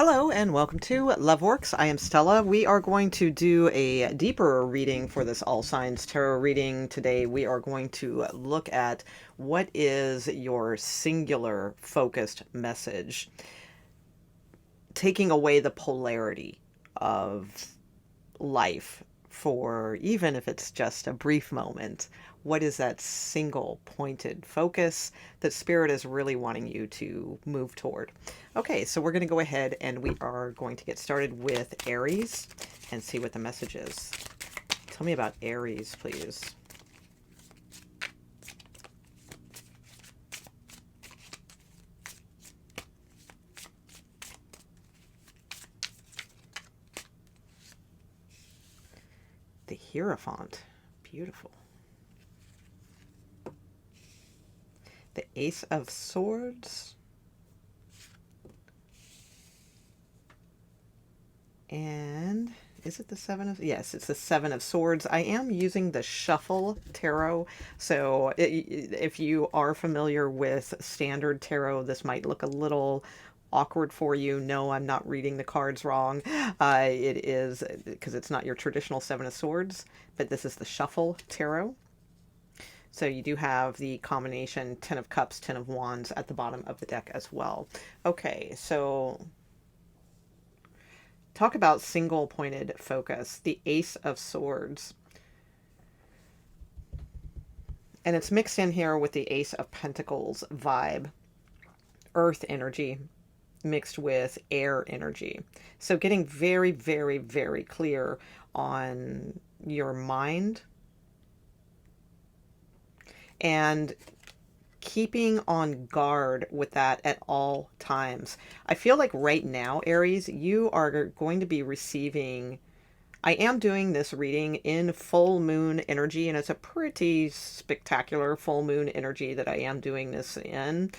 Hello and welcome to Loveworks. I am Stella. We are going to do a deeper reading for this All Signs Tarot reading today. We are going to look at what is your singular focused message, taking away the polarity of life for even if it's just a brief moment. What is that single pointed focus that Spirit is really wanting you to move toward? Okay, so we're going to go ahead and we are going to get started with Aries and see what the message is. Tell me about Aries, please. The Hierophant. Beautiful. The Ace of Swords. And is it the Seven of... Yes, it's the Seven of Swords. I am using the Shuffle Tarot. So if you are familiar with standard tarot, this might look a little awkward for you. No, I'm not reading the cards wrong. It is because it's not your traditional Seven of Swords, but this is the Shuffle Tarot. So you do have the combination Ten of Cups, Ten of Wands at the bottom of the deck as well. Okay, so talk about single-pointed focus. The Ace of Swords. And it's mixed in here with the Ace of Pentacles vibe. Earth energy mixed with air energy. So getting very, very, very clear on your mind and keeping on guard with that at all times. I feel like right now, Aries, you are going to be receiving... I am doing this reading in full moon energy, and it's a pretty spectacular full moon energy that I am doing this in.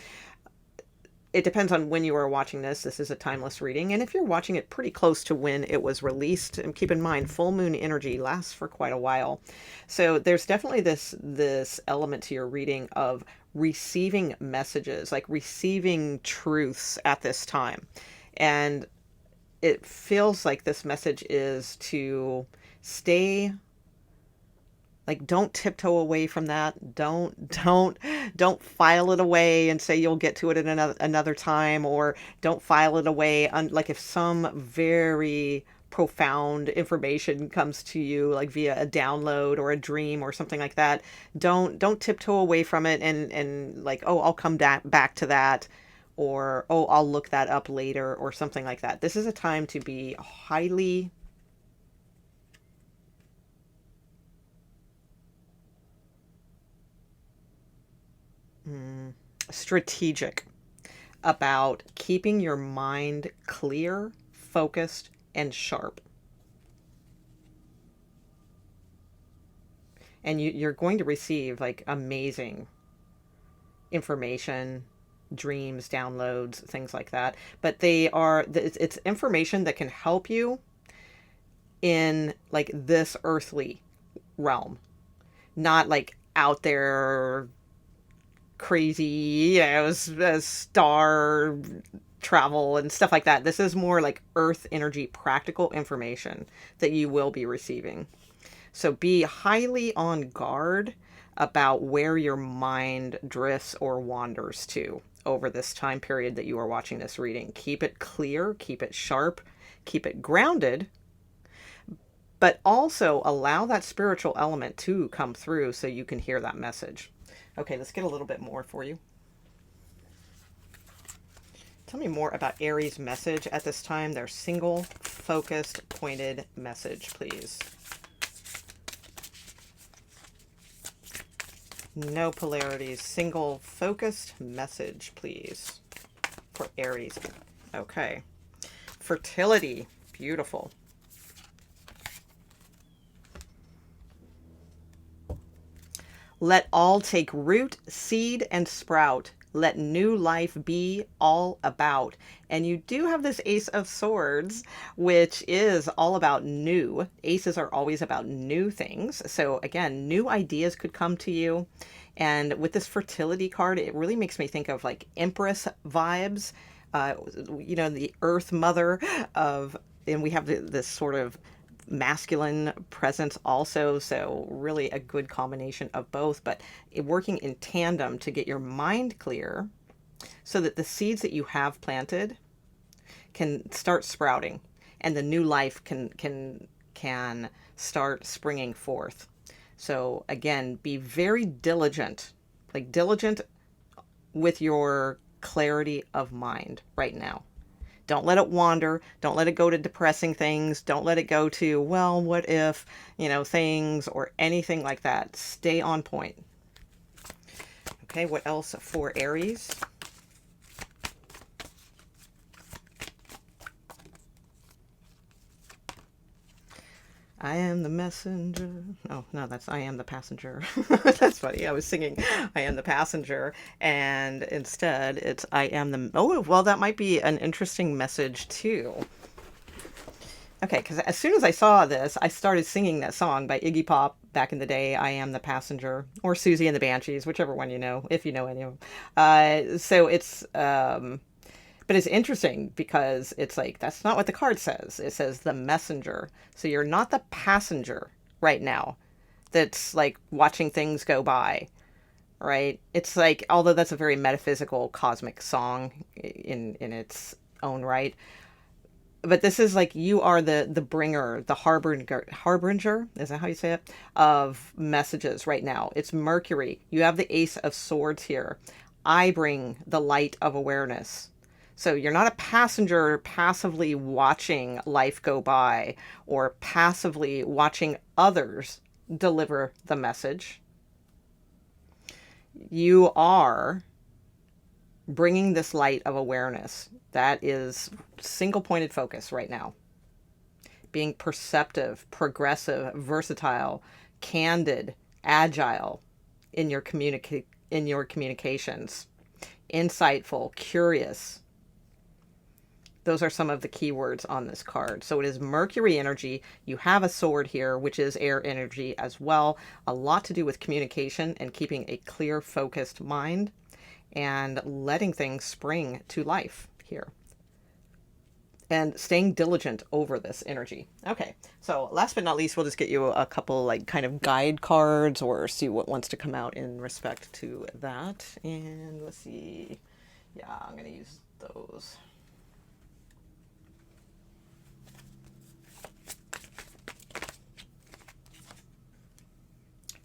It depends on when you are watching this. This is a timeless reading. And if you're watching it pretty close to when it was released, and keep in mind, full moon energy lasts for quite a while. So there's definitely this element to your reading of receiving messages, like receiving truths at this time. And it feels like this message is to stay... Like, don't tiptoe away from that. Don't file it away and say you'll get to it at another time, or don't file it away. Like if some very profound information comes to you, like via a download or a dream or something like that, don't tiptoe away from it and like, oh, I'll come back to that, or oh, I'll look that up later or something like that. This is a time to be highly strategic about keeping your mind clear, focused, and sharp. And you're going to receive like amazing information, dreams, downloads, things like that. But it's information that can help you in like this earthly realm, not like out there crazy, star travel and stuff like that. This is more like earth energy, practical information that you will be receiving. So be highly on guard about where your mind drifts or wanders to over this time period that you are watching this reading. Keep it clear, keep it sharp, keep it grounded, but also allow that spiritual element to come through so you can hear that message. Okay, let's get a little bit more for you. Tell me more about Aries' message at this time. Their single, focused, pointed message, please. No polarities. Single, focused message, please, for Aries. Okay. Fertility. Beautiful. Let all take root, seed, and sprout. Let new life be all about. And you do have this Ace of Swords, which is all about new. Aces are always about new things. So again, new ideas could come to you. And with this fertility card, it really makes me think of like Empress vibes, The earth mother of, and we have this sort of masculine presence also. So really a good combination of both, but working in tandem to get your mind clear so that the seeds that you have planted can start sprouting and the new life can start springing forth. So again, be very diligent, like diligent with your clarity of mind right now. Don't let it wander. Don't let it go to depressing things. Don't let it go to, well, what if, things or anything like that. Stay on point. Okay, what else for Aries? I am the messenger. Oh, no, that's I am the passenger. That's funny. I was singing I am the passenger, and instead it's I am the. Oh, well, that might be an interesting message too. Okay, because as soon as I saw this, I started singing that song by Iggy Pop back in the day, I Am the Passenger, or Susie and the Banshees, whichever one you know, if you know any of them. So but it's interesting because it's like, that's not what the card says. It says the messenger. So you're not the passenger right now that's like watching things go by, right? It's like, although that's a very metaphysical cosmic song in its own right, but this is like you are the bringer, the harbinger, is that how you say it, of messages right now. It's Mercury. You have the Ace of Swords here. I bring the light of awareness. So you're not a passenger passively watching life go by or passively watching others deliver the message. You are bringing this light of awareness. That is single pointed focus right now. Being perceptive, progressive, versatile, candid, agile in your communications, insightful, curious. Those are some of the keywords on this card. So it is Mercury energy. You have a sword here, which is air energy as well. A lot to do with communication and keeping a clear, focused mind and letting things spring to life here. And staying diligent over this energy. Okay, so last but not least, we'll just get you a couple like kind of guide cards or see what wants to come out in respect to that. And let's see. Yeah, I'm going to use those.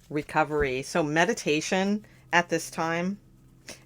Recovery. So meditation at this time.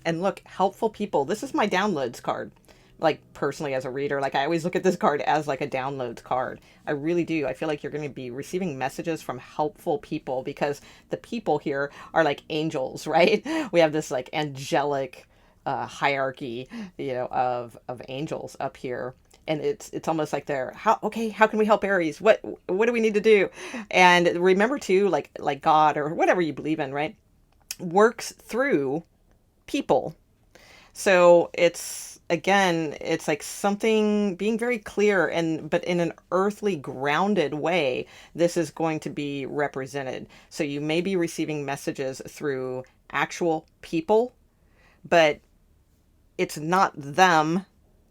And look, helpful people. This is my downloads card. Like personally as a reader, like I always look at this card as like a downloads card. I really do. I feel like you're going to be receiving messages from helpful people because the people here are like angels, right? We have this like angelic hierarchy, of angels up here. And it's almost like they're how can we help Aries? What do we need to do? And remember too, like God or whatever you believe in, right? Works through people. So it's like something being very clear but in an earthly grounded way, this is going to be represented. So you may be receiving messages through actual people, but it's not them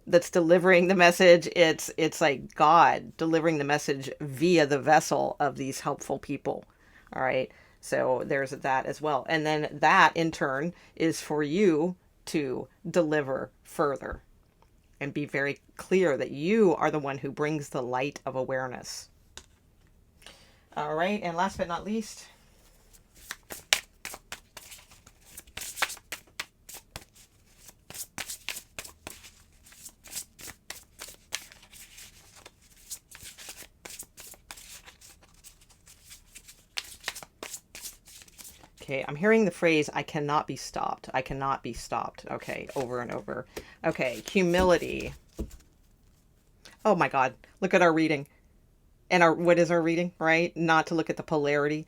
that's delivering the message. It's like God delivering the message via the vessel of these helpful people. All right. So there's that as well. And then that in turn is for you to deliver further and be very clear that you are the one who brings the light of awareness. All right. And last but not least, okay, I'm hearing the phrase, I cannot be stopped. I cannot be stopped. Okay, over and over. Okay, humility. Oh my God, look at our reading. And what is our reading, right? Not to look at the polarity.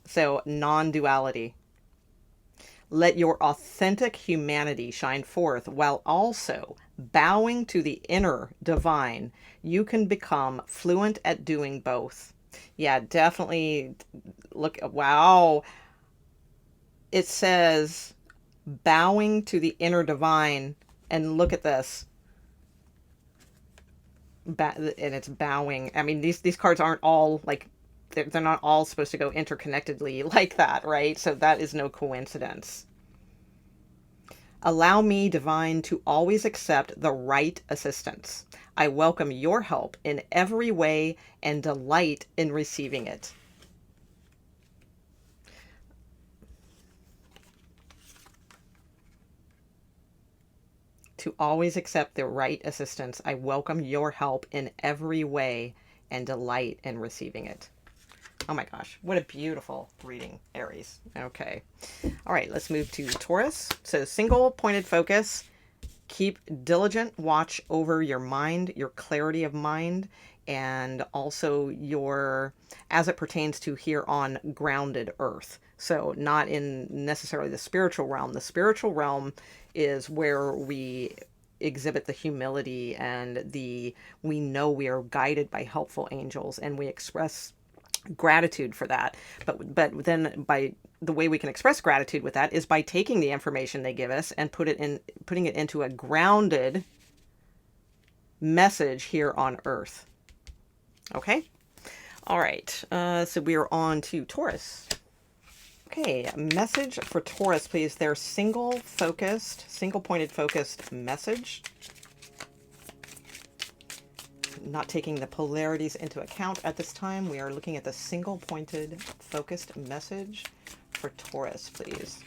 So, non-duality. Let your authentic humanity shine forth while also bowing to the inner divine. You can become fluent at doing both. Yeah, definitely. Look, wow. It says bowing to the inner divine, and look at this. and it's bowing. I mean, these cards aren't all like, they're not all supposed to go interconnectedly like that, right? So that is no coincidence. Allow me, divine, to always accept the right assistance. I welcome your help in every way and delight in receiving it. To always accept the right assistance. I welcome your help in every way and delight in receiving it. Oh my gosh, what a beautiful reading, Aries. Okay. All right, let's move to Taurus. So single pointed focus. Keep diligent watch over your mind, your clarity of mind, and also your, as it pertains to here on grounded earth. So not in necessarily the spiritual realm. The spiritual realm is where we exhibit the humility and we know we are guided by helpful angels and we express gratitude for that. But then by the way we can express gratitude with that is by taking the information they give us and putting it into a grounded message here on earth. Okay. All right. So we are on to Taurus. Okay. A message for Taurus, please. Their single pointed focused message. Not taking the polarities into account at this time. We are looking at the single pointed focused message for Taurus, please.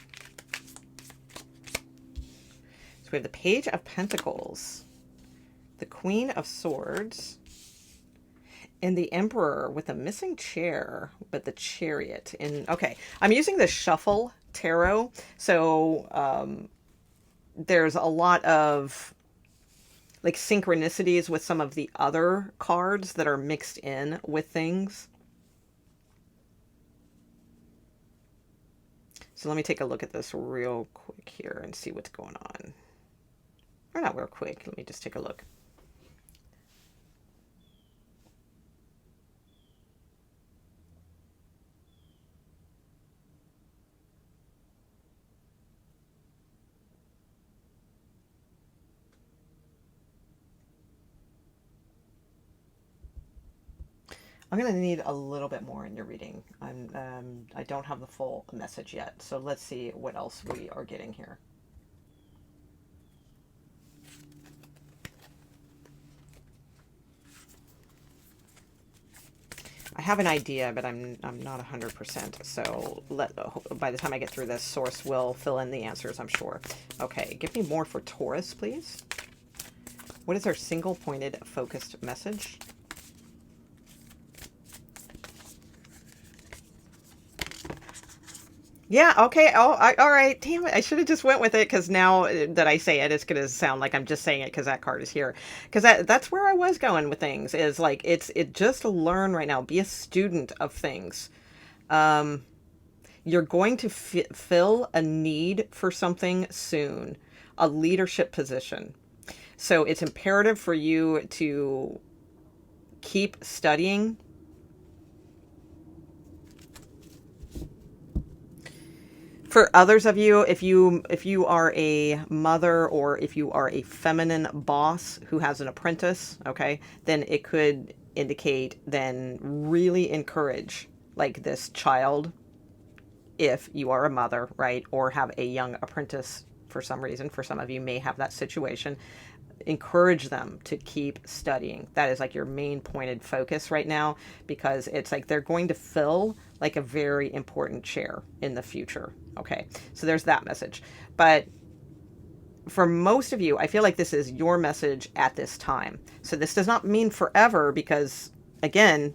So we have the Page of Pentacles, the Queen of Swords, and the Emperor with a missing chair, but the Chariot. Okay, I'm using the Shuffle Tarot, so there's a lot of like synchronicities with some of the other cards that are mixed in with things. So let me take a look at this real quick here and see what's going on. Or not real quick, let me just take a look. I'm going to need a little bit more in your reading. I don't have the full message yet. So let's see what else we are getting here. I have an idea, but I'm not 100%. So by the time I get through this, Source will fill in the answers, I'm sure. Okay, give me more for Taurus, please. What is our single pointed focused message? Yeah, okay. Oh, all right. Damn it. I should have just went with it because now that I say it, it's going to sound like I'm just saying it because that card is here. Because that's where I was going with things is like, it just learn right now. Be a student of things. You're going to fill a need for something soon, a leadership position. So it's imperative for you to keep studying. For others of you, if you are a mother or if you are a feminine boss who has an apprentice, okay, then it could indicate then really encourage like this child if you are a mother, right, or have a young apprentice for some reason. For some of you may have that situation. Encourage them to keep studying. That is like your main pointed focus right now, because it's like they're going to fill like a very important chair in the future. Okay, so there's that message. But for most of you, I feel like this is your message at this time. So this does not mean forever, because again,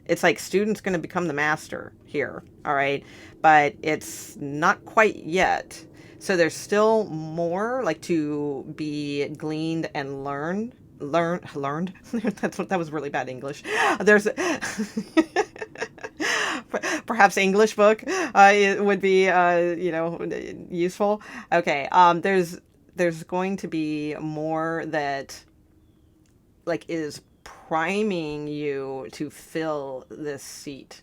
it's like student's going to become the master here. All right, but it's not quite yet. So there's still more like to be gleaned and learned. That was really bad English. There's perhaps English book it would be useful. Okay. There's going to be more that like is priming you to fill this seat.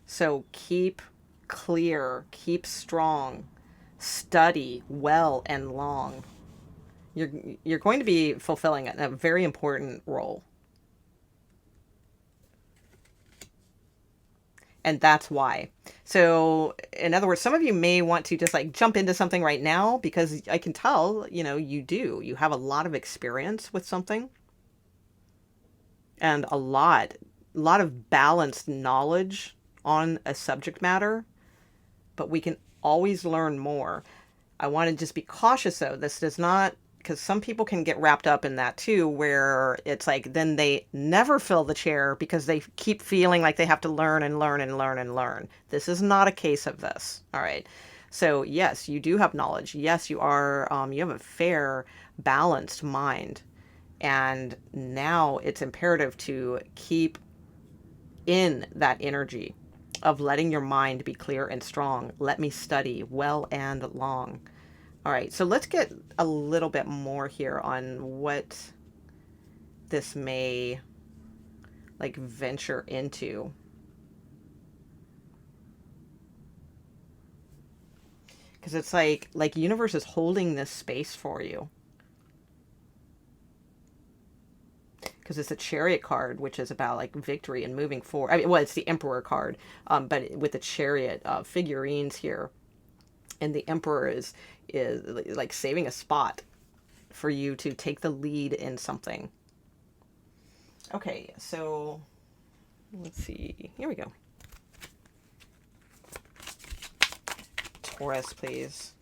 So keep clear, keep strong. Study well and long. You're going to be fulfilling a very important role And that's why. So, in other words, some of you may want to just like jump into something right now because I can tell, you do. You have a lot of experience with something and a lot of balanced knowledge on a subject matter, but we can always learn more. I want to just be cautious though. This does not, because some people can get wrapped up in that too, where it's like then they never fill the chair because they keep feeling like they have to learn and learn and learn and learn. This is not a case of this. All right. So yes, you do have knowledge. Yes, you have a fair, balanced mind. And now it's imperative to keep in that energy of letting your mind be clear and strong. Let me study well and long. All right, so let's get a little bit more here on what this may like venture into. Because it's like universe is holding this space for you. Because it's a chariot card, which is about like victory and moving forward. I mean, well, it's the emperor card, but with the chariot figurines here, and the emperor is like saving a spot for you to take the lead in something. Okay, so let's see. Here we go. Taurus, please.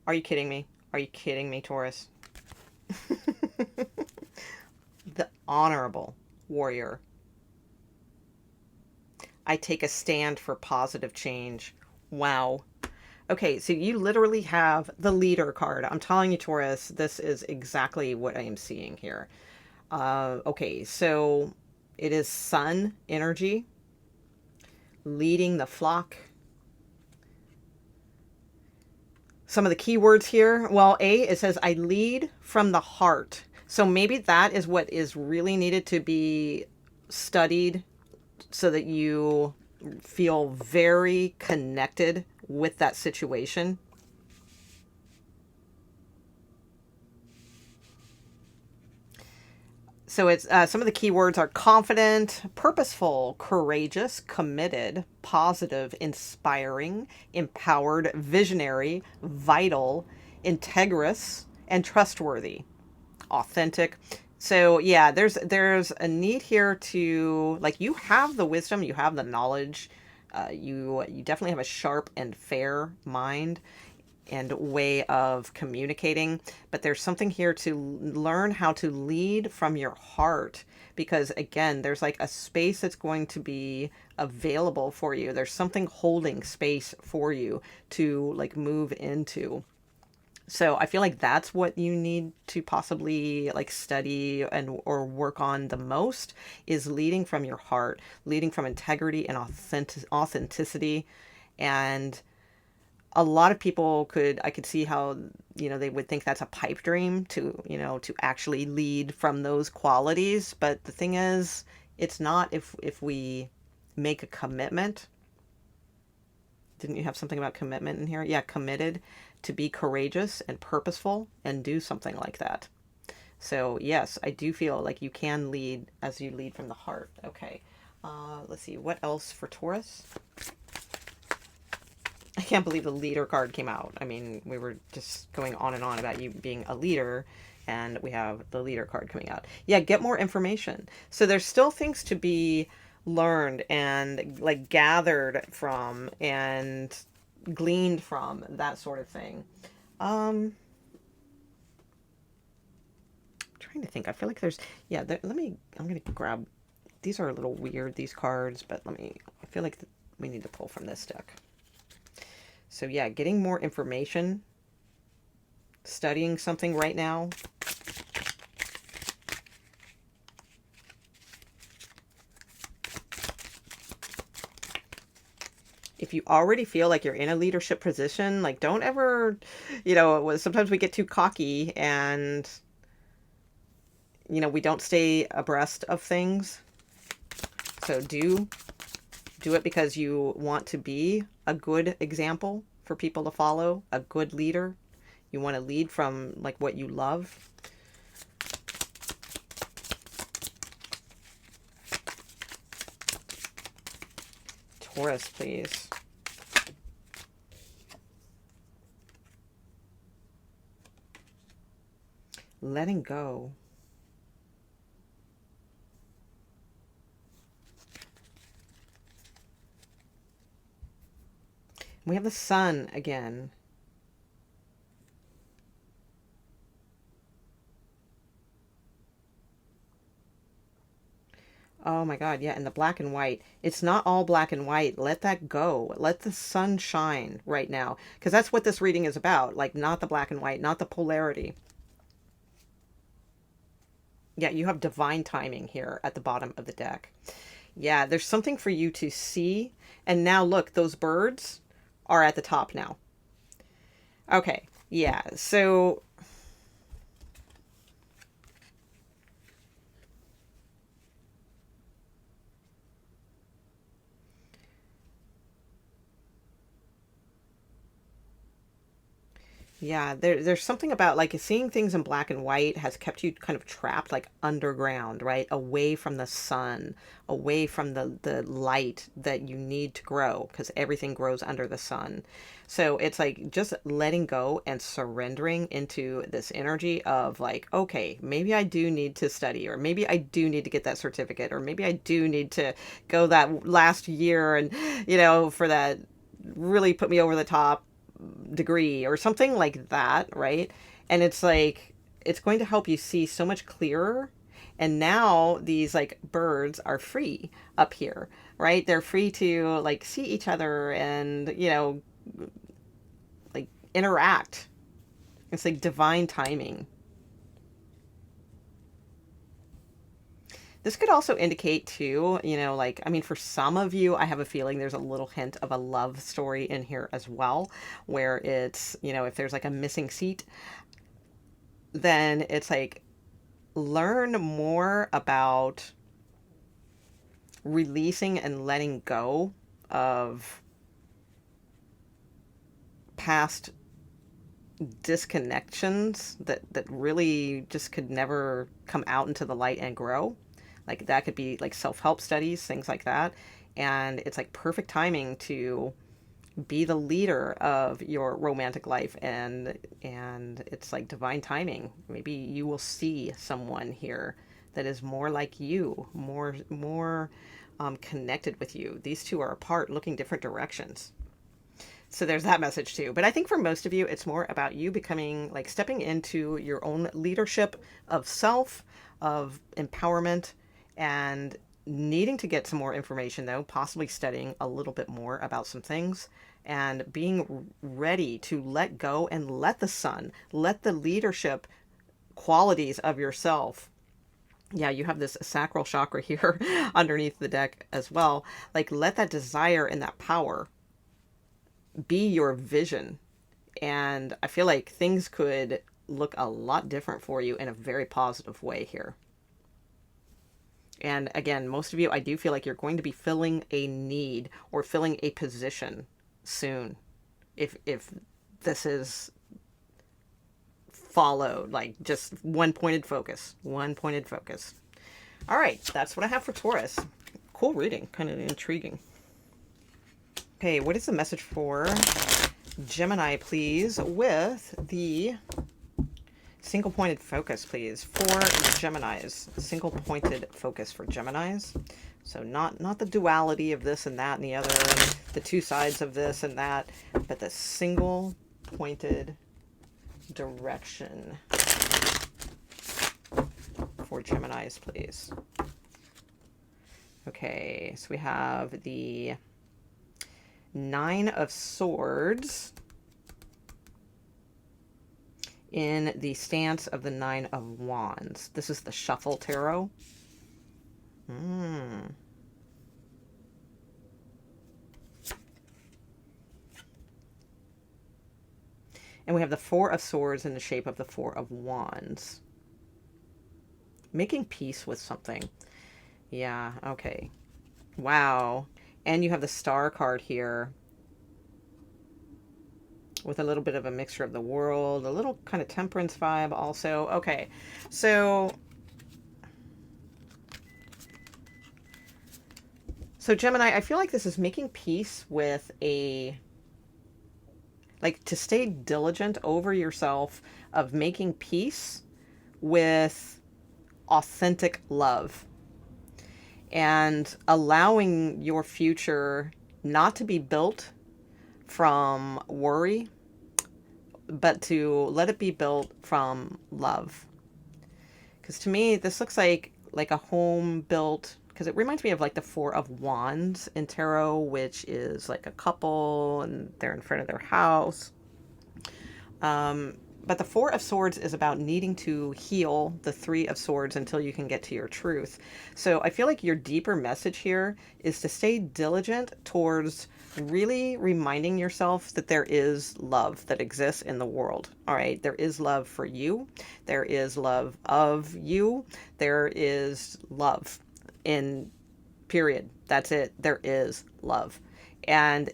Are you kidding me? Are you kidding me, Taurus? The honorable warrior. I take a stand for positive change. Wow. Okay, so you literally have the leader card. I'm telling you, Taurus, this is exactly what I am seeing here. Okay, so it is sun energy, leading the flock. Some of the key words here. Well, it says, I lead from the heart. So maybe that is what is really needed to be studied so that you feel very connected with that situation. So it's some of the key words are confident, purposeful, courageous, committed, positive, inspiring, empowered, visionary, vital, integrous, and trustworthy, authentic. So yeah, there's a need here to, like, you have the wisdom, you have the knowledge, you definitely have a sharp and fair mind and way of communicating, but there's something here to learn how to lead from your heart, because again, there's like a space that's going to be available for you. There's something holding space for you to like move into. So I feel like that's what you need to possibly like study and or work on the most, is leading from your heart, leading from integrity and authenticity. And a lot of people I could see how, they would think that's a pipe dream to, to actually lead from those qualities. But the thing is, it's not if we make a commitment. Didn't you have something about commitment in here? Yeah, committed to be courageous and purposeful and do something like that. So yes, I do feel like you can lead as you lead from the heart. Okay. Let's see. What else for Taurus? I can't believe the leader card came out. I mean, we were just going on and on about you being a leader, and we have the leader card coming out. Yeah, get more information. So there's still things to be learned and like gathered from and gleaned from, that sort of thing. I'm trying to think. I feel like there's, I'm going to grab, these are a little weird, these cards, but I feel like we need to pull from this deck. So yeah, getting more information, studying something right now. If you already feel like you're in a leadership position, like don't ever, sometimes we get too cocky and, we don't stay abreast of things. So do it because you want to be a good example for people to follow, a good leader. You want to lead from like what you love. Taurus, please. Letting go. We have the sun again. Oh my God, yeah, and the black and white. It's not all black and white. Let that go. Let the sun shine right now. Because that's what this reading is about. Like, not the black and white, not the polarity. Yeah, you have divine timing here at the bottom of the deck. Yeah, there's something for you to see. And now look, those birds are at the top now. Okay, yeah, so yeah, there's something about like seeing things in black and white has kept you kind of trapped like underground, right? Away from the sun, away from the light that you need to grow because everything grows under the sun. So it's like just letting go and surrendering into this energy of like, okay, maybe I do need to study, or maybe I do need to get that certificate, or maybe I do need to go that last year and, for that really put me over the top degree or something like that, right? And it's like it's going to help you see so much clearer. And now these like birds are free up here, right? They're free to like see each other and, like interact. It's like divine timing. This could also indicate too, like, I mean, for some of you, I have a feeling there's a little hint of a love story in here as well, where it's, if there's like a missing seat, then it's like learn more about releasing and letting go of past disconnections that really just could never come out into the light and grow. Like that could be like self-help studies, things like that. And it's like perfect timing to be the leader of your romantic life, and it's like divine timing. Maybe you will see someone here that is more like you, more connected with you. These two are apart looking different directions. So there's that message too. But I think for most of you, it's more about you becoming like stepping into your own leadership of self, of empowerment, and needing to get some more information though, possibly studying a little bit more about some things and being ready to let go and let the sun, let the leadership qualities of yourself. Yeah, you have this sacral chakra here underneath the deck as well. Like let that desire and that power be your vision. And I feel like things could look a lot different for you in a very positive way here. And again, most of you, I do feel like you're going to be filling a need or filling a position soon. If this is followed, like just one pointed focus. All right, that's what I have for Taurus. Cool reading, kind of intriguing. Okay, what is the message for Gemini, please, with the single pointed focus, please, for Geminis. Single pointed focus for Geminis. So not the duality of this and that and the other, and the two sides of this and that, but the single pointed direction for Geminis, please. Okay, so we have the Nine of Swords in the stance of the Nine of Wands. This is the Shuffle Tarot. And we have the Four of Swords in the shape of the Four of Wands. Making peace with something. Yeah, okay. Wow. And you have the Star card here with a little bit of a mixture of the world, a little kind of temperance vibe also. Okay, so So Gemini, I feel like this is making peace with a, like, to stay diligent over yourself, of making peace with authentic love and allowing your future not to be built from worry, but to let it be built from love. Because to me, this looks like a home built, because it reminds me of like the Four of Wands in tarot, which is like a couple and they're in front of their house. But the Four of Swords is about needing to heal the Three of Swords until you can get to your truth. So I feel like your deeper message here is to stay diligent towards really reminding yourself that there is love that exists in the world. All right. There is love for you. There is love of you. There is love in period. That's it. There is love. And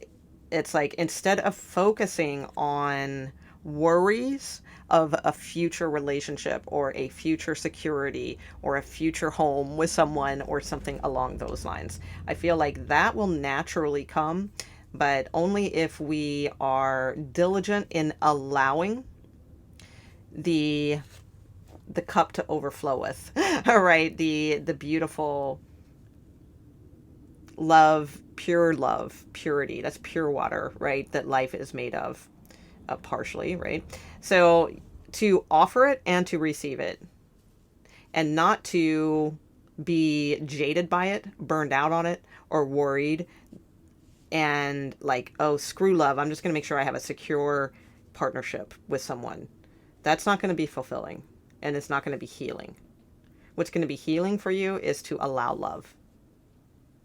it's like, instead of focusing on worries of a future relationship or a future security or a future home with someone or something along those lines, I feel like that will naturally come, but only if we are diligent in allowing the cup to overflow with. All right, the beautiful love, purity. That's pure water, right? That life is made of. Partially, right? So to offer it and to receive it, and not to be jaded by it, burned out on it, or worried and like, oh, screw love, I'm just going to make sure I have a secure partnership with someone. That's not going to be fulfilling, and it's not going to be healing. What's going to be healing for you is to allow love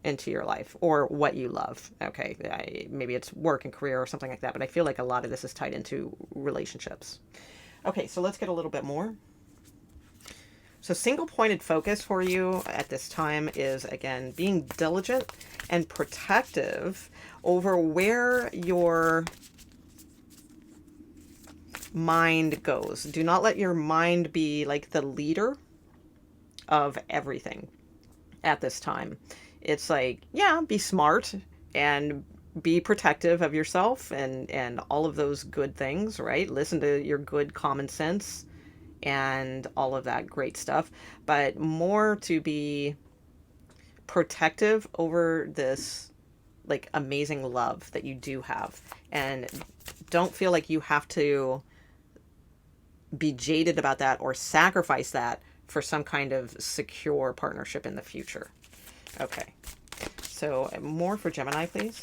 into your life, or what you love. Okay, maybe it's work and career or something like that, but I feel like a lot of this is tied into relationships. Okay, so let's get a little bit more. So single pointed focus for you at this time is, again, being diligent and protective over where your mind goes. Do not let your mind be like the leader of everything at this time. It's like, yeah, be smart and be protective of yourself and all of those good things, right? Listen to your good common sense and all of that great stuff, but more to be protective over this like amazing love that you do have, and don't feel like you have to be jaded about that or sacrifice that for some kind of secure partnership in the future. Okay, so more for Gemini, please.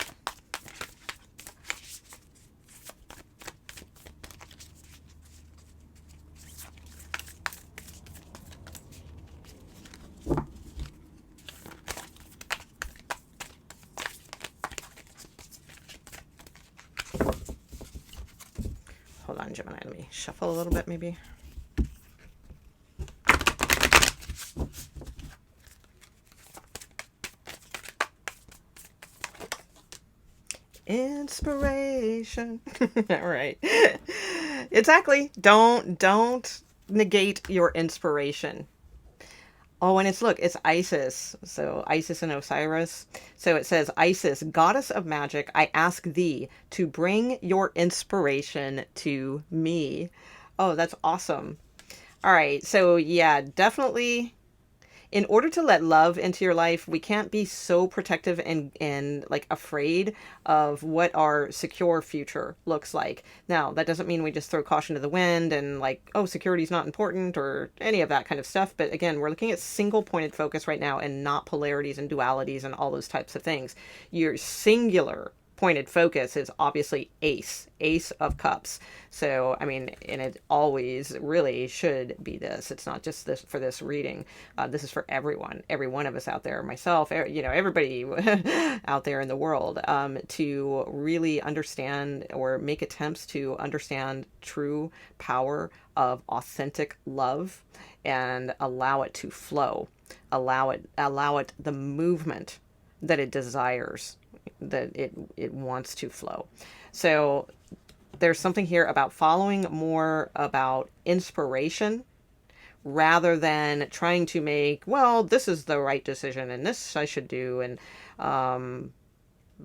Hold on, Gemini, let me shuffle a little bit maybe. Inspiration. All right. Exactly. Don't negate your inspiration. Oh, and it's Isis. So Isis and Osiris. So it says, Isis, goddess of magic, I ask thee to bring your inspiration to me. Oh, that's awesome. All right. So yeah, definitely, in order to let love into your life, we can't be so protective and like afraid of what our secure future looks like. Now, that doesn't mean we just throw caution to the wind and like, oh, security is not important or any of that kind of stuff. But again, we're looking at single pointed focus right now and not polarities and dualities and all those types of things. Your singular pointed focus is obviously ace of cups. So I mean, and it always really should be this. It's not just this for this reading. This is for everyone, every one of us out there, myself, everybody out there in the world, to really understand or make attempts to understand true power of authentic love and allow it to flow, allow it the movement that it desires, that it wants to flow. So there's something here about following more about inspiration rather than trying to make, well, this is the right decision and this I should do. And,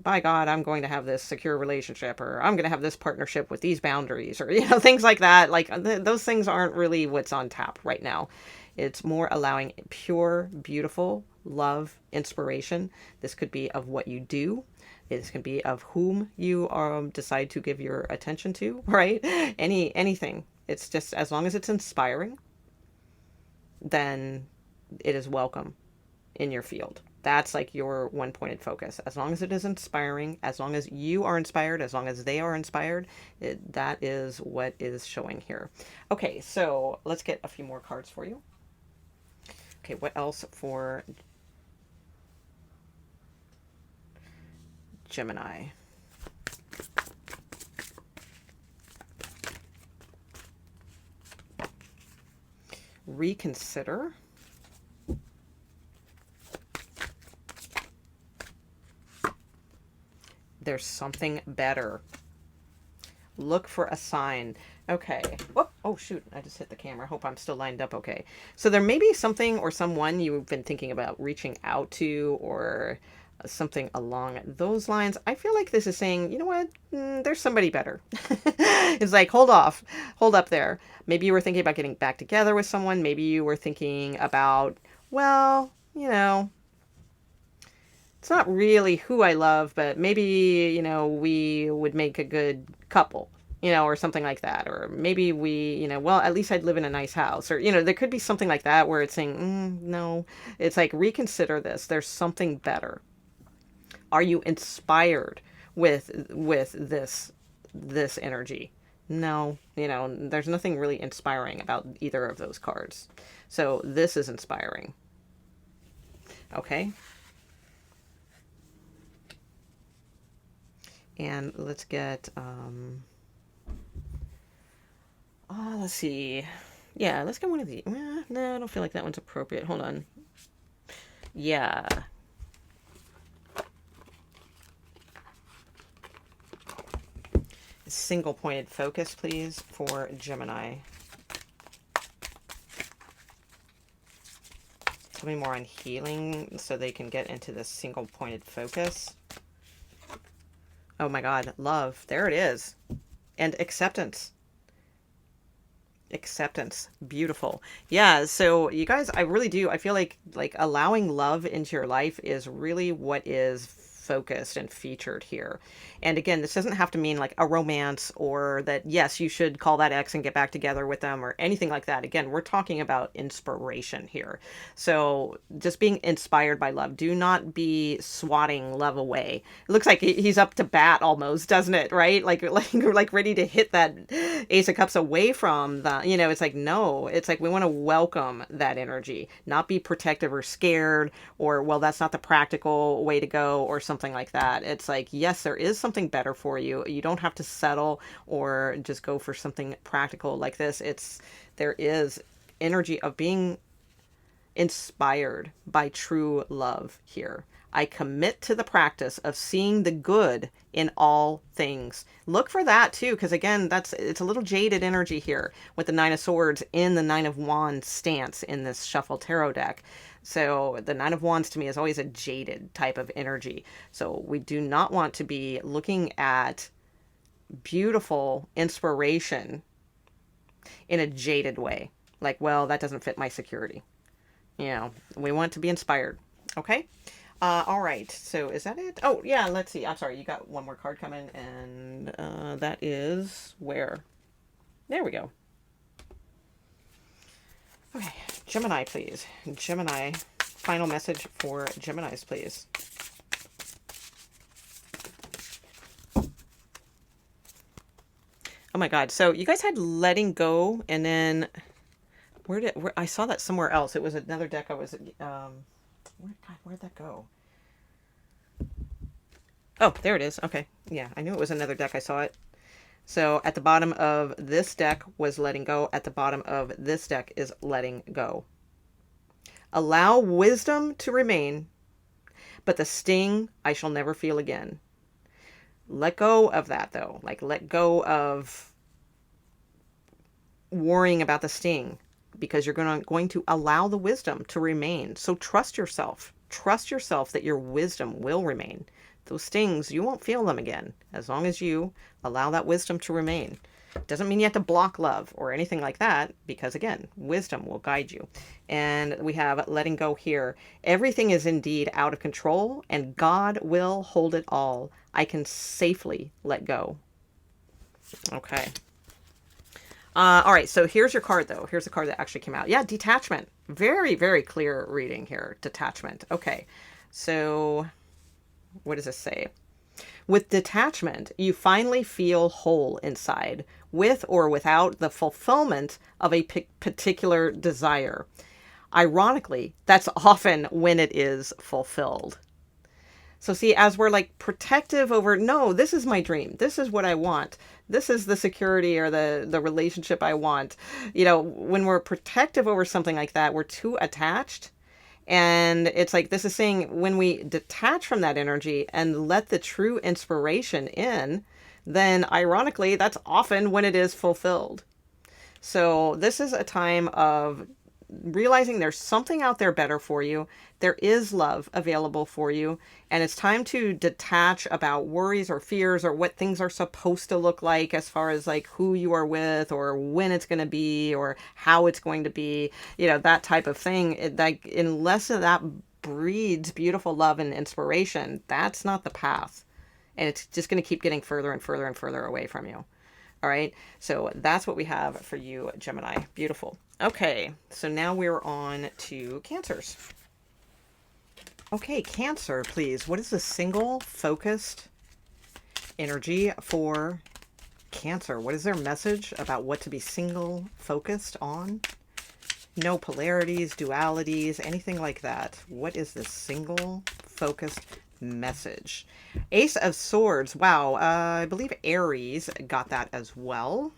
by God, I'm going to have this secure relationship, or I'm going to have this partnership with these boundaries, or, things like that. Like those things aren't really what's on tap right now. It's more allowing pure, beautiful love, inspiration. This could be of what you do. This can be of whom you decide to give your attention to, right? Anything. It's just, as long as it's inspiring, then it is welcome in your field. That's like your one-pointed focus. As long as it is inspiring, as long as you are inspired, as long as they are inspired, that is what is showing here. Okay, so let's get a few more cards for you. Okay, what else for Gemini? Reconsider. There's something better. Look for a sign. Okay. Whoop. Oh, shoot. I just hit the camera. Hope I'm still lined up okay. So there may be something or someone you've been thinking about reaching out to, or something along those lines. I feel like this is saying, you know what? There's somebody better. It's like, hold off. Hold up there. Maybe you were thinking about getting back together with someone. Maybe you were thinking about, well, it's not really who I love, but maybe, we would make a good couple, or something like that. Or maybe we, well, at least I'd live in a nice house. Or, there could be something like that where it's saying, no. It's like, reconsider this. There's something better. Are you inspired with this energy? No, there's nothing really inspiring about either of those cards. So this is inspiring. Okay. And let's get, let's see. Yeah, let's get one of these. No, I don't feel like that one's appropriate. Hold on. Yeah. Single pointed focus, please, for Gemini. Tell me more on healing so they can get into this single pointed focus. Oh my God, love. There it is. And acceptance. Acceptance. Beautiful. Yeah, so you guys, I really do. I feel like allowing love into your life is really what is focused and featured here. And again, this doesn't have to mean like a romance, or that, yes, you should call that ex and get back together with them, or anything like that. Again, we're talking about inspiration here. So just being inspired by love. Do not be swatting love away. It looks like he's up to bat almost, doesn't it? Right? Like ready to hit that Ace of Cups away from the, it's like, no, it's like we want to welcome that energy, not be protective or scared, or, well, that's not the practical way to go, or something like that. It's like, yes, there is something better for you. You don't have to settle or just go for something practical like this. There is energy of being inspired by true love here. I commit to the practice of seeing the good in all things. Look for that too, because again, it's a little jaded energy here with the Nine of Swords in the Nine of Wands stance in this Shuffle Tarot deck. So the Nine of Wands to me is always a jaded type of energy. So we do not want to be looking at beautiful inspiration in a jaded way. Like, well, that doesn't fit my security. We want to be inspired. Okay. All right. So is that it? Oh, yeah. Let's see. I'm sorry. You got one more card coming, and that is where? There we go. Okay. Gemini, please. Gemini. Final message for Geminis, please. Oh my God. So you guys had letting go, and then where I saw that somewhere else. It was another deck I was, where'd that go? Oh, there it is. Okay. Yeah, I knew it was another deck. I saw it. So at the bottom of this deck was letting go. At the bottom of this deck is letting go. Allow wisdom to remain, but the sting I shall never feel again. Let go of that, though. Like, let go of worrying about the sting. because you're going to allow the wisdom to remain. So trust yourself. Trust yourself that your wisdom will remain. Those stings, you won't feel them again as long as you allow that wisdom to remain. Doesn't mean you have to block love or anything like that, because again, wisdom will guide you. And we have letting go here. Everything is indeed out of control, and God will hold it all. I can safely let go. Okay. All right, so here's your card, though. Here's the card that actually came out. Yeah, detachment. Very, very clear reading here. Detachment. Okay, so what does this say? With detachment, you finally feel whole inside, with or without the fulfillment of a particular desire. Ironically, that's often when it is fulfilled. So see, as we're like protective over, no, this is my dream. This is what I want. This is the security or the relationship I want. You know, when we're protective over something like that, we're too attached. And it's like, this is saying when we detach from that energy and let the true inspiration in, then ironically, that's often when it is fulfilled. So this is a time of realizing there's something out there better for you. There is love available for you. And it's time to detach about worries or fears or what things are supposed to look like as far as like who you are with or when it's going to be or how it's going to be, you know, that type of thing. Like, unless that breeds beautiful love and inspiration, that's not the path. And it's just going to keep getting further and further and further away from you. All right. So that's what we have for you, Gemini. Beautiful. Okay. So now we're on to Cancers. Okay. Cancer, please. What is the single focused energy for Cancer? What is their message about what to be single focused on? No polarities, dualities, anything like that. What is the single focused message? Ace of Swords. Wow. I believe Aries got that as well.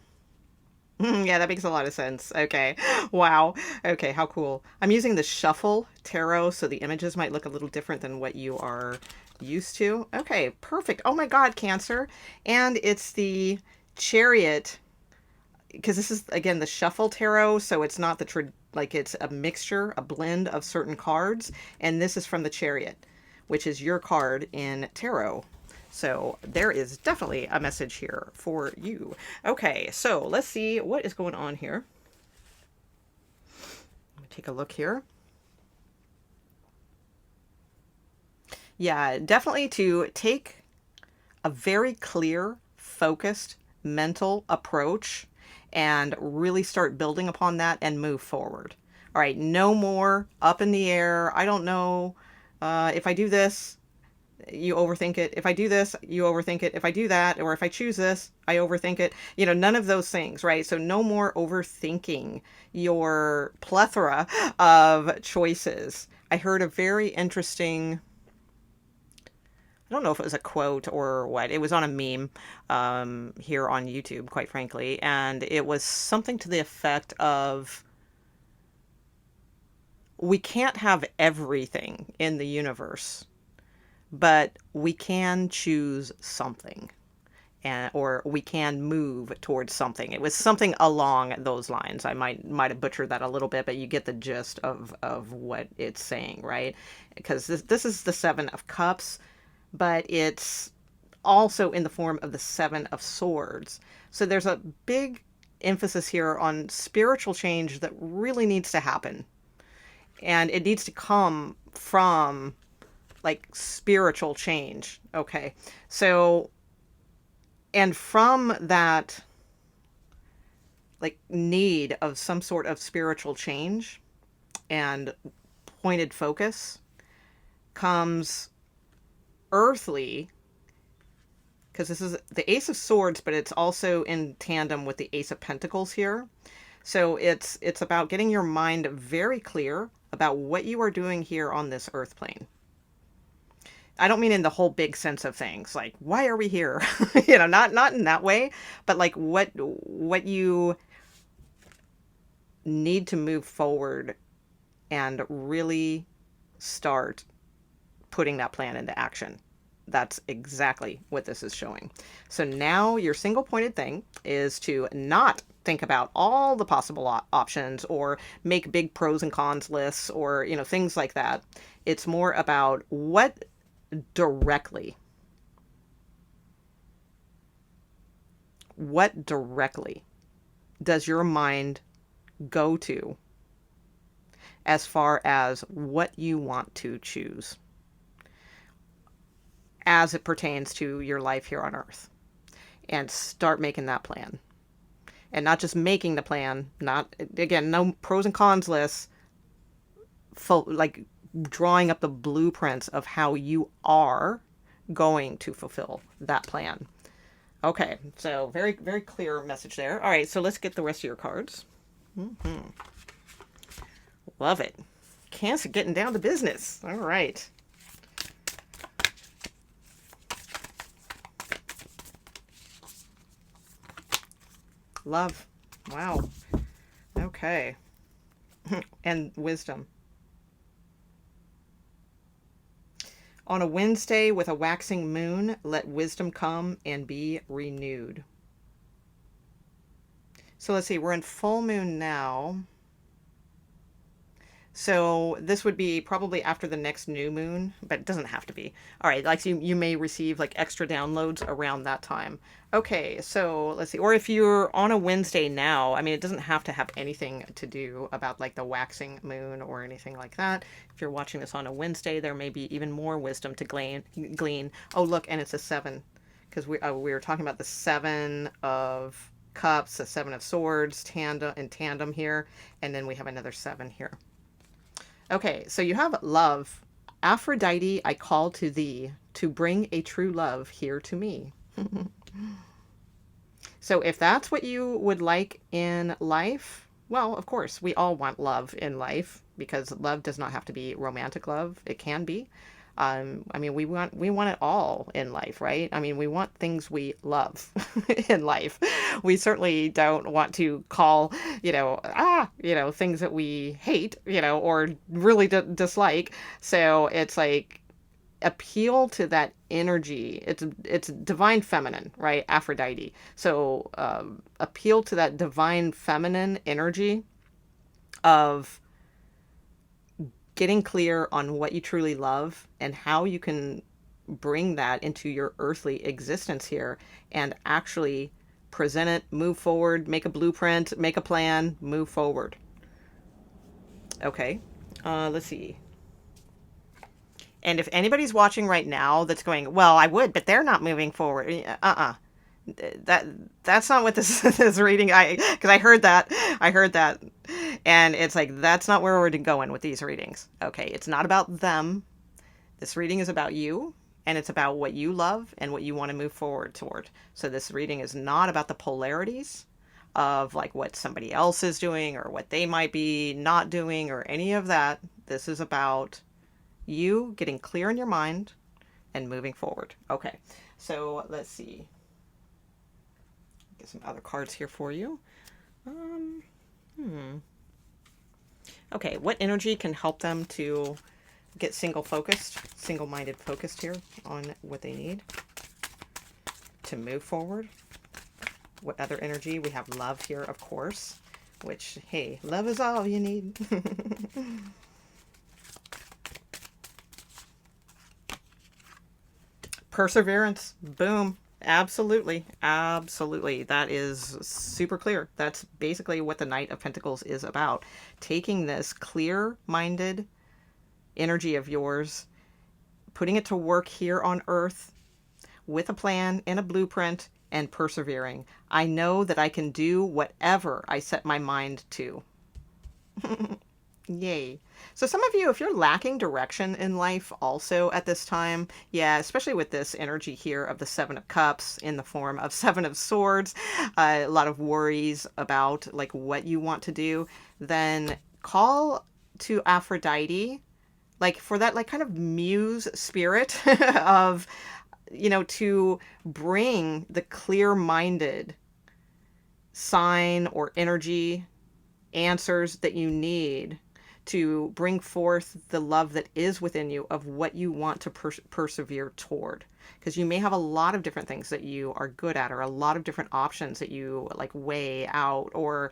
Yeah, that makes a lot of sense. Okay. Wow. Okay, how cool. I'm using the Shuffle Tarot, so the images might look a little different than what you are used to. Okay, perfect. Oh my God, Cancer. And it's the Chariot, because this is, again, the Shuffle Tarot, so it's not the, like, it's a mixture, a blend of certain cards. And this is from the Chariot, which is your card in tarot. So there is definitely a message here for you. Okay, so let's see what is going on here. Let me take a look here. Yeah, definitely to take a very clear, focused, mental approach and really start building upon that and move forward. All right, no more up in the air. I don't know if I do this, you overthink it. If I do this, you overthink it. If I do that, or if I choose this, I overthink it. You know, none of those things, right? So no more overthinking your plethora of choices. I heard a very interesting, I don't know if it was a quote or what. It was on a meme here on YouTube, quite frankly. And it was something to the effect of, we can't have everything in the universe, but we can choose something, and or we can move towards something. It was something along those lines. I might have butchered that a little bit, but you get the gist of what it's saying, right? Because this is the Seven of Cups, but it's also in the form of the Seven of Swords. So there's a big emphasis here on spiritual change that really needs to happen. And it needs to come from like spiritual change. Okay. So, and from that like need of some sort of spiritual change and pointed focus comes earthly, because this is the Ace of Swords, but it's also in tandem with the Ace of Pentacles here. So it's about getting your mind very clear about what you are doing here on this earth plane. I don't mean in the whole big sense of things, like, why are we here? You know, not in that way, but like what you need to move forward and really start putting that plan into action. That's exactly what this is showing. So now your single pointed thing is to not think about all the possible options or make big pros and cons lists or, things like that. It's more about directly, what directly does your mind go to as far as what you want to choose as it pertains to your life here on Earth, and start making that plan. And not just making the plan, not, again, no pros and cons lists, like drawing up the blueprints of how you are going to fulfill that plan. Okay, so very, very clear message there. All right, so let's get the rest of your cards. Love it. Cancer getting down to business. All right. Love. Wow. Okay. And wisdom. On a Wednesday with a waxing moon, let wisdom come and be renewed. So let's see, we're in full moon now. So this would be probably after the next new moon, but it doesn't have to be. All right, like you may receive like extra downloads around that time. Okay, so let's see. Or if you're on a Wednesday now, I mean, it doesn't have to have anything to do about like the waxing moon or anything like that. If you're watching this on a Wednesday, there may be even more wisdom to glean. Oh, look, and it's a 7, because we were talking about the 7 of Cups, the 7 of Swords, tandem here, and then we have another 7 here. Okay, so you have love. Aphrodite, I call to thee to bring a true love here to me. So if that's what you would like in life, well, of course, we all want love in life, because love does not have to be romantic love. It can be. I mean, we want it all in life, right? I mean, we want things we love in life. We certainly don't want to call, things that we hate, or really dislike. So it's like, appeal to that energy. It's divine feminine, right? Aphrodite. So appeal to that divine feminine energy of getting clear on what you truly love and how you can bring that into your earthly existence here and actually present it, move forward, make a blueprint, make a plan, move forward. Okay, let's see. And if anybody's watching right now that's going, well, I would, but they're not moving forward. That's not what this is reading. Because I heard that, and it's like, that's not where we're going with these readings. Okay, it's not about them. This reading is about you, and it's about what you love and what you want to move forward toward. So this reading is not about the polarities of like what somebody else is doing or what they might be not doing or any of that. This is about you getting clear in your mind and moving forward. Okay, so let's see. Get some other cards here for you. Okay, what energy can help them to get single-minded focused here on what they need to move forward? What other energy? We have love here, of course, which, hey, love is all you need. Perseverance. Boom. Absolutely. Absolutely. That is super clear. That's basically what the Knight of Pentacles is about. Taking this clear-minded energy of yours, putting it to work here on Earth with a plan and a blueprint, and persevering. I know that I can do whatever I set my mind to. Yay. So some of you, if you're lacking direction in life also at this time, yeah, especially with this energy here of the 7 of Cups in the form of 7 of Swords, a lot of worries about like what you want to do, then call to Aphrodite, like for that like kind of muse spirit of, to bring the clear-minded sign or energy, answers that you need to bring forth the love that is within you of what you want to persevere toward. because you may have a lot of different things that you are good at, or a lot of different options that you like weigh out, or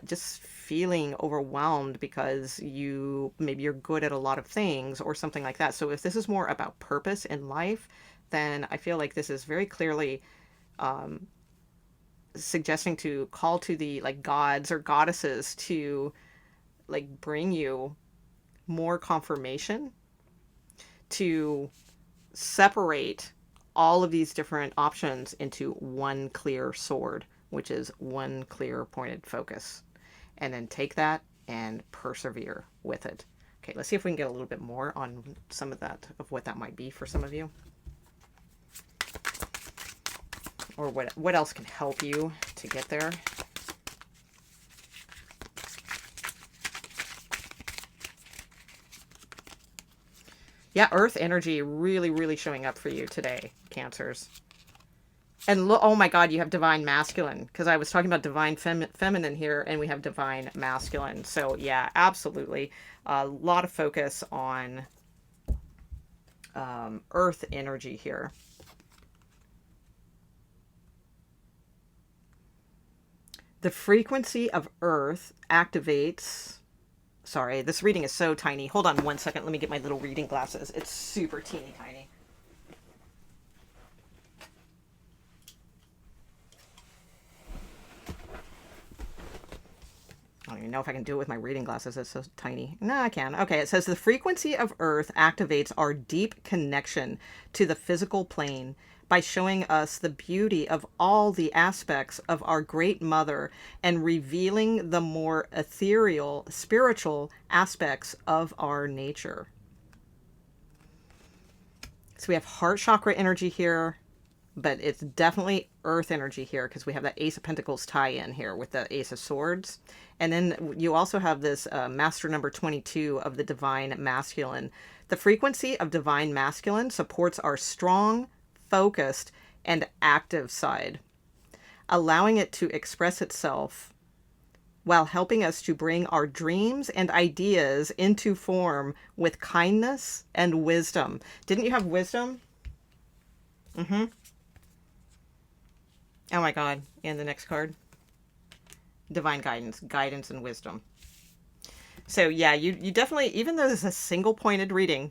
just feeling overwhelmed because maybe you're good at a lot of things or something like that. So if this is more about purpose in life, then I feel like this is very clearly suggesting to call to the like gods or goddesses to like bring you more confirmation, to separate all of these different options into one clear sword, which is one clear pointed focus, and then take that and persevere with it. Okay, let's see if we can get a little bit more on some of that, of what that might be for some of you, or what else can help you to get there. Yeah, earth energy really, really showing up for you today, Cancers. And look, oh my God, you have divine masculine, because I was talking about divine feminine here, and we have divine masculine. So yeah, absolutely. A lot of focus on earth energy here. The frequency of earth activates... Sorry, this reading is so tiny. Hold on one second. Let me get my little reading glasses. It's super teeny tiny. I don't even know if I can do it with my reading glasses. It's so tiny. No, I can. Okay, it says the frequency of Earth activates our deep connection to the physical plane by showing us the beauty of all the aspects of our Great Mother and revealing the more ethereal, spiritual aspects of our nature. So we have heart chakra energy here, but it's definitely earth energy here because we have that Ace of Pentacles tie-in here with the Ace of Swords. And then you also have this master number 22 of the divine masculine. The frequency of divine masculine supports our strong, focused, and active side, allowing it to express itself while helping us to bring our dreams and ideas into form with kindness and wisdom. Didn't you have wisdom? Mm-hmm. Oh my God. And the next card. Divine guidance. Guidance and wisdom. So yeah, you definitely, even though this is a single pointed reading,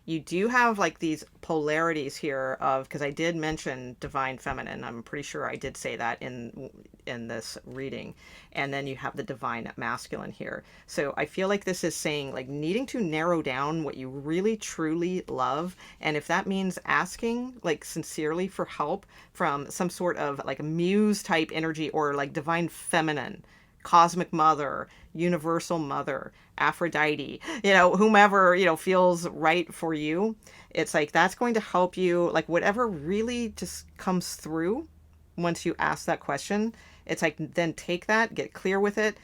you do have like these polarities here of, because I did mention divine feminine. I'm pretty sure I did say that in this reading. And then you have the divine masculine here. So I feel like this is saying like needing to narrow down what you really truly love. And if that means asking like sincerely for help from some sort of like a muse type energy, or like divine feminine, cosmic mother, universal mother, Aphrodite, whomever, feels right for you. It's like, that's going to help you, like whatever really just comes through once you ask that question. It's like, then take that, get clear with it,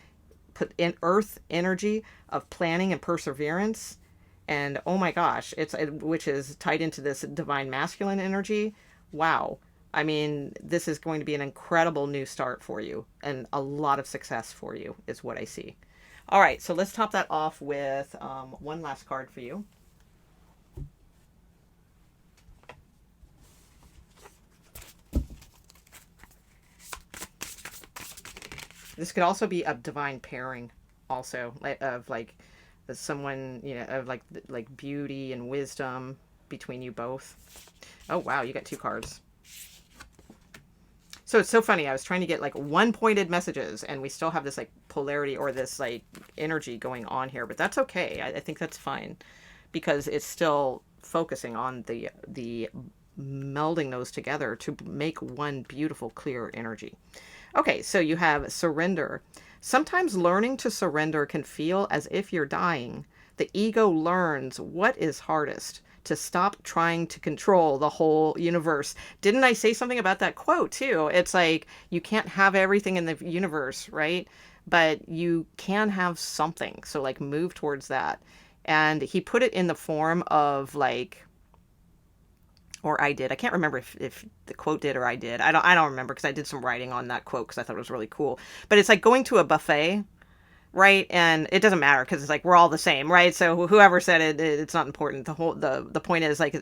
put in earth energy of planning and perseverance. And oh my gosh, which is tied into this divine masculine energy. Wow. I mean, this is going to be an incredible new start for you, and a lot of success for you is what I see. All right, so let's top that off with one last card for you. This could also be a divine pairing, also of like someone, of like beauty and wisdom between you both. Oh wow, you got two cards. So it's so funny. I was trying to get like one pointed messages, and we still have this like polarity or this like energy going on here, but that's okay. I think that's fine, because it's still focusing on the melding those together to make one beautiful, clear energy. Okay, so you have surrender. Sometimes learning to surrender can feel as if you're dying. The ego learns what is hardest: to stop trying to control the whole universe. Didn't I say something about that quote too? It's like, you can't have everything in the universe, right? But you can have something. So like move towards that. And he put it in the form of like, or I did. I can't remember if the quote did or I did. I don't remember, because I did some writing on that quote because I thought it was really cool. But it's like going to a buffet right? And it doesn't matter because it's like we're all the same, right? So whoever said it, it's not important. The point is like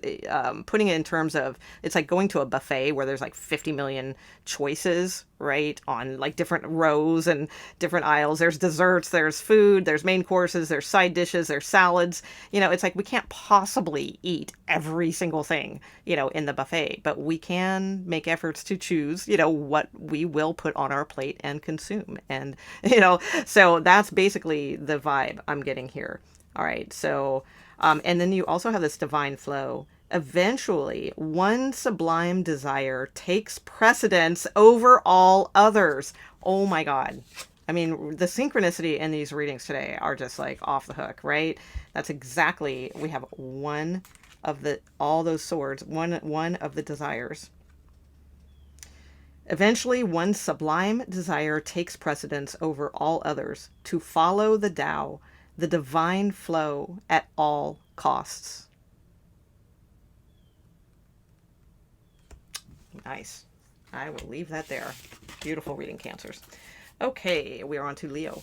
putting it in terms of it's like going to a buffet where there's like 50 million choices, right? On like different rows and different aisles. There's desserts, there's food, there's main courses, there's side dishes, there's salads. You know, it's like we can't possibly eat every single thing, you know, in the buffet, but we can make efforts to choose, you know, what we will put on our plate and consume. And, you know, so that's basically the vibe I'm getting here. All right. So, and then you also have this divine flow. Eventually, one sublime desire takes precedence over all others. Oh my God. I mean, the synchronicity in these readings today are just like off the hook, right? That's exactly, we have one of the, all those swords, one of the desires. Eventually, one sublime desire takes precedence over all others to follow the Tao, the divine flow at all costs. Nice. I will leave that there. Beautiful reading, Cancers. Okay, we are on to Leo.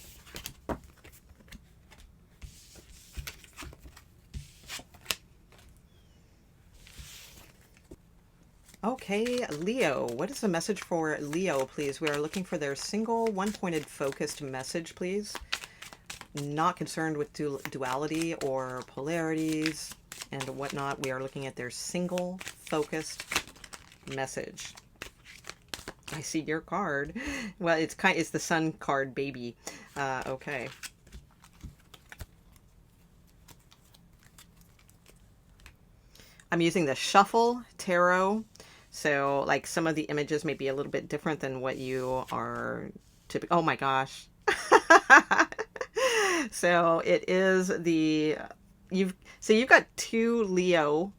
Okay, Leo. What is the message for Leo, please? We are looking for their single, one-pointed, focused message, please. Not concerned with duality or polarities and whatnot. We are looking at their single, focused message. I see your card. Well, it's the sun card, baby. Okay. I'm using the Shuffle Tarot. So, like, some of the images may be a little bit different than what you are typically. Oh my gosh. So it is the you've got two Leo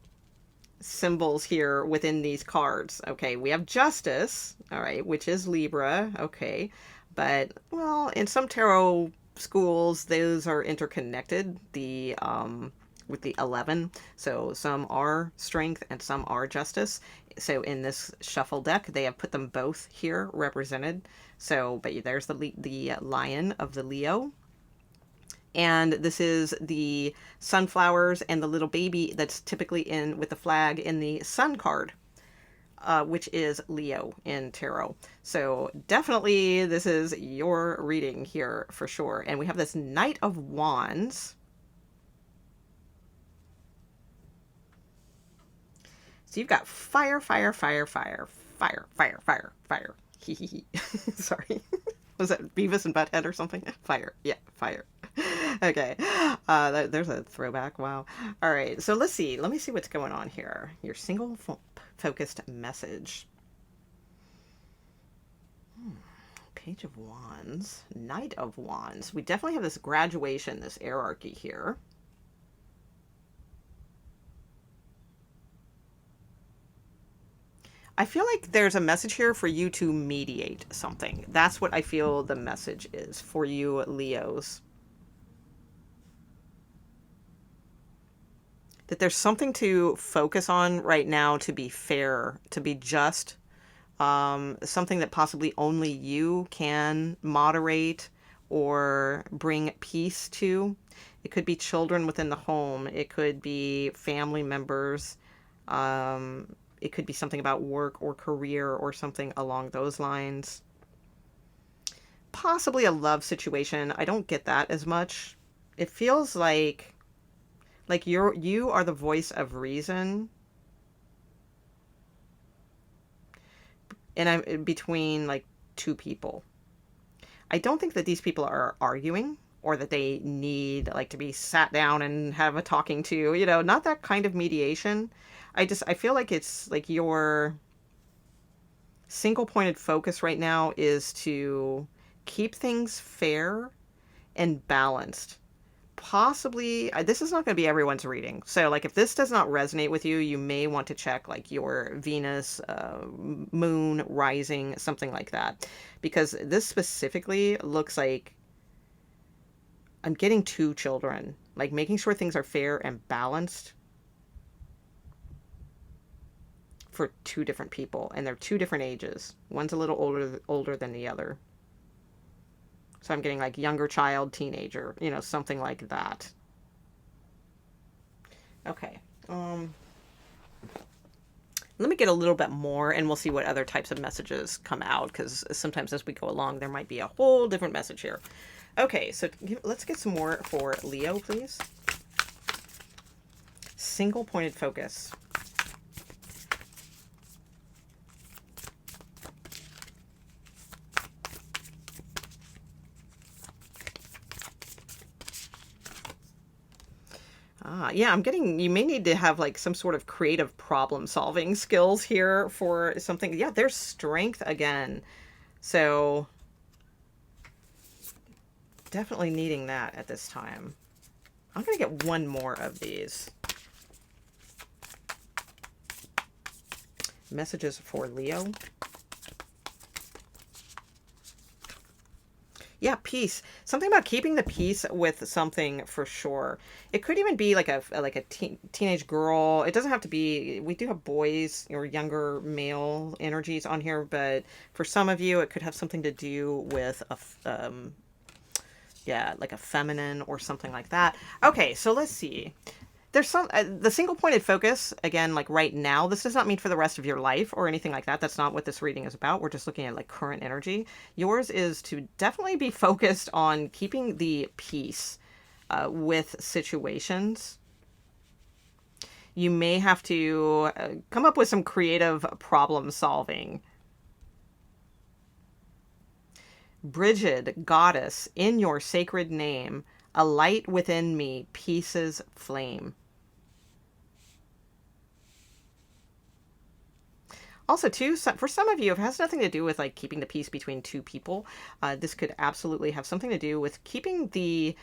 symbols here within these cards. Okay, we have Justice, all right, which is Libra, okay. But well, in some tarot schools, those are interconnected. The with the 11. So some are strength and some are justice. So in this shuffle deck, they have put them both here represented. So, but there's the lion of the Leo. And this is the sunflowers and the little baby that's typically in with the flag in the sun card, which is Leo in tarot. So definitely this is your reading here for sure. And we have this Knight of Wands. So you've got fire, fire, fire, fire, fire, fire, fire, fire. Sorry. Was that Beavis and Butthead or something? Fire. Yeah, fire. Okay. There's a throwback. Wow. All right. So let's see. Let me see what's going on here. Your single focused message. Page of Wands. Knight of Wands. We definitely have this graduation, this hierarchy here. I feel like there's a message here for you to mediate something. That's what I feel the message is for you, Leos. That there's something to focus on right now to be fair, to be just. Something that possibly only you can moderate or bring peace to. It could be children within the home. It could be family members. It could be something about work or career or something along those lines. Possibly a love situation. I don't get that as much. It feels like you are the voice of reason. And I'm between like two people. I don't think that these people are arguing or that they need like to be sat down and have a talking to, you know, not that kind of mediation. I feel like it's like your single pointed focus right now is to keep things fair and balanced. Possibly, this is not going to be everyone's reading. So, like, if this does not resonate with you, you may want to check, like, your Venus, moon, rising, something like that. Because this specifically looks like I'm getting two children. Like, making sure things are fair and balanced for two different people. And they're two different ages. One's a little older than the other. So I'm getting like younger child, teenager, you know, something like that. Okay. Let me get a little bit more and we'll see what other types of messages come out, because sometimes as we go along, there might be a whole different message here. Okay, so let's get some more for Leo, please. Single pointed focus. Yeah, I'm getting, you may need to have like some sort of creative problem solving skills here for something. Yeah, there's strength again. So definitely needing that at this time. I'm going to get one more of these. Messages for Leo. Yeah, peace. Something about keeping the peace with something for sure. It could even be like a teenage girl. It doesn't have to be. We do have boys or younger male energies on here, but for some of you, it could have something to do with yeah, like a feminine or something like that. Okay, so let's see. There's some the single pointed focus again, like right now. This does not mean for the rest of your life or anything like that. That's not what this reading is about. We're just looking at like current energy. Yours is to definitely be focused on keeping the peace with situations. You may have to come up with some creative problem solving. Brigid, goddess, in your sacred name, a light within me, peace's flame. Also, too, for some of you, it has nothing to do with like keeping the peace between two people. This could absolutely have something to do with keeping the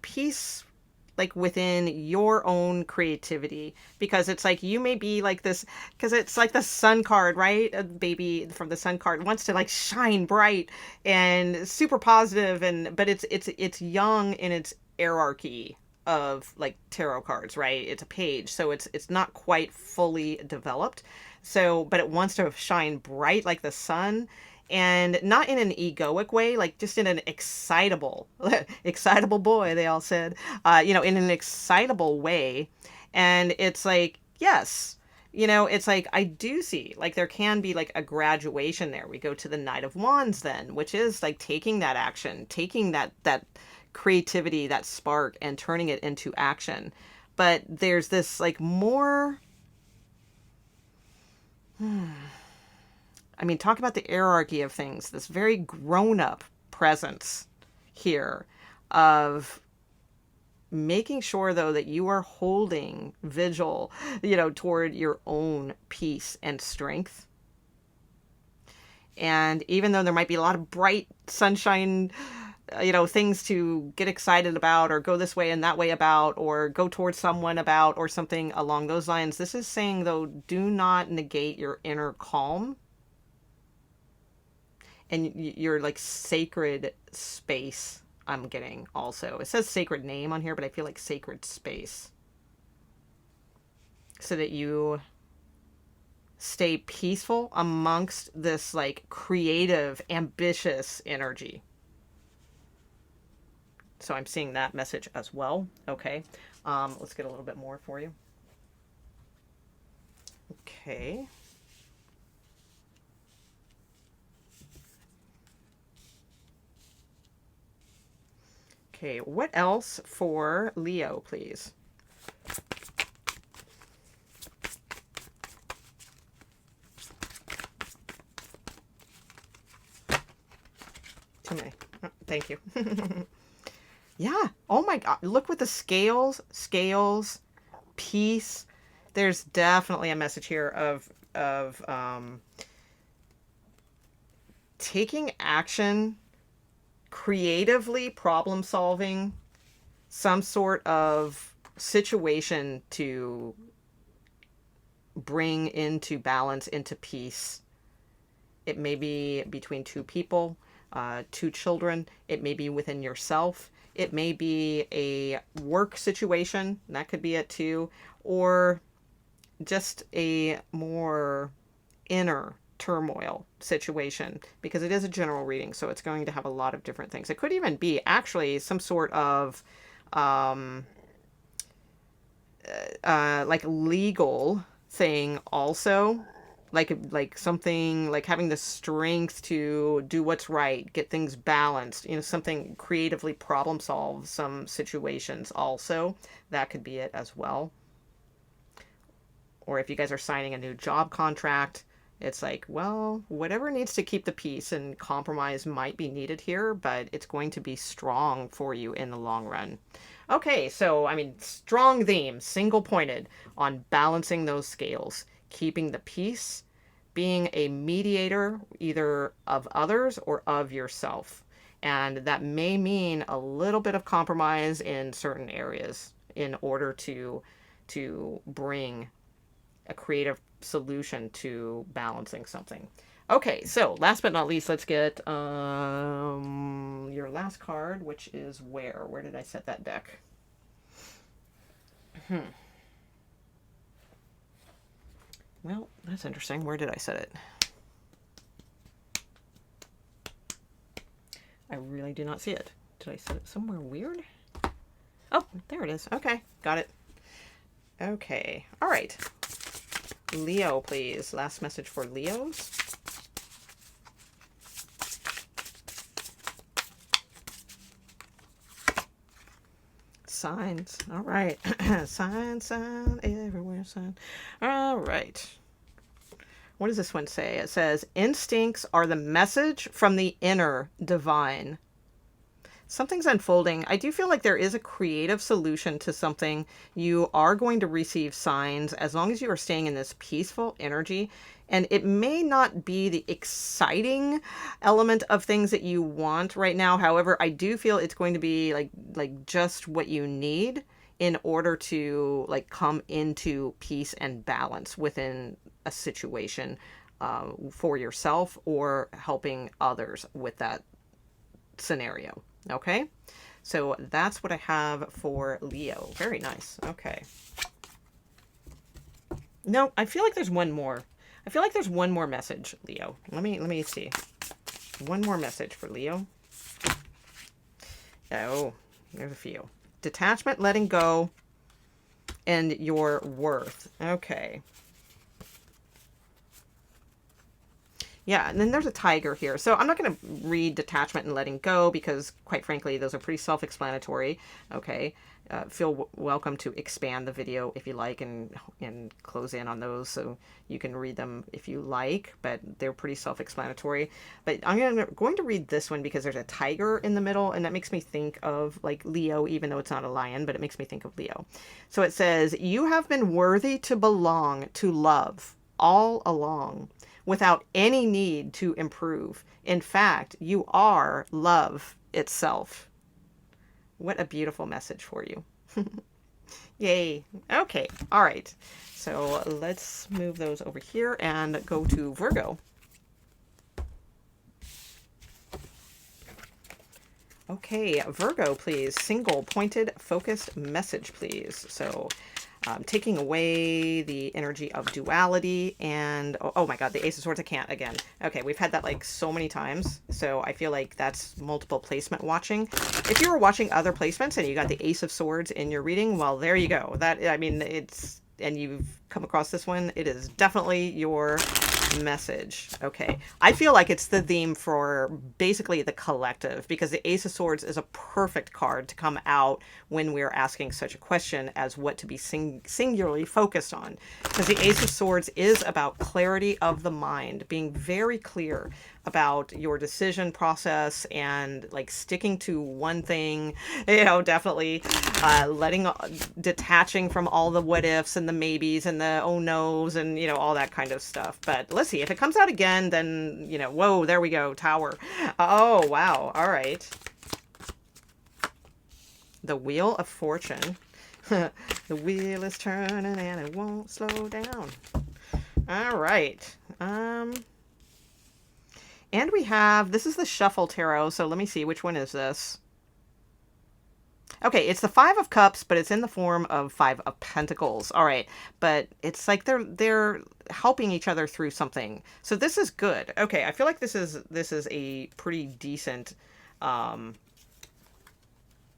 peace like within your own creativity, because it's like you may be like this, because it's like the sun card, right? A baby from the sun card wants to like shine bright and super positive, and but it's young in its hierarchy of like tarot cards, right? It's a page, so it's not quite fully developed. So, but it wants to shine bright like the sun, and not in an egoic way, like just in an excitable, excitable boy, they all said, you know, in an excitable way. And it's like, yes, you know, it's like, I do see, like, there can be like a graduation there. We go to the Knight of Wands then, which is like taking that action, taking that creativity, that spark, and turning it into action. But there's this like more, I mean, talk about the hierarchy of things, this very grown-up presence here of making sure, though, that you are holding vigil, you know, toward your own peace and strength. And even though there might be a lot of bright sunshine, you know, things to get excited about or go this way and that way about or go towards someone about or something along those lines, this is saying, though, do not negate your inner calm and your like sacred space. I'm getting also, it says sacred name on here, but I feel like sacred space, so that you stay peaceful amongst this like creative, ambitious energy. So I'm seeing that message as well. Okay, let's get a little bit more for you. Okay. Okay, what else for Leo, please? To me. Oh, thank you. Yeah. Oh my God. Look with the scales, peace. There's definitely a message here of taking action, creatively problem solving some sort of situation to bring into balance, into peace. It may be between two people, two children. It may be within yourself. It may be a work situation. That could be it too. Or just a more inner turmoil situation, because it is a general reading, so it's going to have a lot of different things. It could even be actually some sort of like legal thing also, like something like having the strength to do what's right, get things balanced, you know, something creatively problem solve some situations also. That could be it as well. Or if you guys are signing a new job contract, it's like, well, whatever needs to keep the peace, and compromise might be needed here, but it's going to be strong for you in the long run. Okay, so, I mean, strong theme, single pointed on balancing those scales, keeping the peace, being a mediator either of others or of yourself. And that may mean a little bit of compromise in certain areas in order to bring a creative solution to balancing something. Okay, so last but not least, let's get your last card, which is where? Where did I set that deck? Well, that's interesting. Where did I set it? I really do not see it. Did I set it somewhere weird? Oh, there it is. Okay, got it. Okay, all right. Leo, please. Last message for Leos. Signs. All right. Sign, everywhere, sign. All right. What does this one say? It says, instincts are the message from the inner divine. Something's unfolding. I do feel like there is a creative solution to something. You are going to receive signs as long as you are staying in this peaceful energy. And it may not be the exciting element of things that you want right now. However, I do feel it's going to be like just what you need in order to like come into peace and balance within a situation for yourself or helping others with that scenario. Okay, so that's what I have for Leo. Very nice. Okay. No, I feel like there's one more. I feel like there's one more message, Leo. Let me see. One more message for Leo. Oh, there's a few. Detachment, letting go, and your worth. Okay. Yeah, and then there's a tiger here. So I'm not going to read detachment and letting go because, quite frankly, those are pretty self-explanatory. Okay, feel welcome to expand the video if you like and close in on those so you can read them if you like, but they're pretty self-explanatory. But I'm going to read this one because there's a tiger in the middle, and that makes me think of like Leo, even though it's not a lion, but it makes me think of Leo. So it says, you have been worthy to belong to love all along, without any need to improve. In fact, you are love itself. What a beautiful message for you. Yay. Okay. All right. So let's move those over here and go to Virgo. Okay, Virgo, please. Single pointed focused message, please. So taking away the energy of duality and, oh my God, the Ace of Swords, I can't again. Okay, we've had that like so many times, so I feel like that's multiple placement watching. If you were watching other placements and you got the Ace of Swords in your reading, well, there you go. That, I mean, it's, and you've come across this one, it is definitely your message. Okay, I feel like it's the theme for basically the collective, because the Ace of Swords is a perfect card to come out when we're asking such a question as what to be singularly focused on, because the Ace of Swords is about clarity of the mind, being very clear about your decision process and like sticking to one thing, you know, definitely detaching from all the what ifs and the maybes and the oh no's and, you know, all that kind of stuff. But let's see if it comes out again, then, you know, whoa, there we go. Tower. Oh, wow. All right. The Wheel of Fortune. The wheel is turning and it won't slow down. All right. And we have, this is the Shuffle Tarot, so let me see, which one is this? Okay, it's the Five of Cups, but it's in the form of Five of Pentacles. All right, but it's like they're helping each other through something. So this is good. Okay, I feel like this is a pretty decent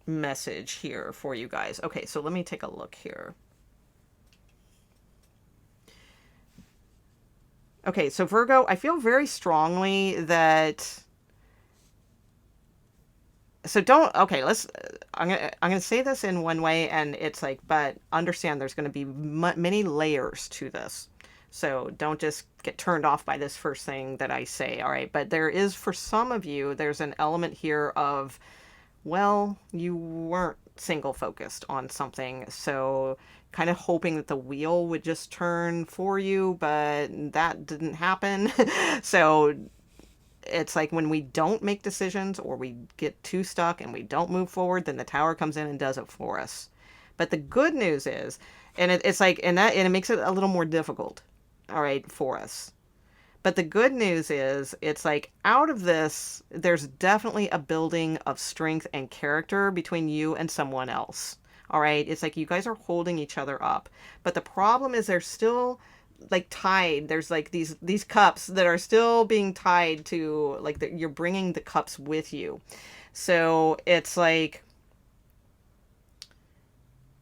message here for you guys. Okay, so let me take a look here. Okay, so Virgo, I feel very strongly that. So don't. Okay, let's. I'm gonna say this in one way, and it's like, but understand there's going to be many layers to this. So don't just get turned off by this first thing that I say. All right, but there is, for some of you, there's an element here of, well, you weren't single focused on something, so kind of hoping that the wheel would just turn for you, but that didn't happen. So it's like when we don't make decisions or we get too stuck and we don't move forward, then the tower comes in and does it for us. But the good news is, and it's like, and it makes it a little more difficult, all right, for us. But the good news is, it's like out of this, there's definitely a building of strength and character between you and someone else. All right. It's like you guys are holding each other up. But the problem is there's still like tied. There's like these cups that are still being tied to, like, you're bringing the cups with you. So it's like,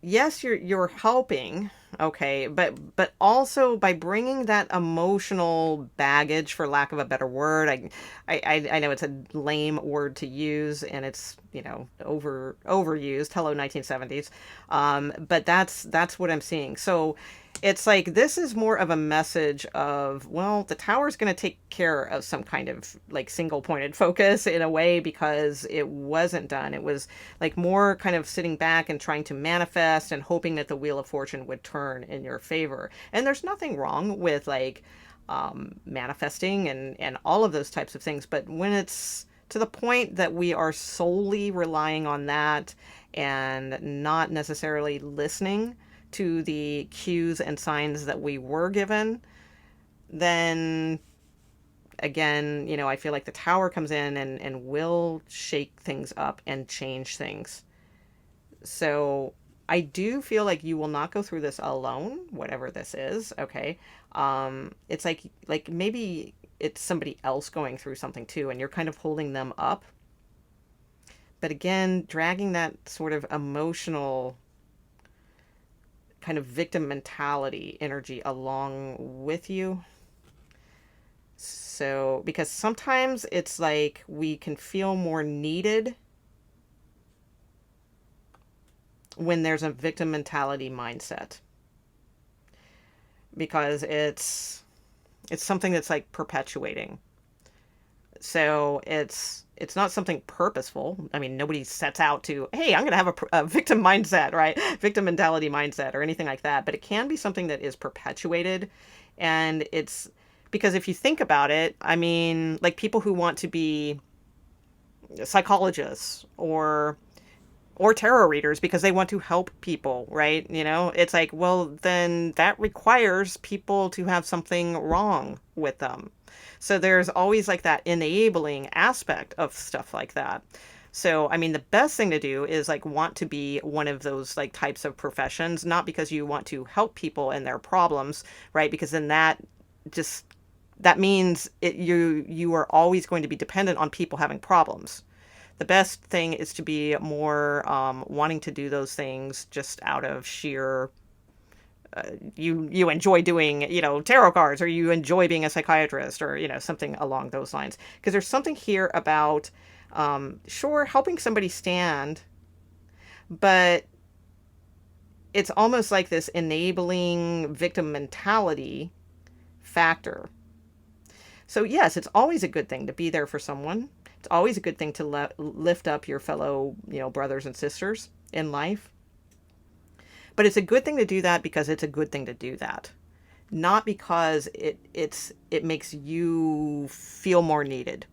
yes, you're helping, okay, but also by bringing that emotional baggage, for lack of a better word. I know it's a lame word to use, and it's, overused. Hello, 1970s. But that's what I'm seeing. So it's like this is more of a message of, well, the tower's going to take care of some kind of like single pointed focus in a way, because it wasn't done. It was like more kind of sitting back and trying to manifest and hoping that the wheel of fortune would turn in your favor. And there's nothing wrong with like manifesting and all of those types of things. But when it's to the point that we are solely relying on that and not necessarily listening to the cues and signs that we were given, then again, I feel like the tower comes in and will shake things up and change things. So I do feel like you will not go through this alone, whatever this is. Okay. It's like maybe it's somebody else going through something too, and you're kind of holding them up. But again, dragging that sort of emotional kind of victim mentality energy along with you. So, because sometimes it's like we can feel more needed when there's a victim mentality mindset, because it's something that's like perpetuating. So it's not something purposeful. I mean, nobody sets out to, hey, I'm going to have a victim mindset, right? Victim mentality mindset or anything like that. But it can be something that is perpetuated. And it's because if you think about it, I mean, like people who want to be psychologists or tarot readers because they want to help people, right? It's like, well, then that requires people to have something wrong with them. So there's always like that enabling aspect of stuff like that. So, I mean, the best thing to do is like want to be one of those like types of professions, not because you want to help people and their problems, right? Because then that means you are always going to be dependent on people having problems. The best thing is to be more wanting to do those things just out of sheer you enjoy doing, tarot cards, or you enjoy being a psychiatrist, or, something along those lines. Because there's something here about, sure, helping somebody stand, but it's almost like this enabling victim mentality factor. So yes, it's always a good thing to be there for someone. It's always a good thing to lift up your fellow, brothers and sisters in life. But it's a good thing to do that because it's a good thing to do that. Not because it makes you feel more needed.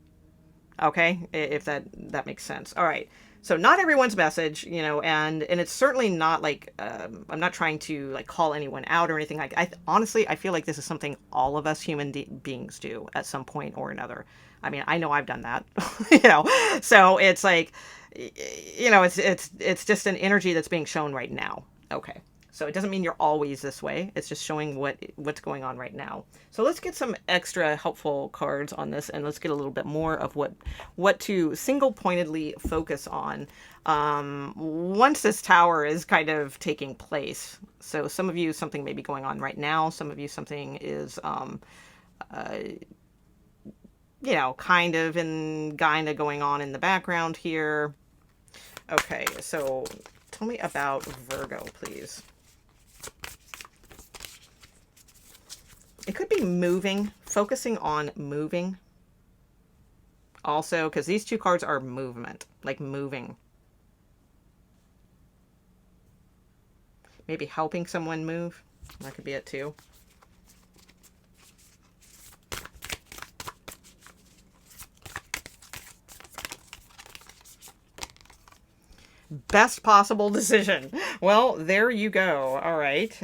Okay? If that makes sense. All right. So not everyone's message, and it's certainly not like, I'm not trying to like call anyone out or anything. Honestly, I feel like this is something all of us human beings do at some point or another. I mean, I know I've done that, so it's like, you know, it's just an energy that's being shown right now. Okay. So it doesn't mean you're always this way. It's just showing what's going on right now. So let's get some extra helpful cards on this, and let's get a little bit more of what to single-pointedly focus on once this tower is kind of taking place. So some of you, something may be going on right now. Some of you, something is, you know, kind of going on in the background here. Okay, so tell me about Virgo, please. It could be moving, focusing on moving. Also, because these two cards are movement, like moving. Maybe helping someone move. That could be it too. Best possible decision. Well, there you go. All right.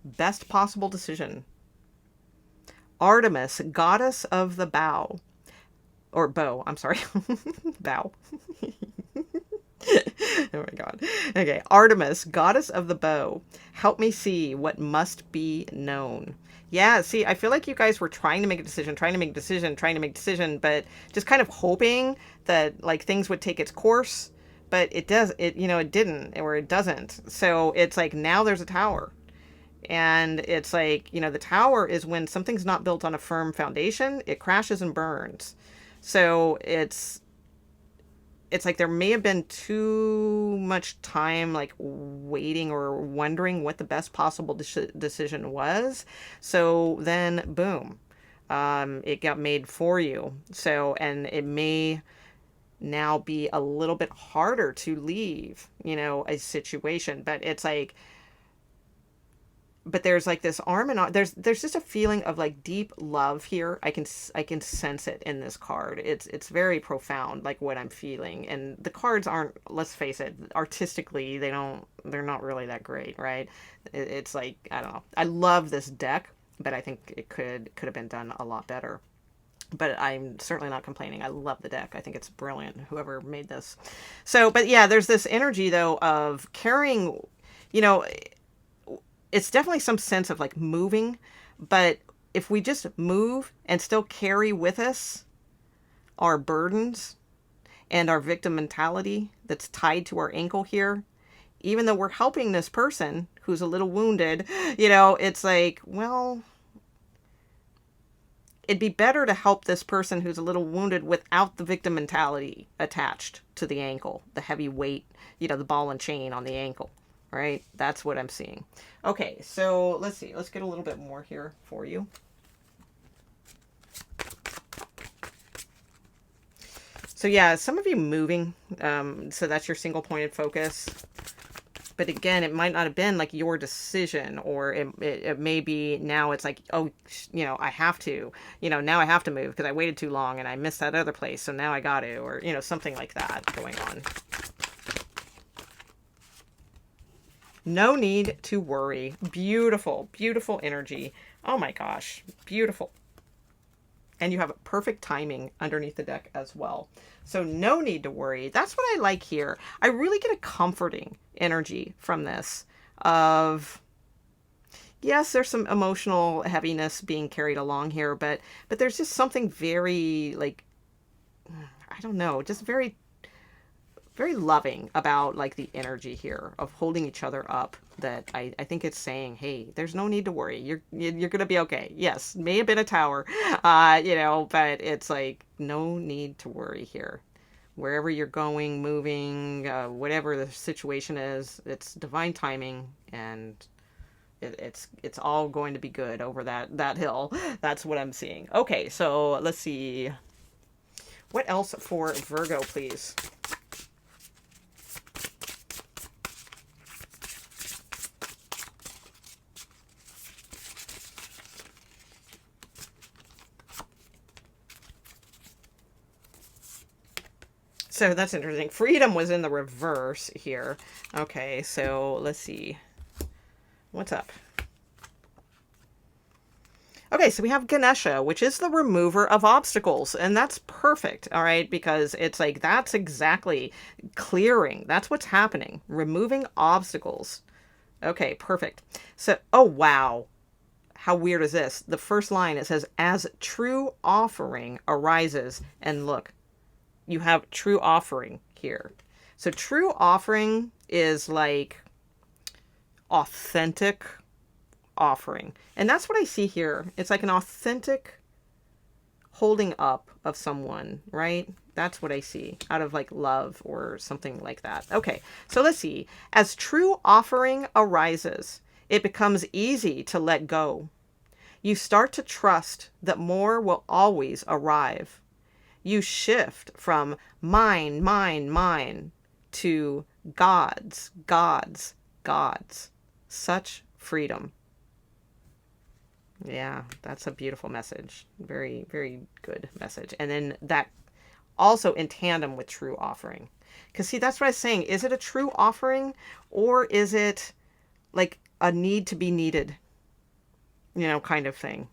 Best possible decision. Artemis, goddess of the bow. Or bow, I'm sorry. Bow. Oh my God. Okay. Artemis, goddess of the bow. Help me see what must be known. Yeah, see, I feel like you guys were trying to make a decision, but just kind of hoping that like things would take its course, but it didn't, or it doesn't. So it's like now there's a tower. And it's like, you know, the tower is when something's not built on a firm foundation, it crashes and burns. So it's like there may have been too much time like waiting or wondering what the best possible decision was. So then boom, it got made for you. So, and it may now be a little bit harder to leave, you know, a situation, but it's like, but there's like this arm in arm. There's just a feeling of like deep love here. I can sense it in this card. It's very profound, like what I'm feeling. And the cards aren't, let's face it, artistically they're not really that great, right? It's like, I don't know. I love this deck, but I think it could have been done a lot better. But I'm certainly not complaining. I love the deck. I think it's brilliant, whoever made this. So, but yeah, there's this energy though of carrying, you know, it's definitely some sense of like moving, but if we just move and still carry with us our burdens and our victim mentality that's tied to our ankle here, even though we're helping this person who's a little wounded, you know, it's like, well, it'd be better to help this person who's a little wounded without the victim mentality attached to the ankle, the heavy weight, you know, the ball and chain on the ankle. Right? That's what I'm seeing. Okay, so let's see. Let's get a little bit more here for you. So yeah, some of you moving. So that's your single-pointed focus. But again, it might not have been like your decision, or it may be now it's like, oh, you know, I have to, you know, now I have to move because I waited too long and I missed that other place. So now I got to, or, you know, something like that going on. No need to worry. Beautiful, beautiful energy. Oh my gosh, beautiful. And you have perfect timing underneath the deck as well. So no need to worry. That's what I like here. I really get a comforting energy from this of, yes, there's some emotional heaviness being carried along here, but there's just something very like, I don't know, just very loving about like the energy here of holding each other up, that I think it's saying, hey, there's no need to worry. You're going to be okay. Yes, may have been a tower, you know, but it's like no need to worry here. Wherever you're going, moving, whatever the situation is, it's divine timing, and it's all going to be good over that hill. That's what I'm seeing. Okay, so let's see. What else for Virgo, please? So that's interesting. Freedom was in the reverse here. Okay, so let's see. What's up? Okay, so we have Ganesha, which is the remover of obstacles, and that's perfect, all right, because it's like that's exactly clearing. That's what's happening, removing obstacles. Okay, perfect. So, oh wow. How weird is this? The first line, it says, as true offering arises, and look, you have true offering here. So true offering is like authentic offering. And that's what I see here. It's like an authentic holding up of someone, right? That's what I see out of like love or something like that. Okay, so let's see. As true offering arises, it becomes easy to let go. You start to trust that more will always arrive. You shift from mine, mine, mine to God's, God's, God's. Such freedom. Yeah, that's a beautiful message. Very, very good message. And then that also in tandem with true offering. Because see, that's what I was saying. Is it a true offering or is it like a need to be needed? You know, kind of thing.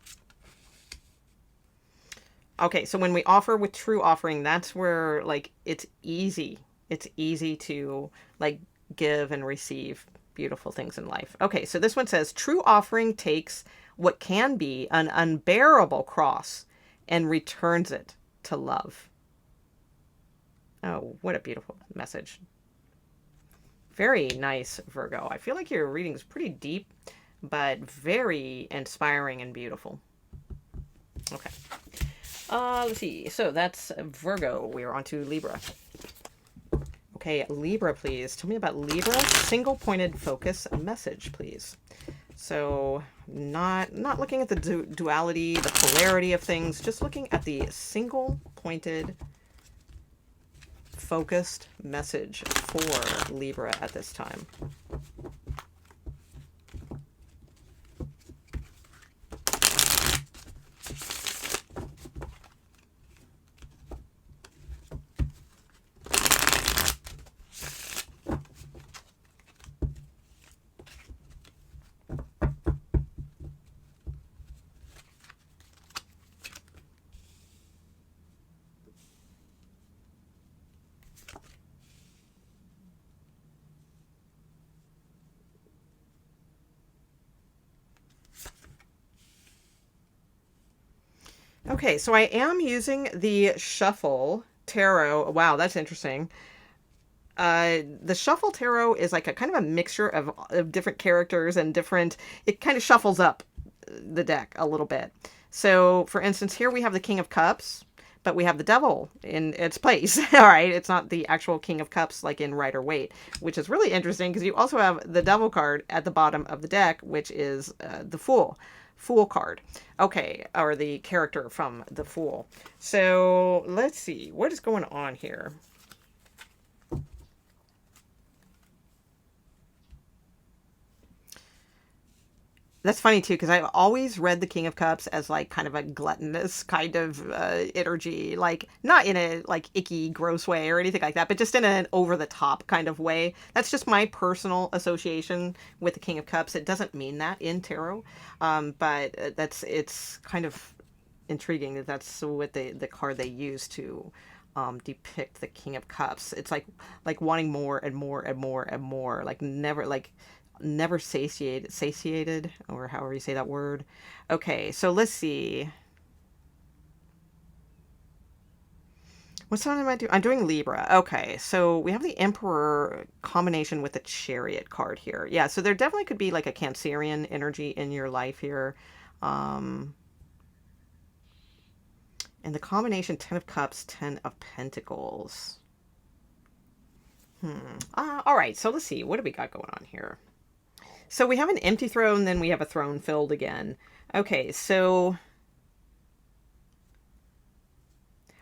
Okay, so when we offer with true offering, that's where like it's easy. It's easy to like give and receive beautiful things in life. Okay, so this one says true offering takes what can be an unbearable cross and returns it to love. Oh, what a beautiful message. Very nice, Virgo. I feel like your reading is pretty deep, but very inspiring and beautiful. Okay. Let's see. So that's Virgo. We are on to Libra. Okay, Libra, please. Tell me about Libra. Single pointed focus message, please. So not looking at the duality, the polarity of things, just looking at the single pointed focused message for Libra at this time. Okay, so I am using the Shuffle Tarot. Wow, that's interesting. The Shuffle Tarot is like a kind of a mixture of different characters and different, it kind of shuffles up the deck a little bit. So, for instance, here we have the King of Cups, but we have the Devil in its place. All right, it's not the actual King of Cups like in Rider Waite, which is really interesting because you also have the Devil card at the bottom of the deck, which is the Fool card. Okay, or the character from the Fool. So let's see, what is going on here? That's funny too, because I've always read the King of Cups as like kind of a gluttonous kind of energy, like not in a like icky, gross way or anything like that, but just in an over the top kind of way. That's just my personal association with the King of Cups. It doesn't mean that in tarot, but it's kind of intriguing that that's what the card they use to depict the King of Cups. It's like wanting more and more and more and more, like never satiated, or however you say that word. Okay, so let's see. What sign am I doing? I'm doing Libra. Okay, so we have the Emperor combination with the Chariot card here. Yeah, so there definitely could be like a Cancerian energy in your life here. And the combination 10 of Cups, 10 of Pentacles. All right, so let's see. What do we got going on here? So we have an empty throne, then we have a throne filled again. Okay, so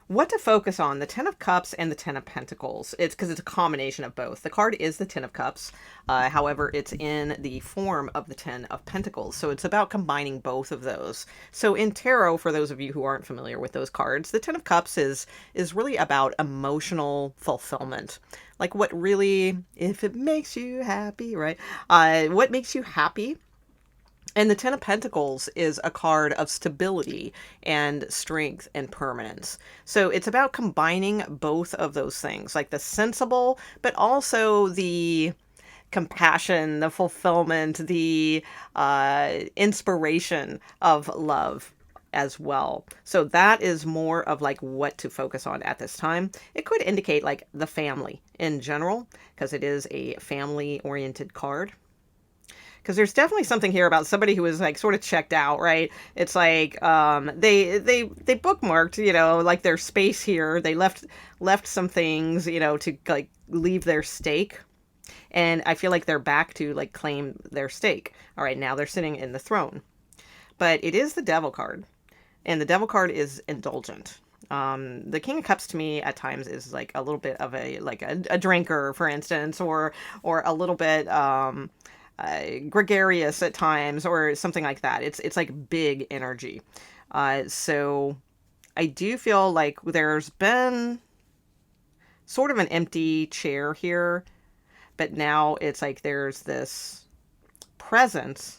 what to focus on, the 10 of Cups and the 10 of Pentacles. It's because it's a combination of both. The card is the 10 of Cups. However, it's in the form of the 10 of Pentacles. So it's about combining both of those. So in tarot, for those of you who aren't familiar with those cards, the 10 of Cups is really about emotional fulfillment. Like what really, if it makes you happy, right? What makes you happy? And the Ten of Pentacles is a card of stability and strength and permanence. So it's about combining both of those things, like the sensible, but also the compassion, the fulfillment, the inspiration of love as well. So that is more of like what to focus on at this time. It could indicate like the family in general, because it is a family oriented card. Because there's definitely something here about somebody who is like sort of checked out, right? It's like they bookmarked, you know, like their space here. They left some things, you know, to like leave their stake. And I feel like they're back to like claim their stake. All right, now they're sitting in the throne. But it is the Devil card. And the Devil card is indulgent. The King of Cups to me at times is like a little bit of a drinker, for instance, or a little bit gregarious at times, or something like that. It's like big energy. So I do feel like there's been sort of an empty chair here, but now it's like there's this presence.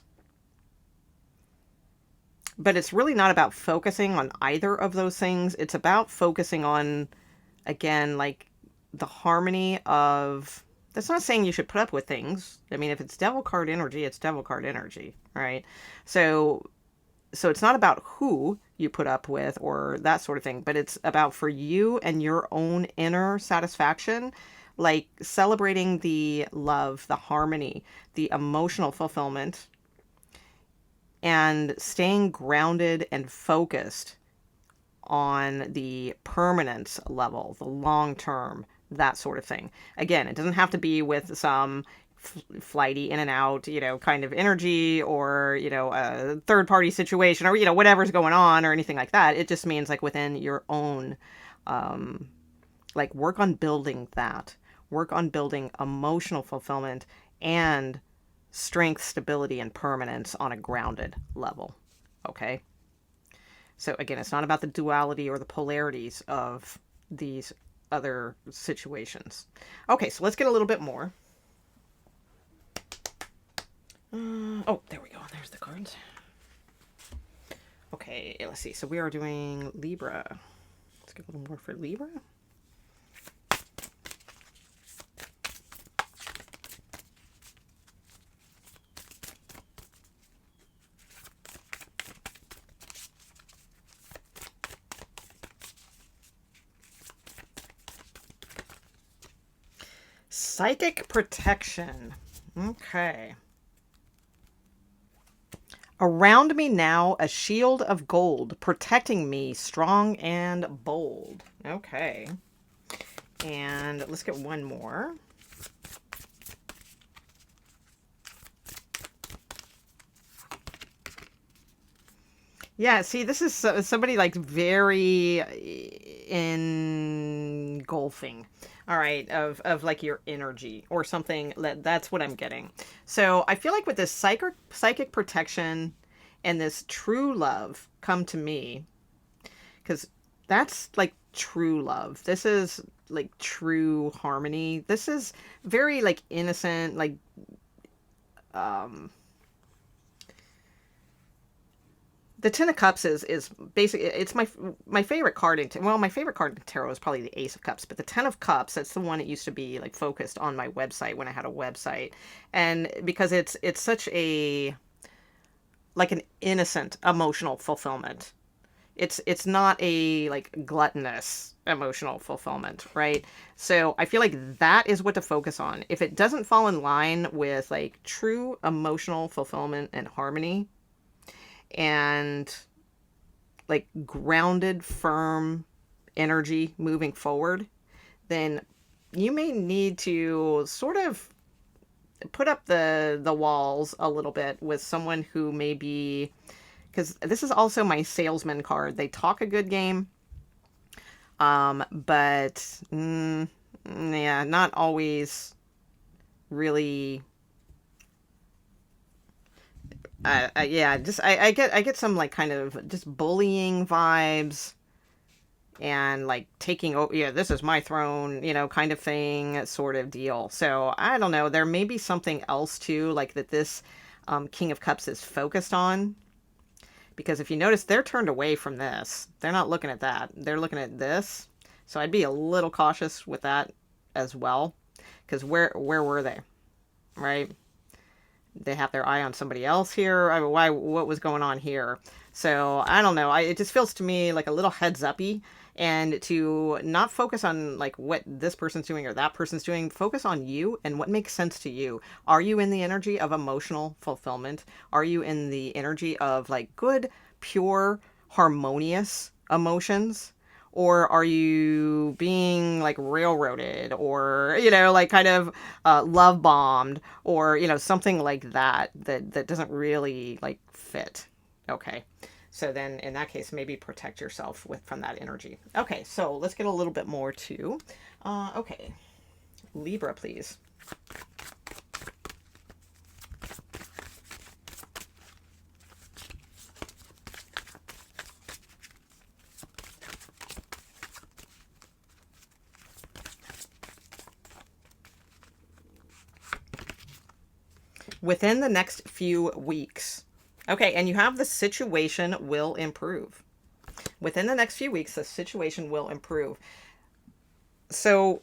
But it's really not about focusing on either of those things. It's about focusing on, again, like the harmony of... That's not saying you should put up with things. I mean, if it's Devil card energy, it's Devil card energy, right? So it's not about who you put up with or that sort of thing, but it's about for you and your own inner satisfaction, like celebrating the love, the harmony, the emotional fulfillment, and staying grounded and flighty on the permanence level, the long term, that sort of thing. Again, it doesn't have to be with some flighty in and out, you know, kind of energy, or, you know, a third party situation, or, you know, whatever's going on or anything like that. It just means like within your own, like work on building that, work on building emotional fulfillment and strength, stability, and permanence on a grounded level. Okay? So again, it's not about the duality or the polarities of these other situations. Okay, so let's get a little bit more. Oh, there we go. There's the cards. Okay, let's see. So we are doing Libra. Let's get a little more for Libra. Psychic protection. Okay. Around me now, a shield of gold, protecting me, strong and bold. Okay. And let's get one more. Yeah, see, this is somebody like very engulfing. All right, of like your energy or something. That's what I'm getting. So I feel like with this psychic protection and this true love come to me, because that's like true love. This is like true harmony. This is very like innocent, like the Ten of Cups is basically, it's my favorite card well, my favorite card in tarot is probably the Ace of Cups, but the Ten of Cups, that's the one that used to be like focused on my website when I had a website. And because it's such a like an innocent emotional fulfillment. It's not a like gluttonous emotional fulfillment, right? So I feel like that is what to focus on. If it doesn't fall in line with like true emotional fulfillment and harmony, and like grounded, firm energy moving forward, then you may need to sort of put up the walls a little bit with someone who may be, because this is also my salesman card. They talk a good game, but yeah, not always really. Yeah, just I get some like kind of just bullying vibes, and like taking over, yeah, this is my throne, you know, kind of thing, sort of deal. So I don't know, there may be something else too, like that this King of Cups is focused on. Because if you notice, they're turned away from this. They're not looking at that. They're looking at this. So I'd be a little cautious with that as well. Because where were they? Right? They have their eye on somebody else here. What was going on here? So I don't know. It just feels to me like a little heads uppy, and to not focus on like what this person's doing or that person's doing. Focus on you and what makes sense to you. Are you in the energy of emotional fulfillment? Are you in the energy of like good, pure, harmonious emotions? Or are you being like railroaded, or, you know, like kind of love bombed, or, you know, something like that doesn't really like fit? Okay. So then in that case, maybe protect yourself from that energy. Okay. So let's get a little bit more to, okay. Libra, please. Within the next few weeks. Okay, and you have the situation will improve. Within the next few weeks, the situation will improve. So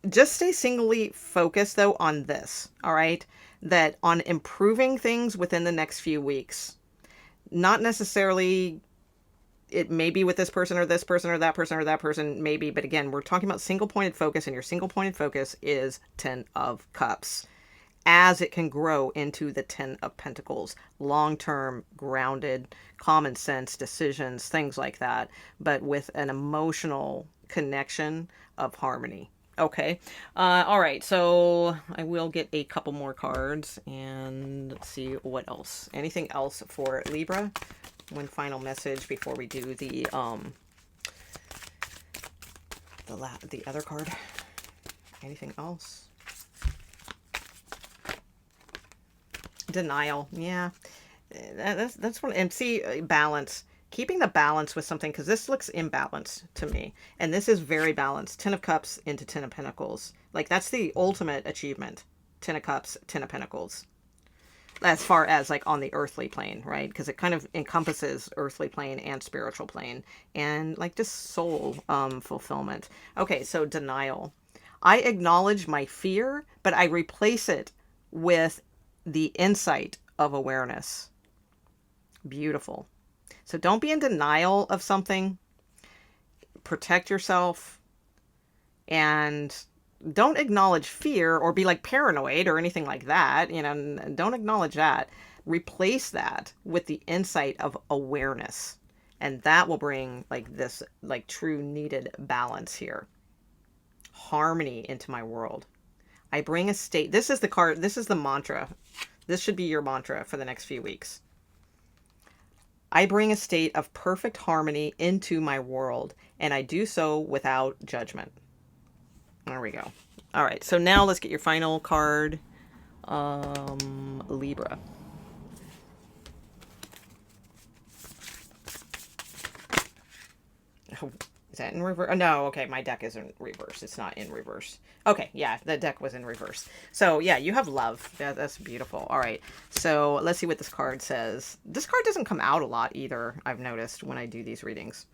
just stay singly focused, though, on this, all right? That on improving things within the next few weeks. Not necessarily it may be with this person or this person or that person or that person, maybe. But again, we're talking about single-pointed focus, and your single-pointed focus is 10 of Cups. As it can grow into the 10 of Pentacles, long-term, grounded, common sense decisions, things like that, but with an emotional connection of harmony. Okay. All right. So I will get a couple more cards and see what else. Anything else for Libra? One final message before we do the other card. Anything else? Denial. Yeah, that's one. And see, balance. Keeping the balance with something, because this looks imbalanced to me, and this is very balanced. 10 of Cups into 10 of Pentacles. Like, that's the ultimate achievement. 10 of Cups, 10 of Pentacles. As far as like on the earthly plane, right? Because it kind of encompasses earthly plane and spiritual plane, and like just soul fulfillment. Okay, so denial. I acknowledge my fear, but I replace it with the insight of awareness. Beautiful. So don't be in denial of something. Protect yourself, and don't acknowledge fear or be like paranoid or anything like that. You know, don't acknowledge that. Replace that with the insight of awareness, and that will bring like this like true needed balance here. Harmony into my world. I bring a state. This is the card. This is the mantra. This should be your mantra for the next few weeks. I bring a state of perfect harmony into my world, and I do so without judgment. There we go. All right. So now let's get your final card. Libra. Oh, is that in reverse? Oh, no. Okay. My deck is in reverse. It's not in reverse. Okay. Yeah. The deck was in reverse. So yeah, you have love. That's beautiful. All right. So let's see what this card says. This card doesn't come out a lot either, I've noticed when I do these readings.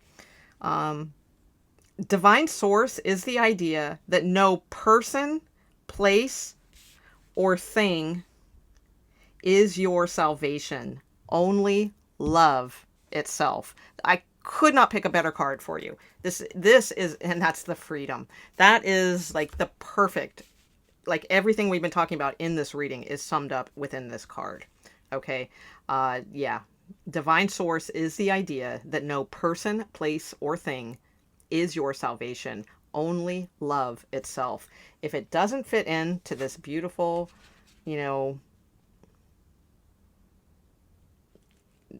Divine source is the idea that no person, place, or thing is your salvation. Only love itself. I could not pick a better card for you. This is, and that's the freedom. That is like the perfect, like everything we've been talking about in this reading is summed up within this card. Okay. Yeah. Divine source is the idea that no person, place, or thing is your salvation. Only love itself. If it doesn't fit into this beautiful, you know,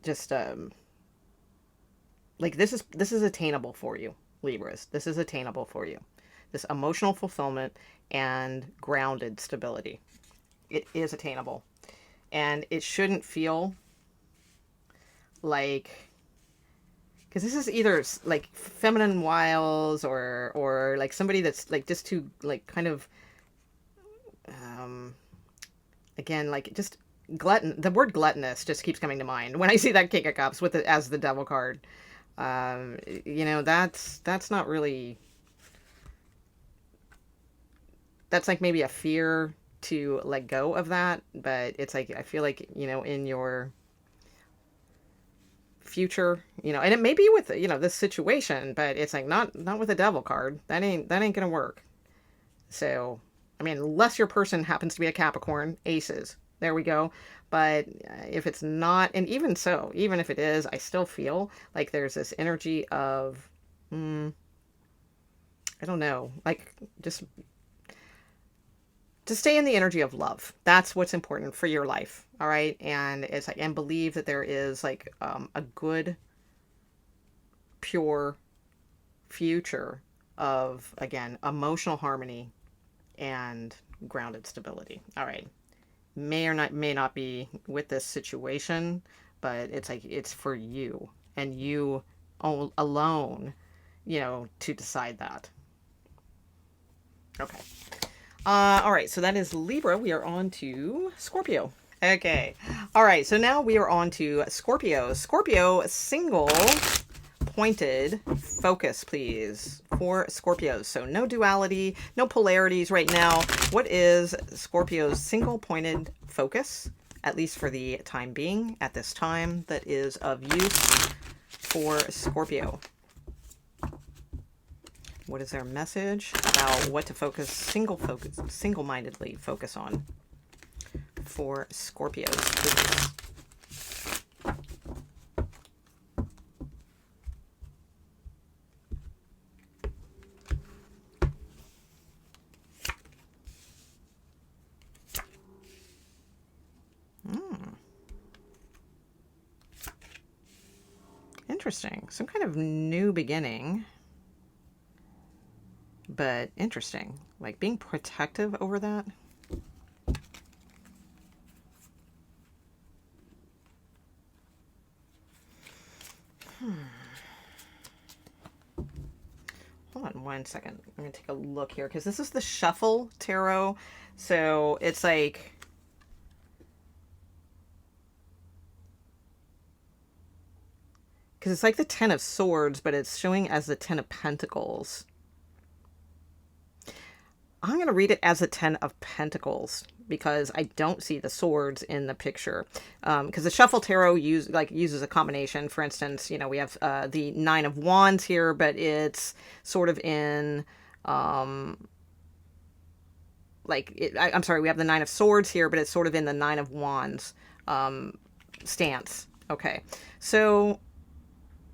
just like this is attainable for you, Libras. This is attainable for you. This emotional fulfillment and grounded stability. It is attainable. And it shouldn't feel like, because this is either like feminine wiles or like somebody that's like just too like kind of again like just the word gluttonous just keeps coming to mind when I see that King of Cups with it as the Devil card. You know, that's not really, that's like maybe a fear to let go of that, but it's like, I feel like, you know, in your future, you know, and it may be with, you know, this situation, but it's like not with a Devil card. That ain't gonna work. So, I mean, unless your person happens to be a Capricorn, aces. There we go. But if it's not, and even so, even if it is, I still feel like there's this energy of, I don't know, like just to stay in the energy of love. That's what's important for your life. All right. And it's like, and believe that there is like a good, pure future of, again, emotional harmony and grounded stability. All right. May not be with this situation, but it's like, it's for you and you alone, you know, to decide that. Okay. All right, so that is Libra. We are on to Scorpio. Okay. All right, so now we are on to Scorpio. Scorpio, single pointed focus, please, for Scorpios. So no duality, no polarities right now. What is Scorpio's single pointed focus, at least for the time being, at this time, that is of use for Scorpio? What is their message about what to single-mindedly focus on for Scorpios? Interesting. Some kind of new beginning. But interesting, like being protective over that. Hold on one second. I'm going to take a look here because this is the Shuffle Tarot. So it's like, because it's like the Ten of Swords, but it's showing as the Ten of Pentacles. I'm going to read it as a Ten of Pentacles because I don't see the swords in the picture. Because the Shuffle Tarot uses a combination. For instance, you know, we have the Nine of Wands here, but it's sort of in, I'm sorry, we have the Nine of Swords here, but it's sort of in the Nine of Wands stance. Okay, so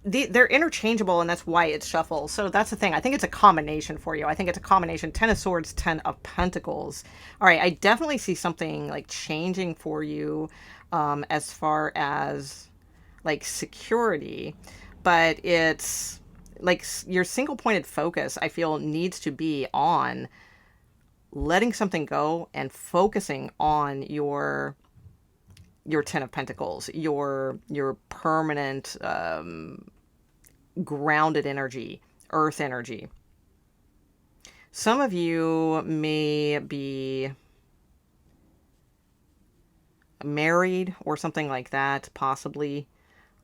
they're interchangeable, and that's why it's shuffle. So that's the thing. I think it's a combination for you. I think it's a combination. Ten of Swords, Ten of Pentacles. All right, I definitely see something like changing for you as far as like security, but it's like your single pointed focus, I feel, needs to be on letting something go and focusing on your Ten of Pentacles, your permanent grounded energy, earth energy. Some of you may be married or something like that, possibly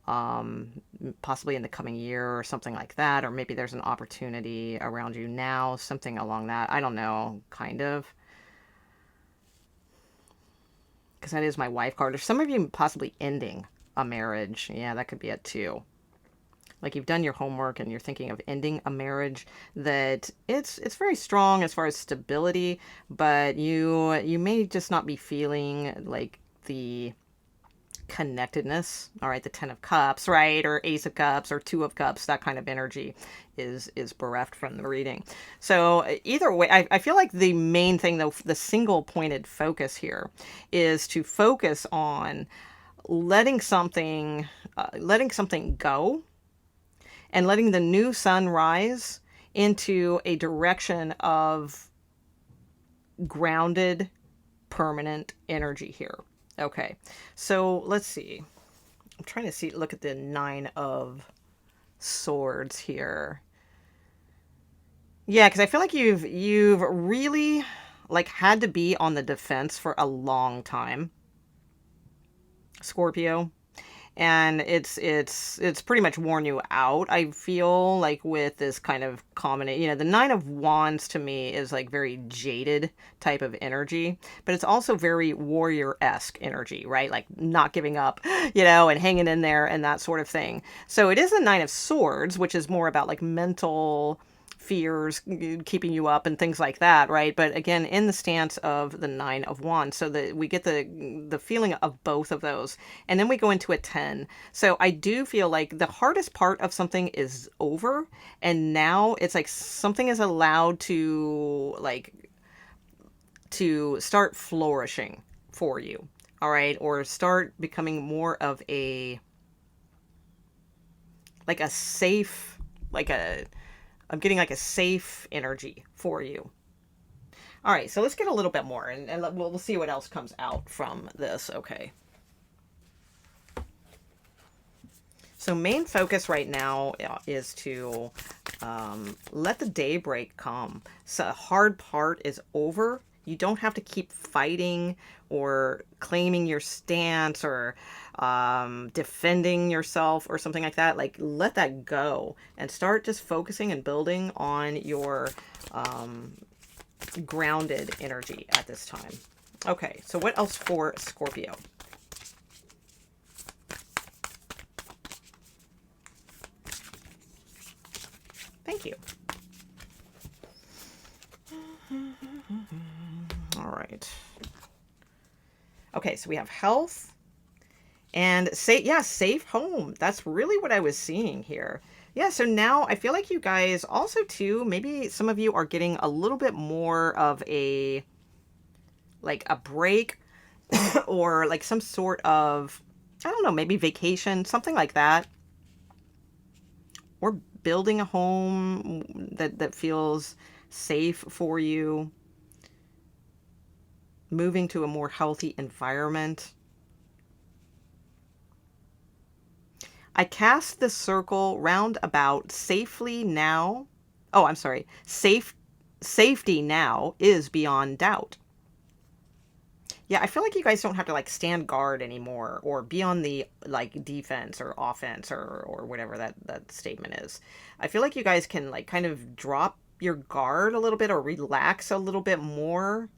in the coming year or something like that, or maybe there's an opportunity around you now, something along that. I don't know, kind of. Because that is my wife card. Or some of you possibly ending a marriage. Yeah, that could be it too. Like you've done your homework and you're thinking of ending a marriage that it's very strong as far as stability, but you may just not be feeling like the connectedness. All right, the Ten of Cups, right, or Ace of Cups or Two of Cups, that kind of energy is bereft from the reading. So either way, I feel like the main thing, though, the single pointed focus here is to focus on letting something go and letting the new sun rise into a direction of grounded, permanent energy here. Okay, so let's see. I'm trying to look at the Nine of Swords here. Yeah, because I feel like you've really like had to be on the defense for a long time. Scorpio. And it's pretty much worn you out. I feel like with this kind of combination, you know, the Nine of Wands to me is like very jaded type of energy, but it's also very warrior-esque energy, right? Like not giving up, you know, and hanging in there and that sort of thing. So it is a Nine of Swords, which is more about like mental fears keeping you up and things like that, right? But again, in the stance of the Nine of Wands, so that we get the feeling of both of those, and then we go into a 10. So I do feel like the hardest part of something is over, and now it's like something is allowed to start flourishing for you, all right, or start becoming more of a like a safe like a I'm getting like a safe energy for you. All right, so let's get a little bit more, and we'll see what else comes out from this. Okay. So main focus right now is to let the daybreak come. So hard part is over. You don't have to keep fighting or claiming your stance or defending yourself or something like that. Like, let that go and start just focusing and building on your grounded energy at this time. Okay, so what else for Scorpio? Thank you. All right. Okay, so we have health and safe home. That's really what I was seeing here. Yeah, so now I feel like you guys also too, maybe some of you are getting a little bit more of a break or like some sort of, I don't know, maybe vacation, something like that. Or building a home that feels safe for you. Moving to a more healthy environment. I cast the circle round about safely now. Oh, I'm sorry. Safety now is beyond doubt. Yeah, I feel like you guys don't have to like stand guard anymore or be on the like defense or offense or whatever that statement is. I feel like you guys can like kind of drop your guard a little bit or relax a little bit more.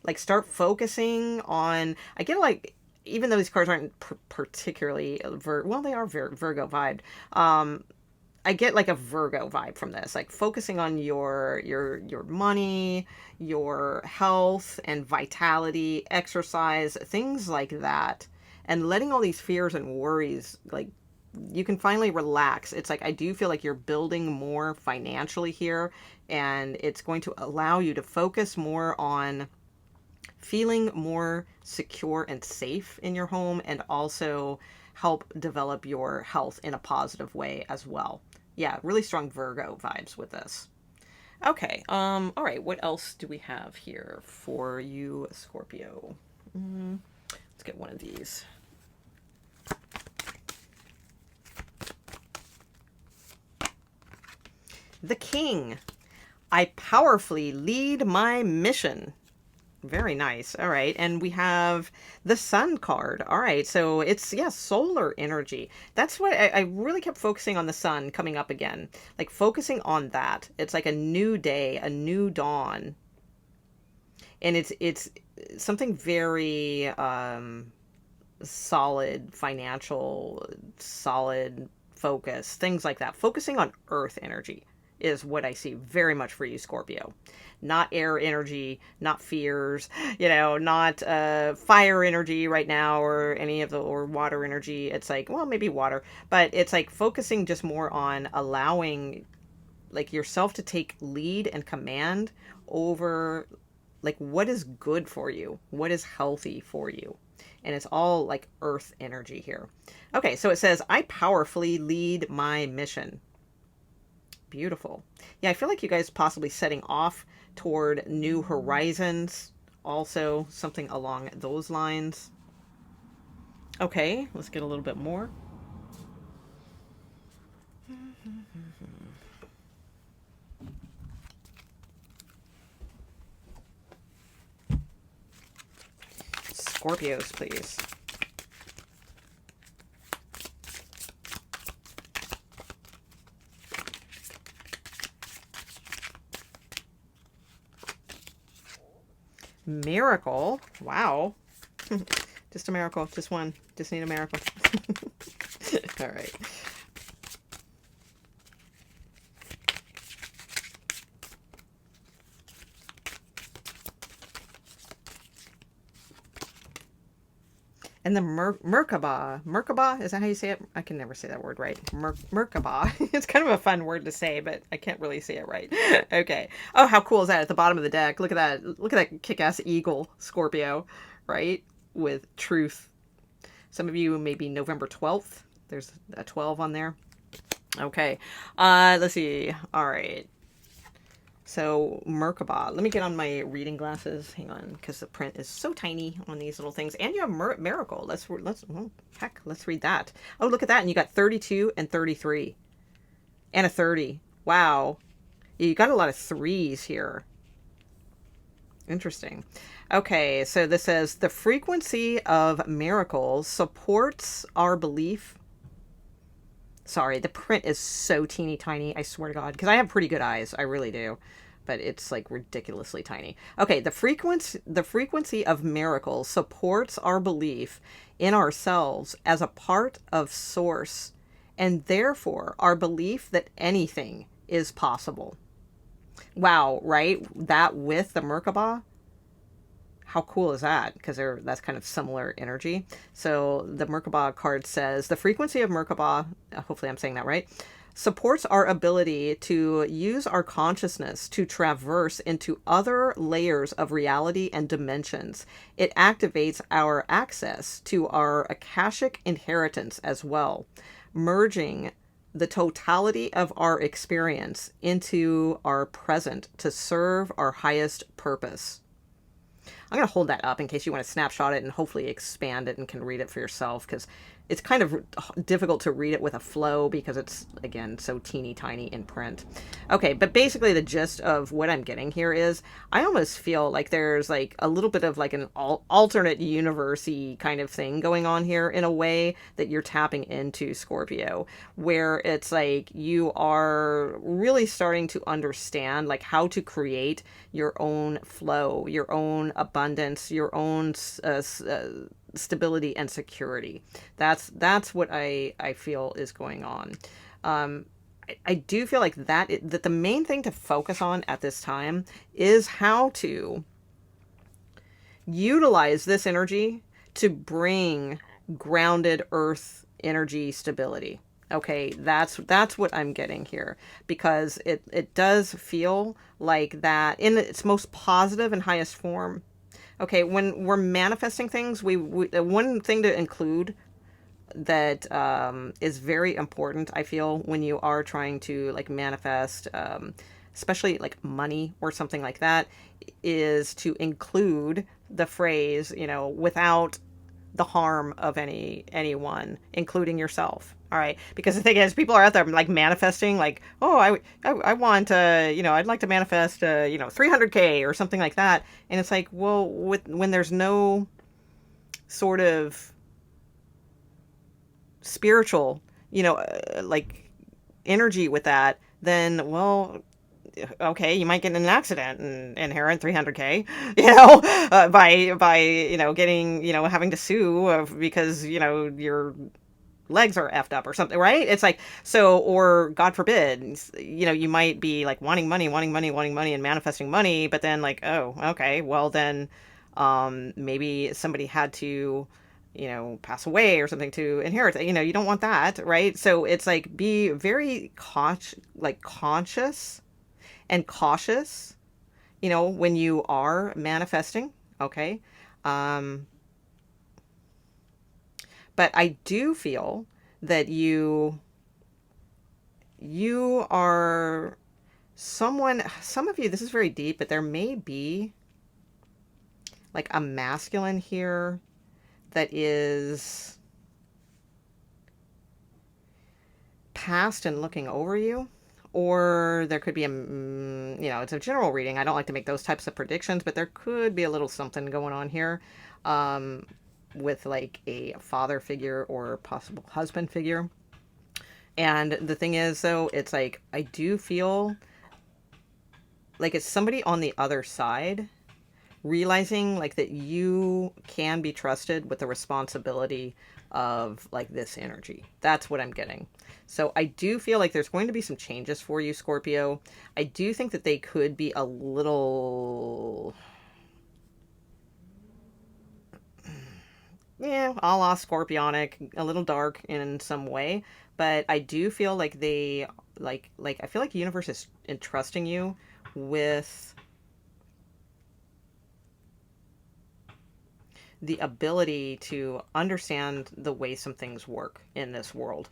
Like start focusing on, I get like, even though these cards aren't particularly well, they are Virgo vibed. I get like a Virgo vibe from this, like focusing on your money, your health and vitality, exercise, things like that, and letting all these fears and worries, like, you can finally relax. It's like I do feel like you're building more financially here, and it's going to allow you to focus more on feeling more secure and safe in your home, and also help develop your health in a positive way as well. Yeah, really strong Virgo vibes with this. Okay, all right, what else do we have here for you, Scorpio? Let's get one of these. The King. I powerfully lead my mission. Very nice. All right. And we have the Sun card. All right. So it's, yeah, solar energy. That's what I really kept focusing on, the sun coming up again. Like focusing on that. It's like a new day, a new dawn. And it's something very solid, financial, solid focus, things like that. Focusing on earth energy is what I see very much for you, Scorpio. Not air energy, not fears, you know, not fire energy right now, or any of the, or water energy. It's like, well, maybe water, but it's like focusing just more on allowing like yourself to take lead and command over like what is good for you, what is healthy for you. And it's all like earth energy here. Okay, so it says, I powerfully lead my mission. Beautiful. Yeah, I feel like you guys possibly setting off toward new horizons. Also, something along those lines. Okay, let's get a little bit more. Scorpios, please. Miracle. Wow. Just a miracle. Just one. Just need a miracle. All right. And the Merkaba, is that how you say it? I can never say that word right. Merkaba. It's kind of a fun word to say, but I can't really say it right. Okay. Oh, how cool is that at the bottom of the deck? Look at that. Look at that kick-ass eagle, Scorpio, right? With truth. Some of you maybe November 12th. There's a 12 on there. Okay. Let's see. All right. So Merkaba. Let me get on my reading glasses. Hang on, because the print is so tiny on these little things. And you have Miracle. Let's oh, heck, let's read that. Oh, look at that. And you got 32 and 33. And a 30. Wow. You got a lot of threes here. Interesting. Okay, so this says the frequency of miracles supports our belief. Sorry, the print is so teeny tiny, I swear to God, because I have pretty good eyes. I really do. But it's like ridiculously tiny. Okay, the frequency of miracles supports our belief in ourselves as a part of source, and therefore our belief that anything is possible. Wow, right? That with the Merkaba? How cool is that? Because that's kind of similar energy. So the Merkaba card says, the frequency of Merkaba, hopefully I'm saying that right, supports our ability to use our consciousness to traverse into other layers of reality and dimensions. It activates our access to our Akashic inheritance as well, merging the totality of our experience into our present to serve our highest purpose. I'm going to hold that up in case you want to snapshot it and hopefully expand it and can read it for yourself, because it's kind of difficult to read it with a flow because it's, again, so teeny tiny in print. Okay, but basically the gist of what I'm getting here is I almost feel like there's like a little bit of like an alternate universe-y kind of thing going on here in a way that you're tapping into, Scorpio, where it's like you are really starting to understand like how to create your own flow, your own abundance, your own stability and security. That's what I feel is going on. I do feel like that the main thing to focus on at this time is how to utilize this energy to bring grounded earth energy stability. Okay, that's what I'm getting here, because it does feel like that in its most positive and highest form. Okay, when we're manifesting things, we one thing to include that is very important, I feel, when you are trying to like manifest, especially like money or something like that, is to include the phrase, without the harm of anyone, including yourself. All right, because the thing is, people are out there like manifesting, like, oh, I want, I'd like to manifest, 300K or something like that, and it's like, well, when there's no sort of spiritual, like energy with that, then, well, okay, you might get in an accident and inherit 300K, by getting, having to sue because, your legs are effed up or something, right? It's like, so, or God forbid, you might be like wanting money and manifesting money, but then like, oh, okay, well then, maybe somebody had to, pass away or something to inherit that. You don't want that, right? So it's like, be very conscious and cautious, when you are manifesting. Okay. But I do feel that you are some of you, this is very deep, but there may be like a masculine here that is past and looking over you. Or there could be it's a general reading. I don't like to make those types of predictions, but there could be a little something going on here with like a father figure or possible husband figure. And the thing is, though, it's like, I do feel like it's somebody on the other side realizing like that you can be trusted with the responsibility of like this energy. That's what I'm getting. So I do feel like there's going to be some changes for you, Scorpio. I do think that they could be a little, yeah, a la Scorpionic, a little dark in some way. But I do feel like they, I feel like the universe is entrusting you with the ability to understand the way some things work in this world.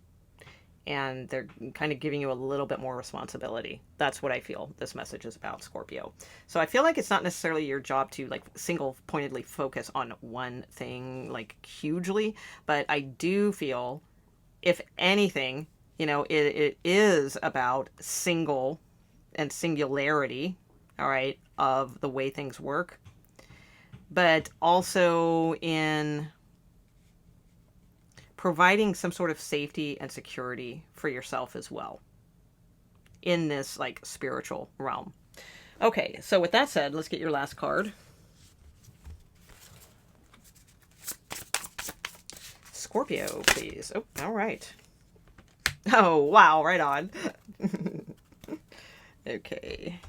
And they're kind of giving you a little bit more responsibility. That's what I feel this message is about, Scorpio. So I feel like it's not necessarily your job to like single pointedly focus on one thing like hugely, but I do feel, if anything, you know, it is about single and singularity, all right, of the way things work, but also in providing some sort of safety and security for yourself as well in this like spiritual realm. Okay, so with that said, let's get your last card. Scorpio, please. Oh, all right. Oh, wow, right on. Okay.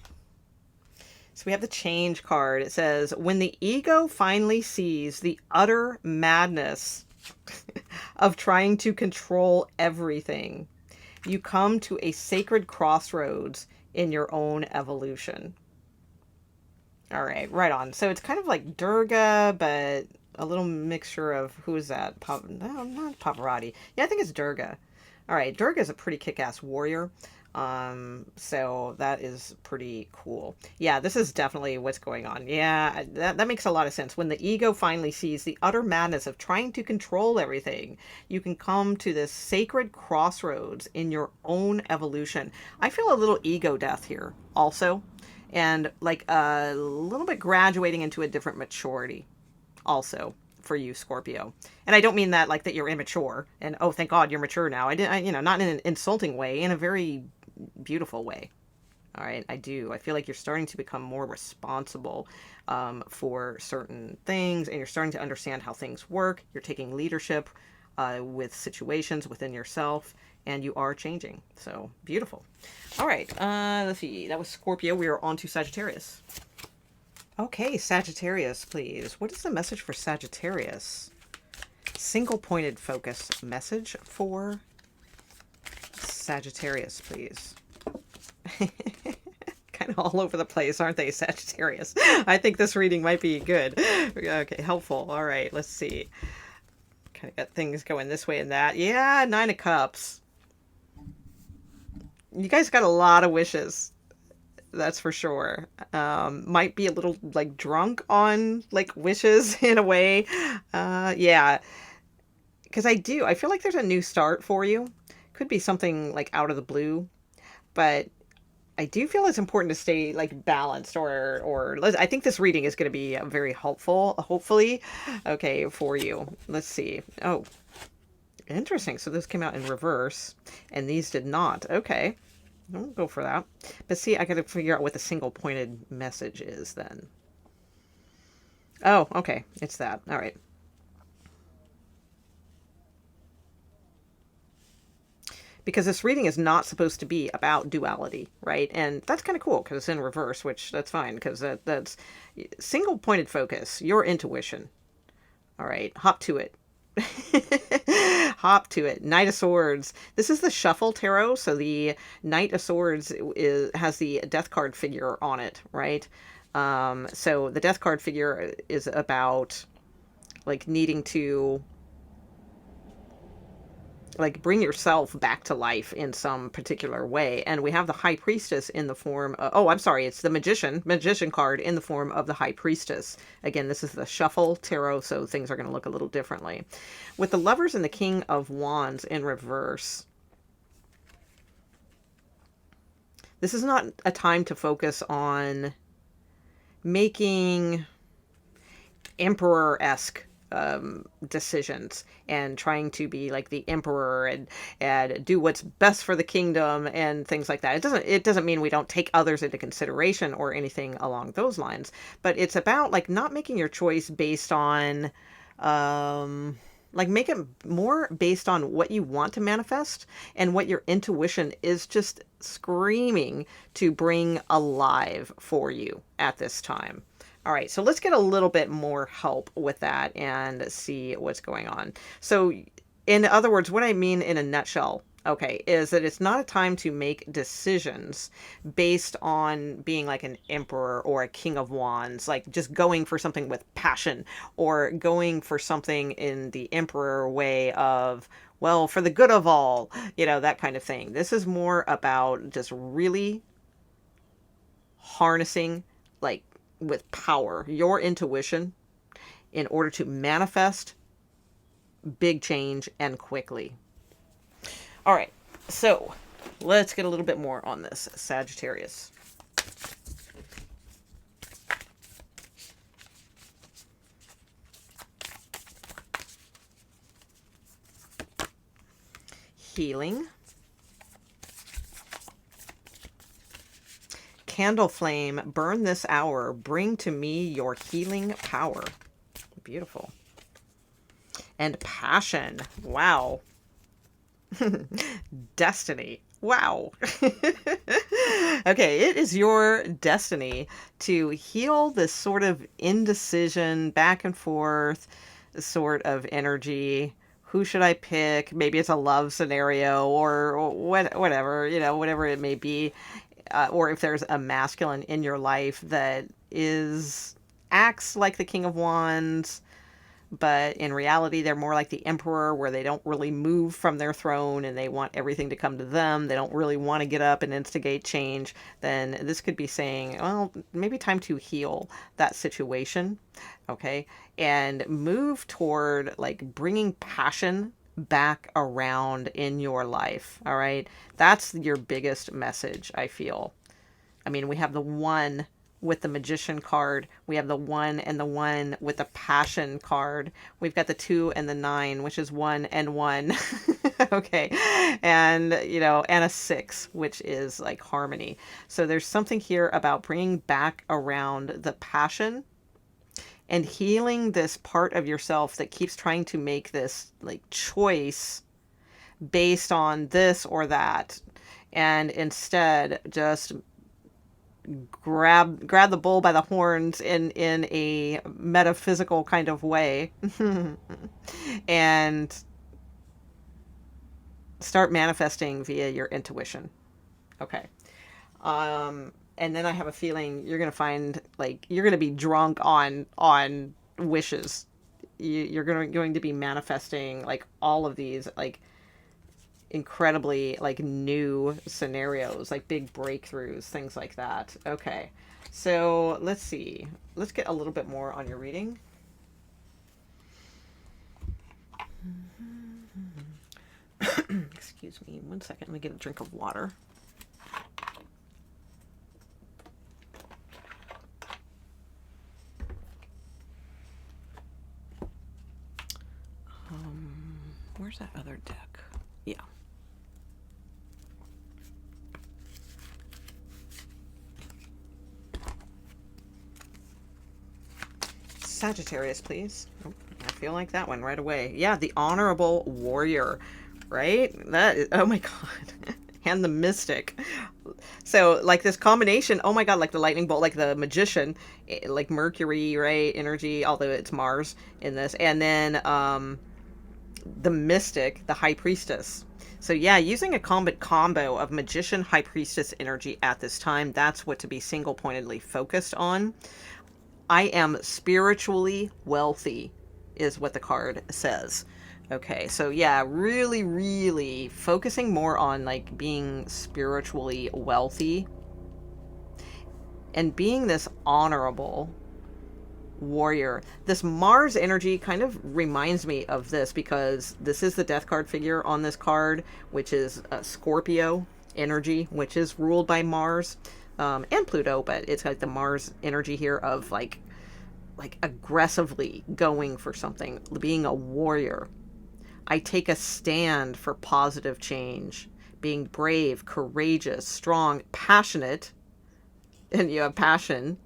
So we have the change card. It says, when the ego finally sees the utter madness of trying to control everything, you come to a sacred crossroads in your own evolution. All right, right on. So it's kind of like Durga, but a little mixture of, who is that? No, not Pavarotti. Yeah, I think it's Durga. All right, Durga is a pretty kick-ass warrior. So that is pretty cool. Yeah, this is definitely what's going on. Yeah, that makes a lot of sense. When the ego finally sees the utter madness of trying to control everything, you can come to this sacred crossroads in your own evolution. I feel a little ego death here also, and like a little bit graduating into a different maturity also for you, Scorpio. And I don't mean that like that you're immature and, oh, thank God you're mature now. You know, not in an insulting way, in a very beautiful way. All right, I do. I feel like you're starting to become more responsible for certain things, and you're starting to understand how things work. You're taking leadership with situations within yourself, and you are changing. So beautiful. All right, let's see. That was Scorpio. We are on to Sagittarius. Okay, Sagittarius, please. What is the message for Sagittarius? Single-pointed focus message for Sagittarius, please. Kind of all over the place, aren't they, Sagittarius? I think this reading might be good. Okay, helpful. All right, let's see. Kind of got things going this way and that. Yeah, 9 of Cups. You guys got a lot of wishes. That's for sure. Might be a little like drunk on like wishes in a way. Yeah. Because I feel like there's a new start for you. Could be something like out of the blue, but I do feel it's important to stay like balanced, or I think this reading is going to be very helpful, hopefully, okay, for you. Let's see. Oh, interesting. So this came out in reverse and these did not. Okay. I'll go for that. But see, I got to figure out what the single pointed message is then. Oh, okay. It's that. All right. Because this reading is not supposed to be about duality, right? And that's kind of cool because it's in reverse, which that's fine because that's single pointed focus, your intuition. All right, hop to it. Hop to it. Knight of Swords. This is the Shuffle Tarot, so the Knight of Swords has the Death card figure on it, right? So the Death card figure is about like needing to like bring yourself back to life in some particular way. And we have the High Priestess in the form of, oh, I'm sorry, it's the Magician card in the form of the High Priestess. Again, this is the Shuffle Tarot, so things are going to look a little differently. With the Lovers and the King of Wands in reverse, this is not a time to focus on making emperor-esque decisions and trying to be like the emperor and do what's best for the kingdom and things like that. It doesn't mean we don't take others into consideration or anything along those lines, but it's about like not making your choice based on like make it more based on what you want to manifest and what your intuition is just screaming to bring alive for you at this time. All right, so let's get a little bit more help with that and see what's going on. So, in other words, what I mean in a nutshell, okay, is that it's not a time to make decisions based on being like an emperor or a king of wands, like just going for something with passion or going for something in the emperor way of, well, for the good of all, that kind of thing. This is more about just really harnessing, like, with power, your intuition in order to manifest big change and quickly. All right, so let's get a little bit more on this, Sagittarius. Healing. Candle flame, burn this hour, bring to me your healing power. Beautiful. And passion. Wow. Destiny. Wow. Okay, it is your destiny to heal this sort of indecision, back and forth sort of energy. Who should I pick? Maybe it's a love scenario or whatever, whatever it may be. Or if there's a masculine in your life that acts like the King of Wands, but in reality they're more like the Emperor, where they don't really move from their throne and they want everything to come to them. They don't really want to get up and instigate change. Then this could be saying, well, maybe time to heal that situation, okay, and move toward like bringing passion back around in your life. All right, that's your biggest message, I feel. I mean, we have the one with the Magician card, we have the 1 and the 1 with the Passion card, we've got the 2 and the 9, which is 1 and 1. Okay, and and a 6, which is like harmony. So there's something here about bringing back around the passion and healing this part of yourself that keeps trying to make this like choice based on this or that, and instead just grab the bull by the horns in a metaphysical kind of way and start manifesting via your intuition. Okay. And then I have a feeling you're going to find like you're going to be drunk on wishes. You're going to be manifesting like all of these like incredibly like new scenarios, like big breakthroughs, things like that. Okay. So let's see. Let's get a little bit more on your reading. Excuse me 1 second. Let me get a drink of water. Where's that other deck? Yeah. Sagittarius, please. Oh, I feel like that one right away. Yeah, the Honorable Warrior, right? That is, oh my God. And the Mystic. So like this combination, oh my God, like the lightning bolt, like the Magician, like Mercury, right? Energy, although it's Mars in this. And then the Mystic, the High Priestess. So yeah, using a combo of Magician, High Priestess energy at this time, that's what to be single-pointedly focused on. I am spiritually wealthy is what the card says. Okay, so yeah, really, really focusing more on like being spiritually wealthy and being this honorable warrior. This Mars energy kind of reminds me of this because this is the death card figure on this card, which is Scorpio energy, which is ruled by Mars and Pluto, but it's like the Mars energy here of like like aggressively going for something, being a warrior. I take a stand for positive change, being brave, courageous, strong, passionate, and you have passion,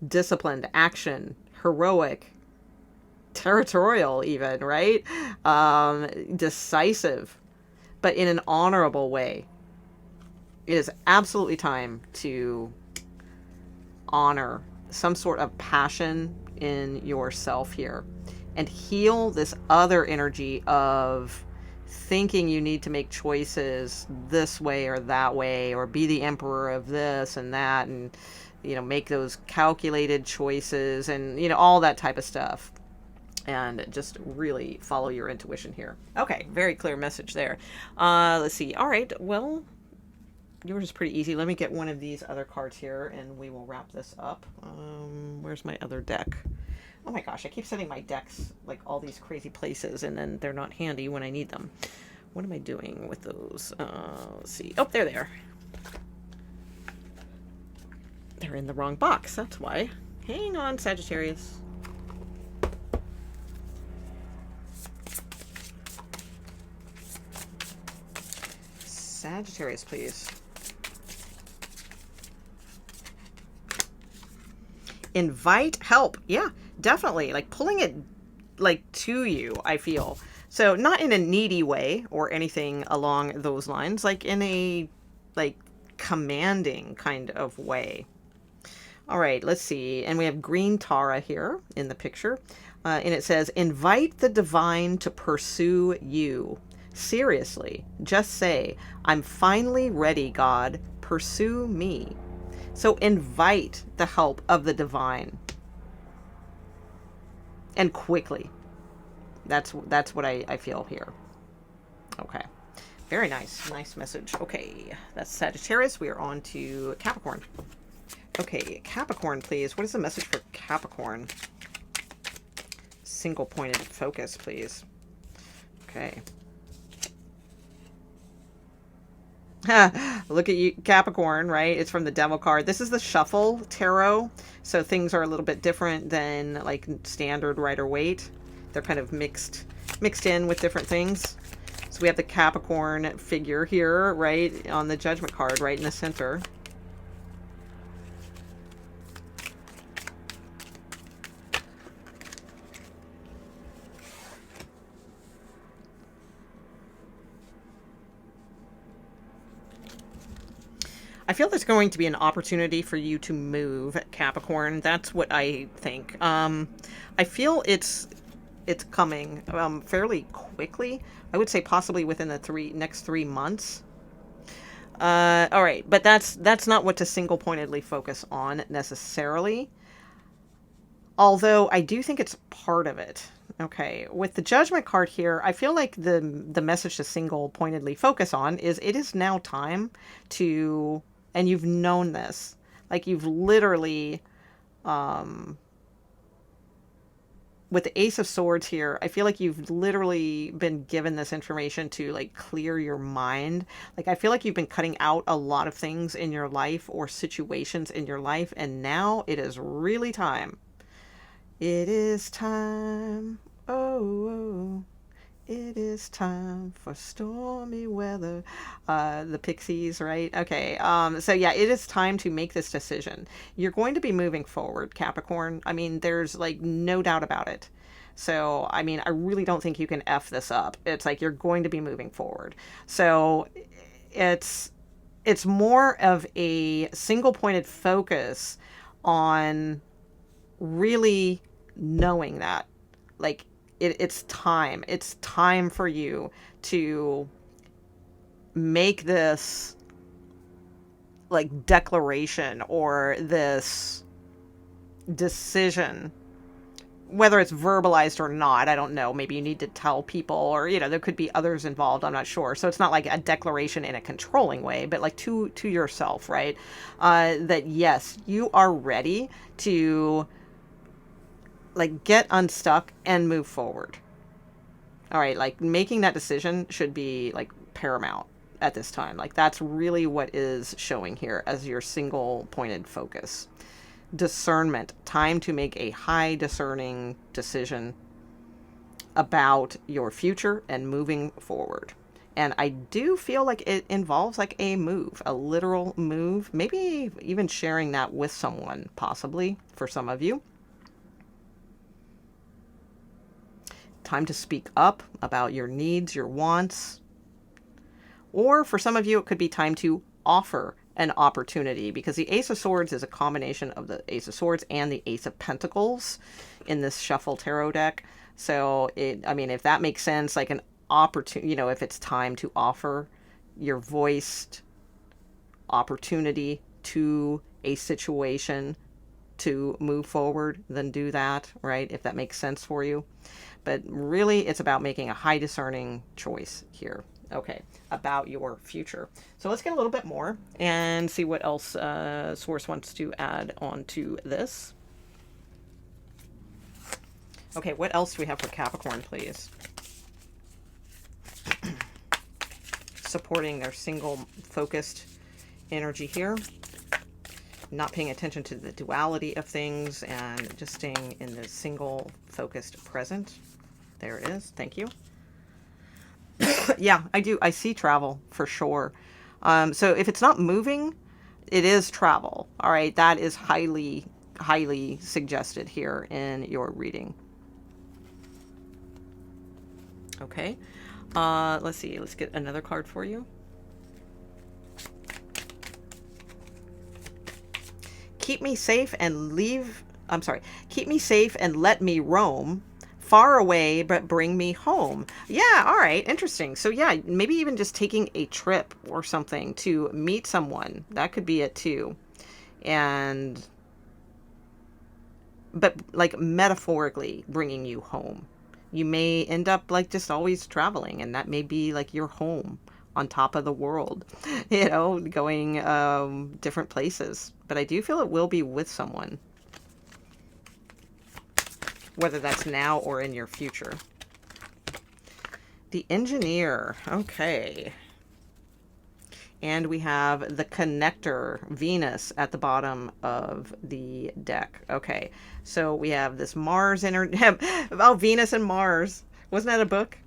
disciplined, action, heroic, territorial even, right? Decisive, but in an honorable way. It is absolutely time to honor some sort of passion in yourself here and heal this other energy of thinking you need to make choices this way or that way, or be the emperor of this and that, and, you know, make those calculated choices and, you know, all that type of stuff. And just really follow your intuition here. Okay, very clear message there. Let's see. All right, well, yours is pretty easy. Let me get one of these other cards here and we will wrap this up. Where's my other deck? Oh my gosh, I keep setting my decks like all these crazy places and then they're not handy when I need them. What am I doing with those? Let's see. Oh, there they are. They're in the wrong box, that's why. Hang on, Sagittarius. Sagittarius, please. Invite help. Yeah, definitely. Like pulling it like to you, I feel. So not in a needy way or anything along those lines, like in a like commanding kind of way. All right, let's see. And we have green Tara here in the picture. And it says, invite the divine to pursue you. Seriously, just say, I'm finally ready, God. Pursue me. So invite the help of the divine. And quickly. That's what I feel here. Okay. Very nice. Nice message. Okay. That's Sagittarius. We are on to Capricorn. Okay. Capricorn, please. What is the message for Capricorn? Single pointed focus, please. Okay. Look at you, Capricorn, right? It's from the Devil card. This is the Shuffle Tarot, so things are a little bit different than like standard Rider-Waite. They're kind of mixed in with different things. So we have the Capricorn figure here, right, on the Judgment card, right in the center. I feel there's going to be an opportunity for you to move, Capricorn. That's what I think. I feel it's coming fairly quickly. I would say possibly within the next 3 months. All right, but that's not what to single-pointedly focus on necessarily. Although I do think it's part of it. Okay, with the Judgment card here, I feel like the message to single-pointedly focus on is it is now time to, and you've known this, like you've literally, with the Ace of Swords here, I feel like you've literally been given this information to like clear your mind. Like I feel like you've been cutting out a lot of things in your life or situations in your life, and now it is really time. It is time. Oh, it is time for stormy weather. The Pixies, right? Okay. So yeah, it is time to make this decision. You're going to be moving forward, Capricorn. I mean, there's like no doubt about it. So, I mean, I really don't think you can F this up. It's like you're going to be moving forward. So it's more of a single-pointed focus on really knowing that, like, it's time. It's time for you to make this like declaration or this decision, whether it's verbalized or not. I don't know. Maybe you need to tell people, or, you know, there could be others involved. I'm not sure. So it's not like a declaration in a controlling way, but like to yourself, right? That yes, you are ready to like get unstuck and move forward. All right, like making that decision should be like paramount at this time. Like that's really what is showing here as your single pointed focus. discernment, time to make a high discerning decision about your future and moving forward. And I do feel like it involves like a move, a literal move, maybe even sharing that with someone, possibly for some of you. Time to speak up about your needs, your wants. Or for some of you, it could be time to offer an opportunity, because the Ace of Swords is a combination of the Ace of Swords and the Ace of Pentacles in this Shuffle Tarot deck. So I mean, if that makes sense, like an opportunity, you know, if it's time to offer your voiced opportunity to a situation to move forward, then do that, right? If that makes sense for you. But really, it's about making a high discerning choice here. Okay, about your future. So let's get a little bit more and see what else Source wants to add on to this. Okay, what else do we have for Capricorn, please? Supporting their single focused energy here. Not paying attention to the duality of things and just staying in the single focused present. There it is. Thank you. Yeah, I do. I see travel for sure. So if it's not moving, it is travel. All right. That is highly, highly suggested here in your reading. Okay. Let's see. Let's get another card for you. Keep me safe and keep me safe and let me roam. Far away, but bring me home. Yeah, all right, interesting. So yeah, maybe even just taking a trip or something to meet someone. That could be it too. But like metaphorically bringing you home. You may end up like just always traveling, and that may be like your home on top of the world, you know, going different places. But I do feel it will be with someone, whether that's now or in your future. The Engineer. Okay. And we have the Connector, Venus, at the bottom of the deck. Okay. So we have this Mars about Venus and Mars. Wasn't that a book?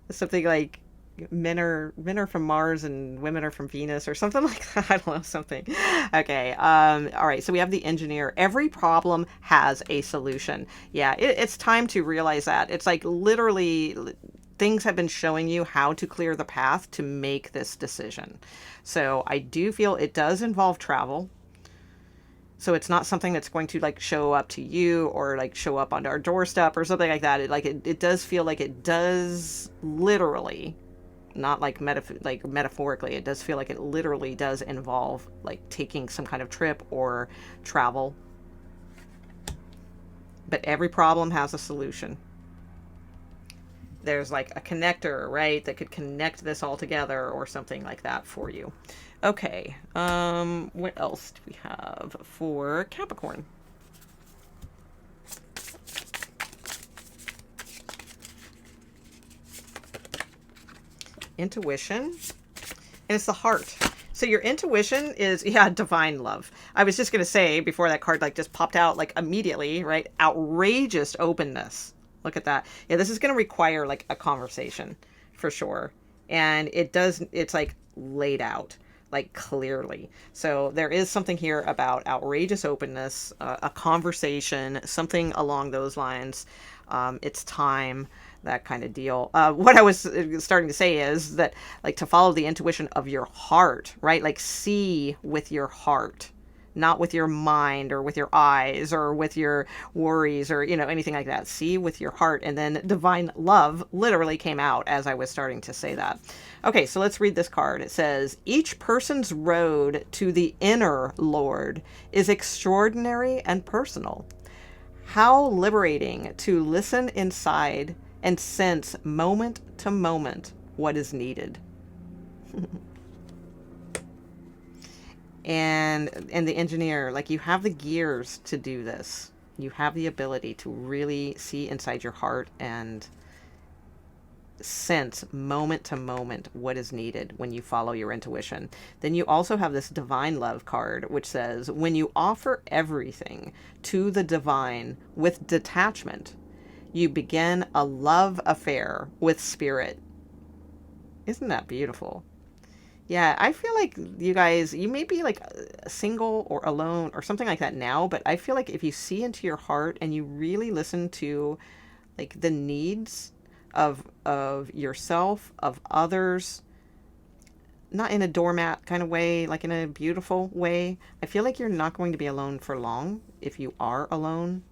Something like men are from Mars and women are from Venus or something like that. I don't know, something. Okay. All right. So we have the Engineer. Every problem has a solution. Yeah. It's time to realize that. It's like literally things have been showing you how to clear the path to make this decision. So I do feel it does involve travel. So it's not something that's going to like show up to you or like show up on our doorstep or something like that. It does feel like it does literally, not like metaphorically, it does feel like it literally does involve like taking some kind of trip or travel. But every problem has a solution. There's like a connector, right, that could connect this all together or something like that for you. Okay, what else do we have for Capricorn? Intuition, and it's the heart. So your intuition is, yeah, divine love. I was just going to say before that card like just popped out like immediately, right? Outrageous openness. Look at that. Yeah, this is going to require like a conversation for sure. And it's like laid out like clearly. So there is something here about outrageous openness, a conversation, something along those lines. It's time, that kind of deal. What I was starting to say is that like to follow the intuition of your heart, right? Like see with your heart, not with your mind or with your eyes or with your worries or, you know, anything like that. See with your heart. And then divine love literally came out as I was starting to say that. Okay, so let's read this card. It says, each person's road to the inner Lord is extraordinary and personal. How liberating to listen inside and sense moment to moment what is needed. And the Engineer, like you have the gears to do this. You have the ability to really see inside your heart and sense moment to moment what is needed when you follow your intuition. Then you also have this divine love card, which says, when you offer everything to the divine with detachment, you begin a love affair with spirit. Isn't that beautiful? Yeah, I feel like you guys, you may be like single or alone or something like that now, but I feel like if you see into your heart and you really listen to like the needs of yourself, of others, not in a doormat kind of way, like in a beautiful way, I feel like you're not going to be alone for long if you are alone,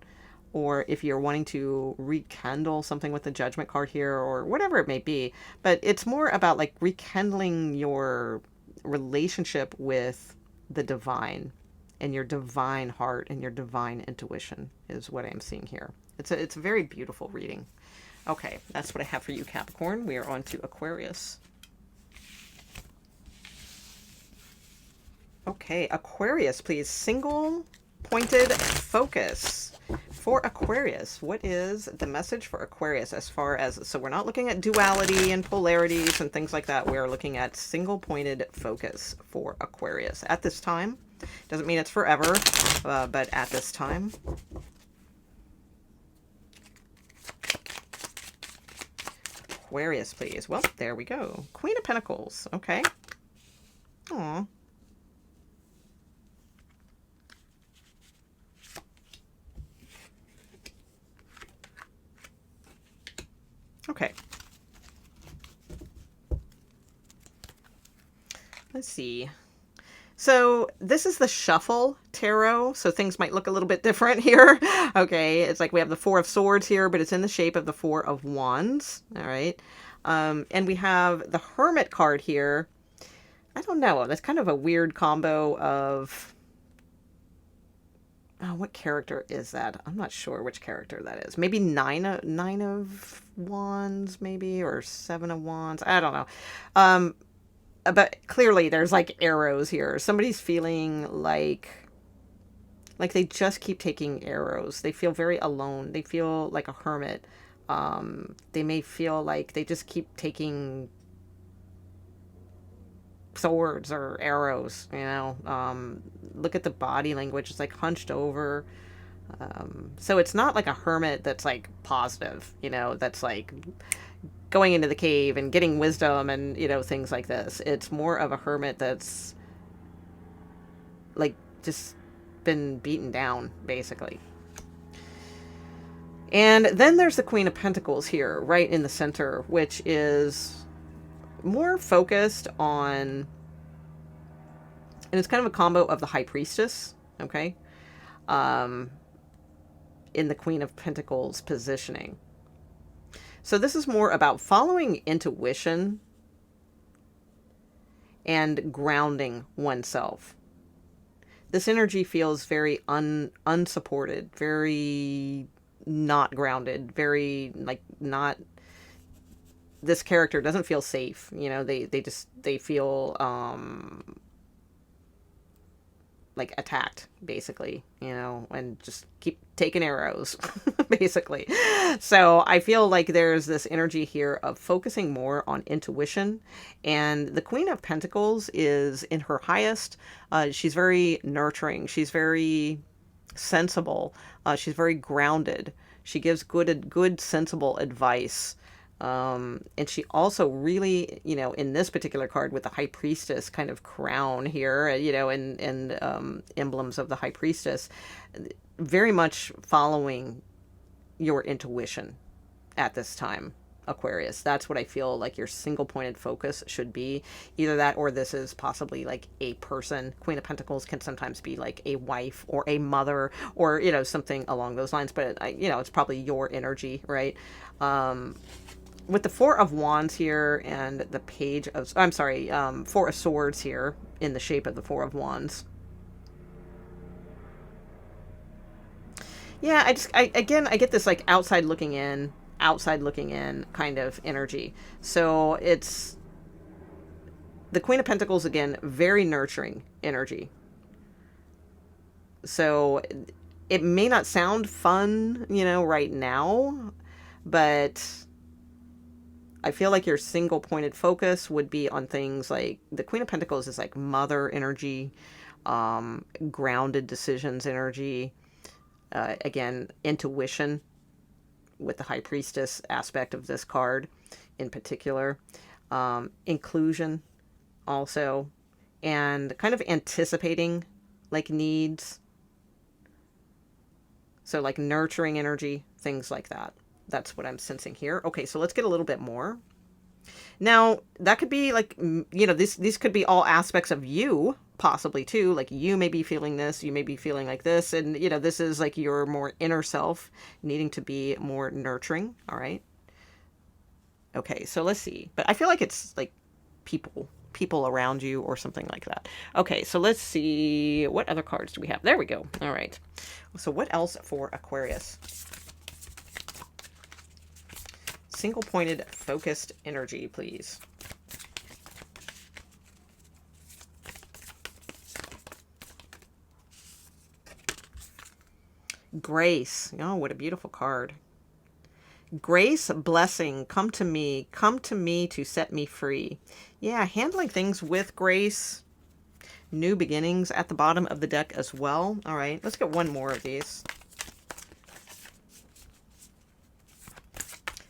or if you're wanting to rekindle something with the judgment card here, or whatever it may be. But it's more about like rekindling your relationship with the divine and your divine heart and your divine intuition is what I'm seeing here. It's a very beautiful reading. Okay, that's what I have for you, Capricorn. We are on to Aquarius. Okay, Aquarius, please. Single pointed focus for Aquarius. What is the message for Aquarius as far as, so we're not looking at duality and polarities and things like that. We're looking at single pointed focus for Aquarius at this time. Doesn't mean it's forever, but at this time. Aquarius, please. Well, there we go. Queen of Pentacles. Okay. Aw. Okay. Let's see. So this is the Shuffle Tarot, so things might look a little bit different here. Okay, it's like we have the Four of Swords here, but it's in the shape of the Four of Wands. All right. And we have the Hermit card here. I don't know. That's kind of a weird combo of... Oh, what character is that? I'm not sure which character that is. Maybe nine of Wands, maybe, or Seven of Wands. I don't know. But clearly there's like arrows here. Somebody's feeling like they just keep taking arrows. They feel very alone. They feel like a hermit. They may feel like they just keep taking swords or arrows, you know. Look at the body language. It's like hunched over. So it's not like a hermit that's like positive, you know, that's like going into the cave and getting wisdom and, you know, things like this. It's more of a hermit that's like just been beaten down, basically. And then there's the Queen of Pentacles here, right in the center, which is more focused on, and it's kind of a combo of the High Priestess, okay, in the Queen of Pentacles positioning. So this is more about following intuition and grounding oneself. This energy feels very unsupported, very not grounded, very like not... This character doesn't feel safe. You know, they feel like attacked, basically, you know, and just keep taking arrows, basically. So I feel like there's this energy here of focusing more on intuition. And the Queen of Pentacles is in her highest. She's very nurturing. She's very sensible. She's very grounded. She gives good, sensible advice. And she also really, you know, in this particular card with the High Priestess kind of crown here, you know, and emblems of the High Priestess, very much following your intuition at this time, Aquarius. That's what I feel like your single pointed focus should be. Either that, or this is possibly like a person. Queen of Pentacles can sometimes be like a wife or a mother, or, you know, something along those lines. But, you know, it's probably your energy, right? With the Four of Wands here and the Page of... I'm sorry, Four of Swords here in the shape of the Four of Wands. Yeah, I get this like outside looking in kind of energy. So it's the Queen of Pentacles, again, very nurturing energy. So it may not sound fun, you know, right now, but I feel like your single pointed focus would be on things like the Queen of Pentacles is like mother energy, grounded decisions energy, again, intuition with the High Priestess aspect of this card in particular, inclusion also, and kind of anticipating like needs. So like nurturing energy, things like that. That's what I'm sensing here. Okay, so let's get a little bit more. Now, that could be like, you know, these could be all aspects of you, possibly too. Like you may be feeling this, you may be feeling like this. And, you know, this is like your more inner self needing to be more nurturing. All right. Okay, so let's see. But I feel like it's like people around you or something like that. Okay, so let's see. What other cards do we have? There we go. All right. So what else for Aquarius? Single pointed focused energy, please. Grace. Oh, what a beautiful card. Grace, blessing, come to me to set me free. Yeah, handling things with grace. New beginnings at the bottom of the deck as well. All right, let's get one more of these.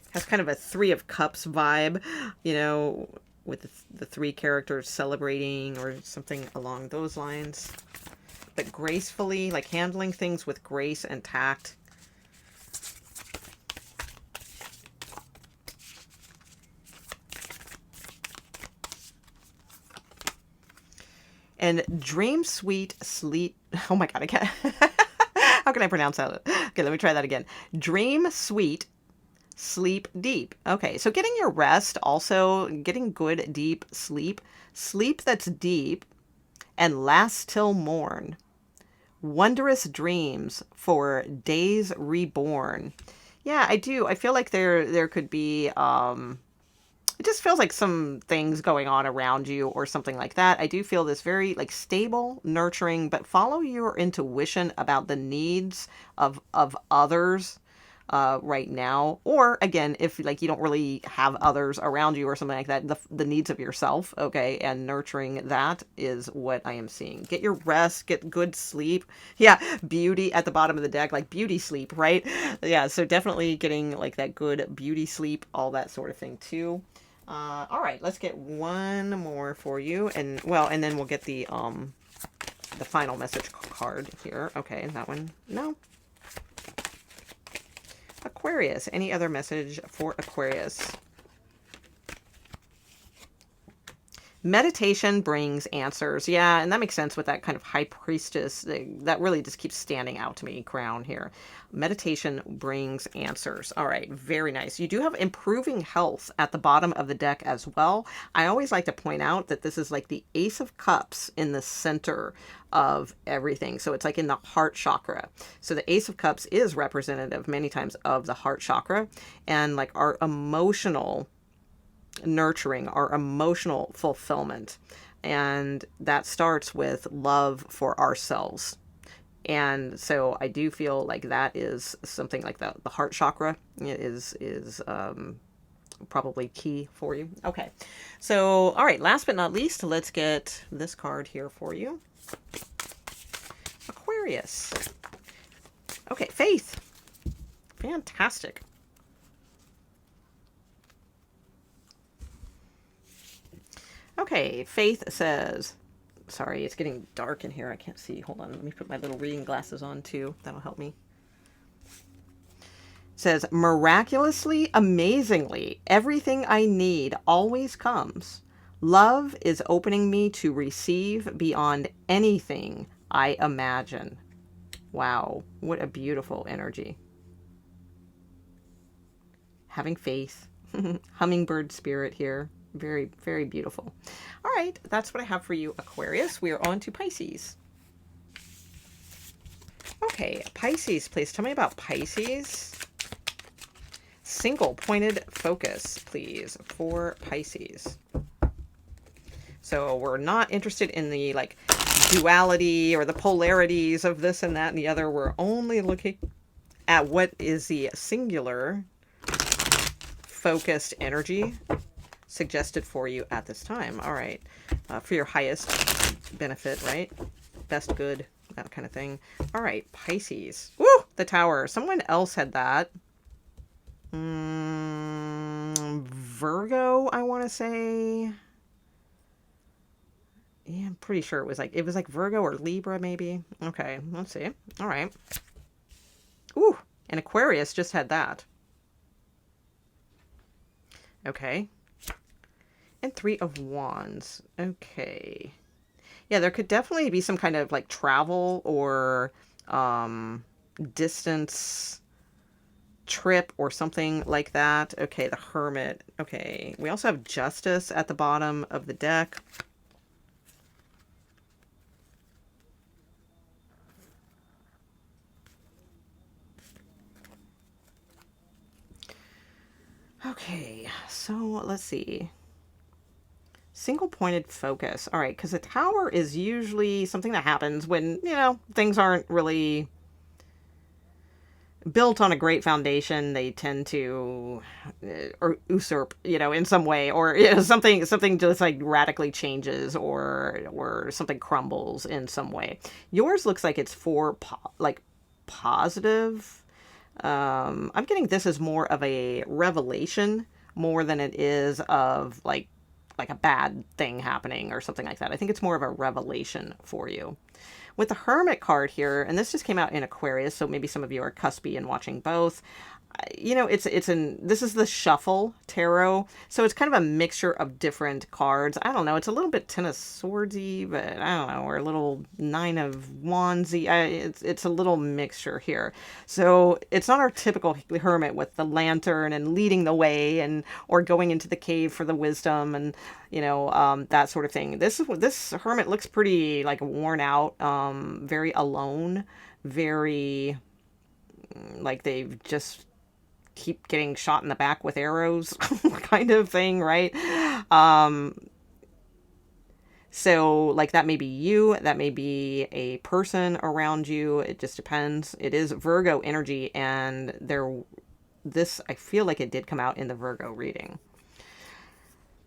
Has kind of a Three of Cups vibe, you know, with the three characters celebrating or something along those lines. But gracefully, like handling things with grace and tact. And dream sweet sleep. Oh my God, I can't. How can I pronounce that? Okay, let me try that again. Dream sweet, sleep deep. Okay, so getting your rest, also getting good deep sleep. Sleep that's deep and lasts till morn. Wondrous dreams for days reborn. Yeah, I do. I feel like there could be it just feels like some things going on around you or something like that. I do feel this very like stable, nurturing, but follow your intuition about the needs of others right now. Or again, if like you don't really have others around you or something like that, the needs of yourself, okay, and nurturing that is what I am seeing. Get your rest, get good sleep. Yeah, beauty at the bottom of the deck, like beauty sleep, right? Yeah, so definitely getting like that good beauty sleep, all that sort of thing too. All right, let's get one more for you, and well, and then we'll get the final message card here. Okay, that one, no. Aquarius, any other message for Aquarius? Meditation brings answers. Yeah, and that makes sense with that kind of high priestess. That really just keeps standing out to me, crown here. Meditation brings answers. All right, very nice. You do have improving health at the bottom of the deck as well. I always like to point out that this is like the Ace of Cups in the center of everything. So it's like in the heart chakra. So the Ace of Cups is representative many times of the heart chakra and like our emotional nurturing, our emotional fulfillment. And that starts with love for ourselves. And so I do feel like that is something like the heart chakra is probably key for you. Okay. So, all right, last but not least, let's get this card here for you. Aquarius. Okay, faith. Fantastic. Okay, Faith says, sorry, it's getting dark in here. I can't see. Hold on. Let me put my little reading glasses on too. That'll help me. It says, miraculously, amazingly, everything I need always comes. Love is opening me to receive beyond anything I imagine. Wow, what a beautiful energy. Having faith. Hummingbird spirit here. Very, very beautiful. All right, that's what I have for you, Aquarius. We are on to Pisces. Okay, Pisces, please tell me about Pisces. Single pointed focus, please, for Pisces. So we're not interested in the like duality or the polarities of this and that and the other. We're only looking at what is the singular focused energy suggested for you at this time. All right. For your highest benefit, right? Best good, that kind of thing. All right. Pisces. Woo! The Tower. Someone else had that. Virgo, I want to say. Yeah, I'm pretty sure it was like Virgo or Libra, maybe. Okay, let's see. All right. Ooh, and Aquarius just had that. Okay. And Three of Wands. Okay. Yeah, there could definitely be some kind of like travel or distance trip or something like that. Okay, the Hermit. Okay. We also have Justice at the bottom of the deck. Okay, so let's see. Single pointed focus. All right, because a tower is usually something that happens when, things aren't really built on a great foundation. They tend to or usurp, in some way, or something just like radically changes, or something crumbles in some way. Yours looks like it's for positive. I'm getting this as more of a revelation more than it is of like a bad thing happening or something like that. I think it's more of a revelation for you. With the Hermit card here, and this just came out in Aquarius, so maybe some of you are cuspy and watching both. This is the Shuffle Tarot, so it's kind of a mixture of different cards. I don't know, it's a little bit Ten of Swordsy, but I don't know, or a little Nine of Wandsy. It's a little mixture here. So it's not our typical hermit with the lantern and leading the way, or going into the cave for the wisdom and that sort of thing. This hermit looks pretty like worn out, very alone, very like they've just keep getting shot in the back with arrows kind of thing, right? So like that may be you, that may be a person around you. It just depends. It is Virgo energy, and I feel like it did come out in the Virgo reading.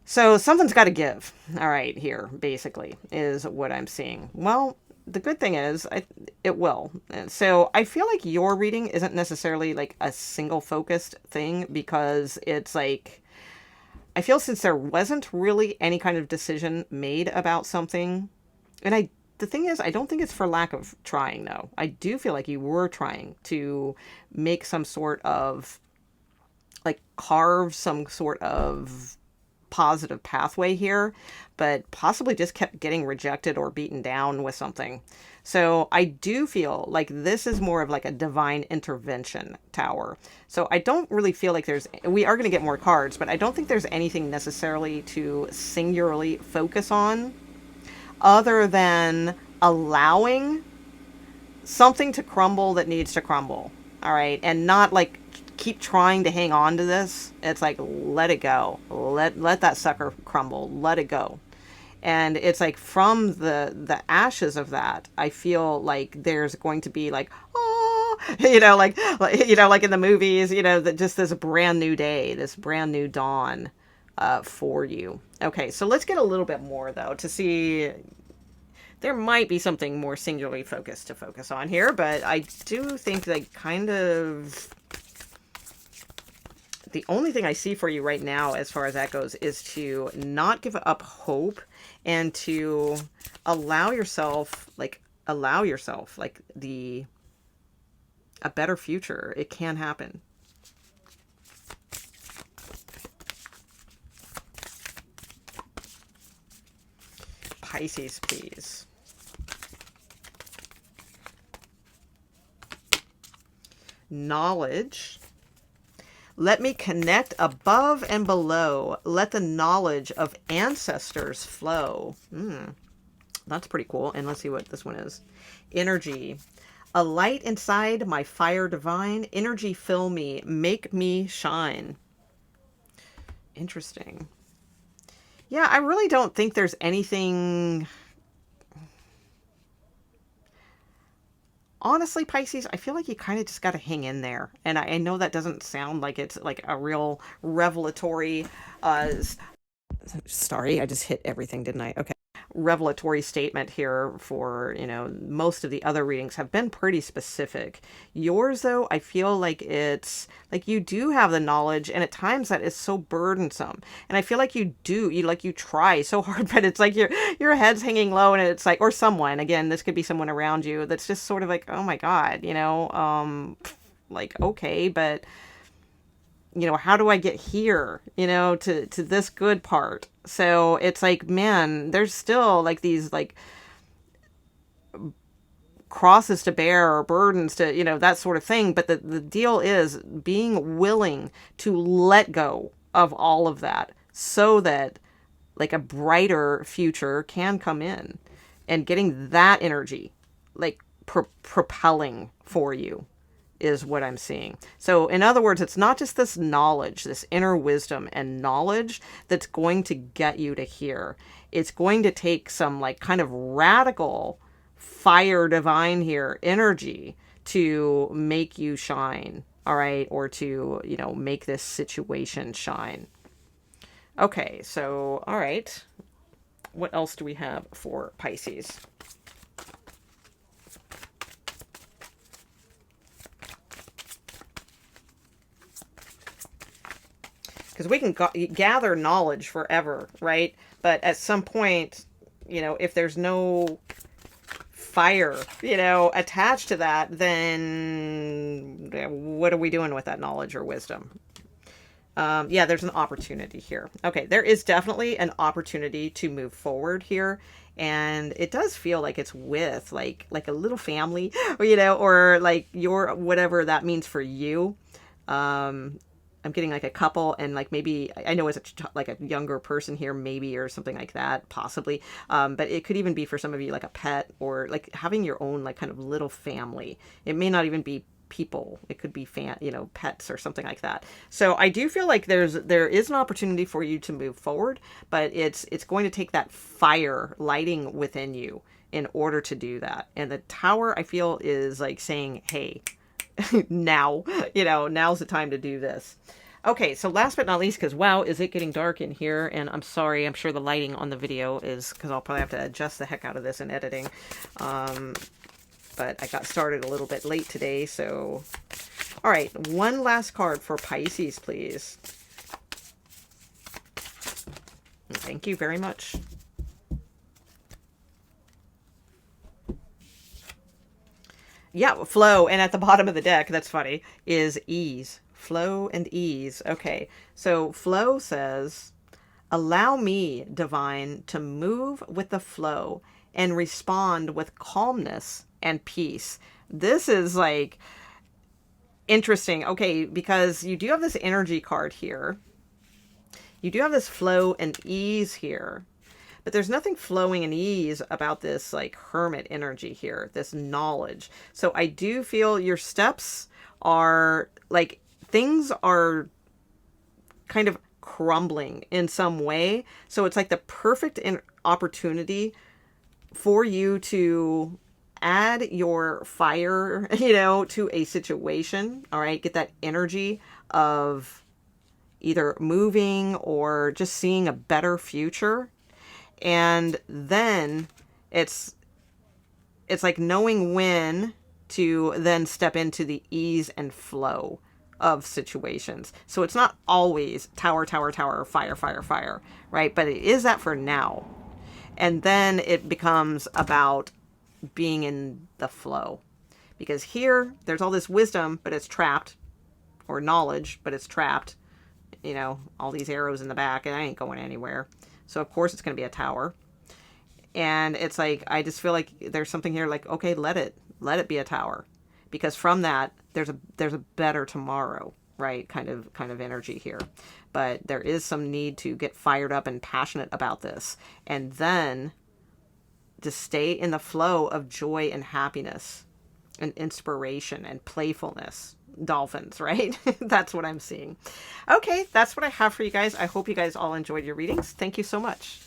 So something's got to give. All right, here basically is what I'm seeing. Well, the good thing is it will. So I feel like your reading isn't necessarily like a single focused thing, because it's like, I feel since there wasn't really any kind of decision made about something, and the thing is, I don't think it's for lack of trying, though. I do feel like you were trying to make some sort of, like, carve some sort of positive pathway here, but possibly just kept getting rejected or beaten down with something. So I do feel like this is more of like a divine intervention tower. So I don't really feel like we are going to get more cards, but I don't think there's anything necessarily to singularly focus on other than allowing something to crumble that needs to crumble. All right. And not like keep trying to hang on to this. It's like, let it go. Let that sucker crumble. Let it go. And it's like from the ashes of that, I feel like there's going to be like, oh, like in the movies, that just this brand new day, this brand new dawn for you. Okay, so let's get a little bit more though to see. There might be something more singularly focused to focus on here, but I do think that kind of the only thing I see for you right now as far as that goes is to not give up hope and to allow yourself a better future. It can happen. Pisces, please. Knowledge. Let me connect above and below. Let the knowledge of ancestors flow. That's pretty cool. And let's see what this one is. Energy. A light inside my fire divine. Energy fill me. Make me shine. Interesting. Yeah, I really don't think there's anything honestly, Pisces, I feel like you kind of just got to hang in there. And I know that doesn't sound like it's like a real revelatory, sorry, I just hit everything, didn't I? Okay. Revelatory statement here for, you know, most of the other readings have been pretty specific. Yours, though, I feel like it's like you do have the knowledge, and at times that is so burdensome. And I feel like you try so hard, but it's like your head's hanging low, and it's like, or someone, again, this could be someone around you that's just sort of like, oh my God, you know, like, okay, but you know, how do I get here, you know, to this good part? So it's like, man, there's still like these like crosses to bear or burdens to, you know, that sort of thing. But the deal is being willing to let go of all of that so that like a brighter future can come in, and getting that energy like propelling for you is what I'm seeing. So in other words, it's not just this knowledge, this inner wisdom and knowledge that's going to get you to here. It's going to take some like kind of radical fire divine here energy to make you shine. All right. Or to, you know, make this situation shine. Okay. So, all right. What else do we have for Pisces? Because we can gather knowledge forever, right? But at some point, you know, if there's no fire, you know, attached to that, then what are we doing with that knowledge or wisdom? Yeah, there's an opportunity here. Okay, there is definitely an opportunity to move forward here. And it does feel like it's with like a little family, you know, or like your, whatever that means for you. I'm getting like a couple, and like maybe I know as like a younger person here, maybe, or something like that, possibly. But it could even be for some of you like a pet, or like having your own like kind of little family. It may not even be people. It could be you know, pets or something like that. So I do feel like there is an opportunity for you to move forward, but it's going to take that fire lighting within you in order to do that. And the Tower, I feel, is like saying, hey, now, you know, now's the time to do this. Okay, so last but not least, because wow, is it getting dark in here, and I'm sorry, I'm sure the lighting on the video is, because I'll probably have to adjust the heck out of this in editing. But I got started a little bit late today, so... All right, one last card for Pisces, please. Thank you very much. Yeah, flow. And at the bottom of the deck, that's funny, is ease. Flow and ease. Okay, so flow says, allow me, divine, to move with the flow and respond with calmness and peace. This is like interesting. Okay, because you do have this energy card here. You do have this flow and ease here. But there's nothing flowing and ease about this like hermit energy here, this knowledge. So I do feel your steps are like, things are kind of crumbling in some way. So it's like the perfect opportunity for you to add your fire, you know, to a situation. All right. Get that energy of either moving or just seeing a better future. And then it's like knowing when to then step into the ease and flow of situations. So it's not always tower, tower, tower, fire, fire, fire, right? But it is that for now. And then it becomes about being in the flow. Because here, there's all this wisdom, but it's trapped, or knowledge, but it's trapped. You know, all these arrows in the back, and I ain't going anywhere. So of course it's going to be a tower. And it's like, I just feel like there's something here like, okay, let it be a tower. Because from that, there's a better tomorrow, right? Kind of energy here. But there is some need to get fired up and passionate about this. And then to stay in the flow of joy and happiness and inspiration and playfulness. Dolphins, right? That's what I'm seeing. Okay, that's what I have for you guys. I hope you guys all enjoyed your readings. Thank you so much.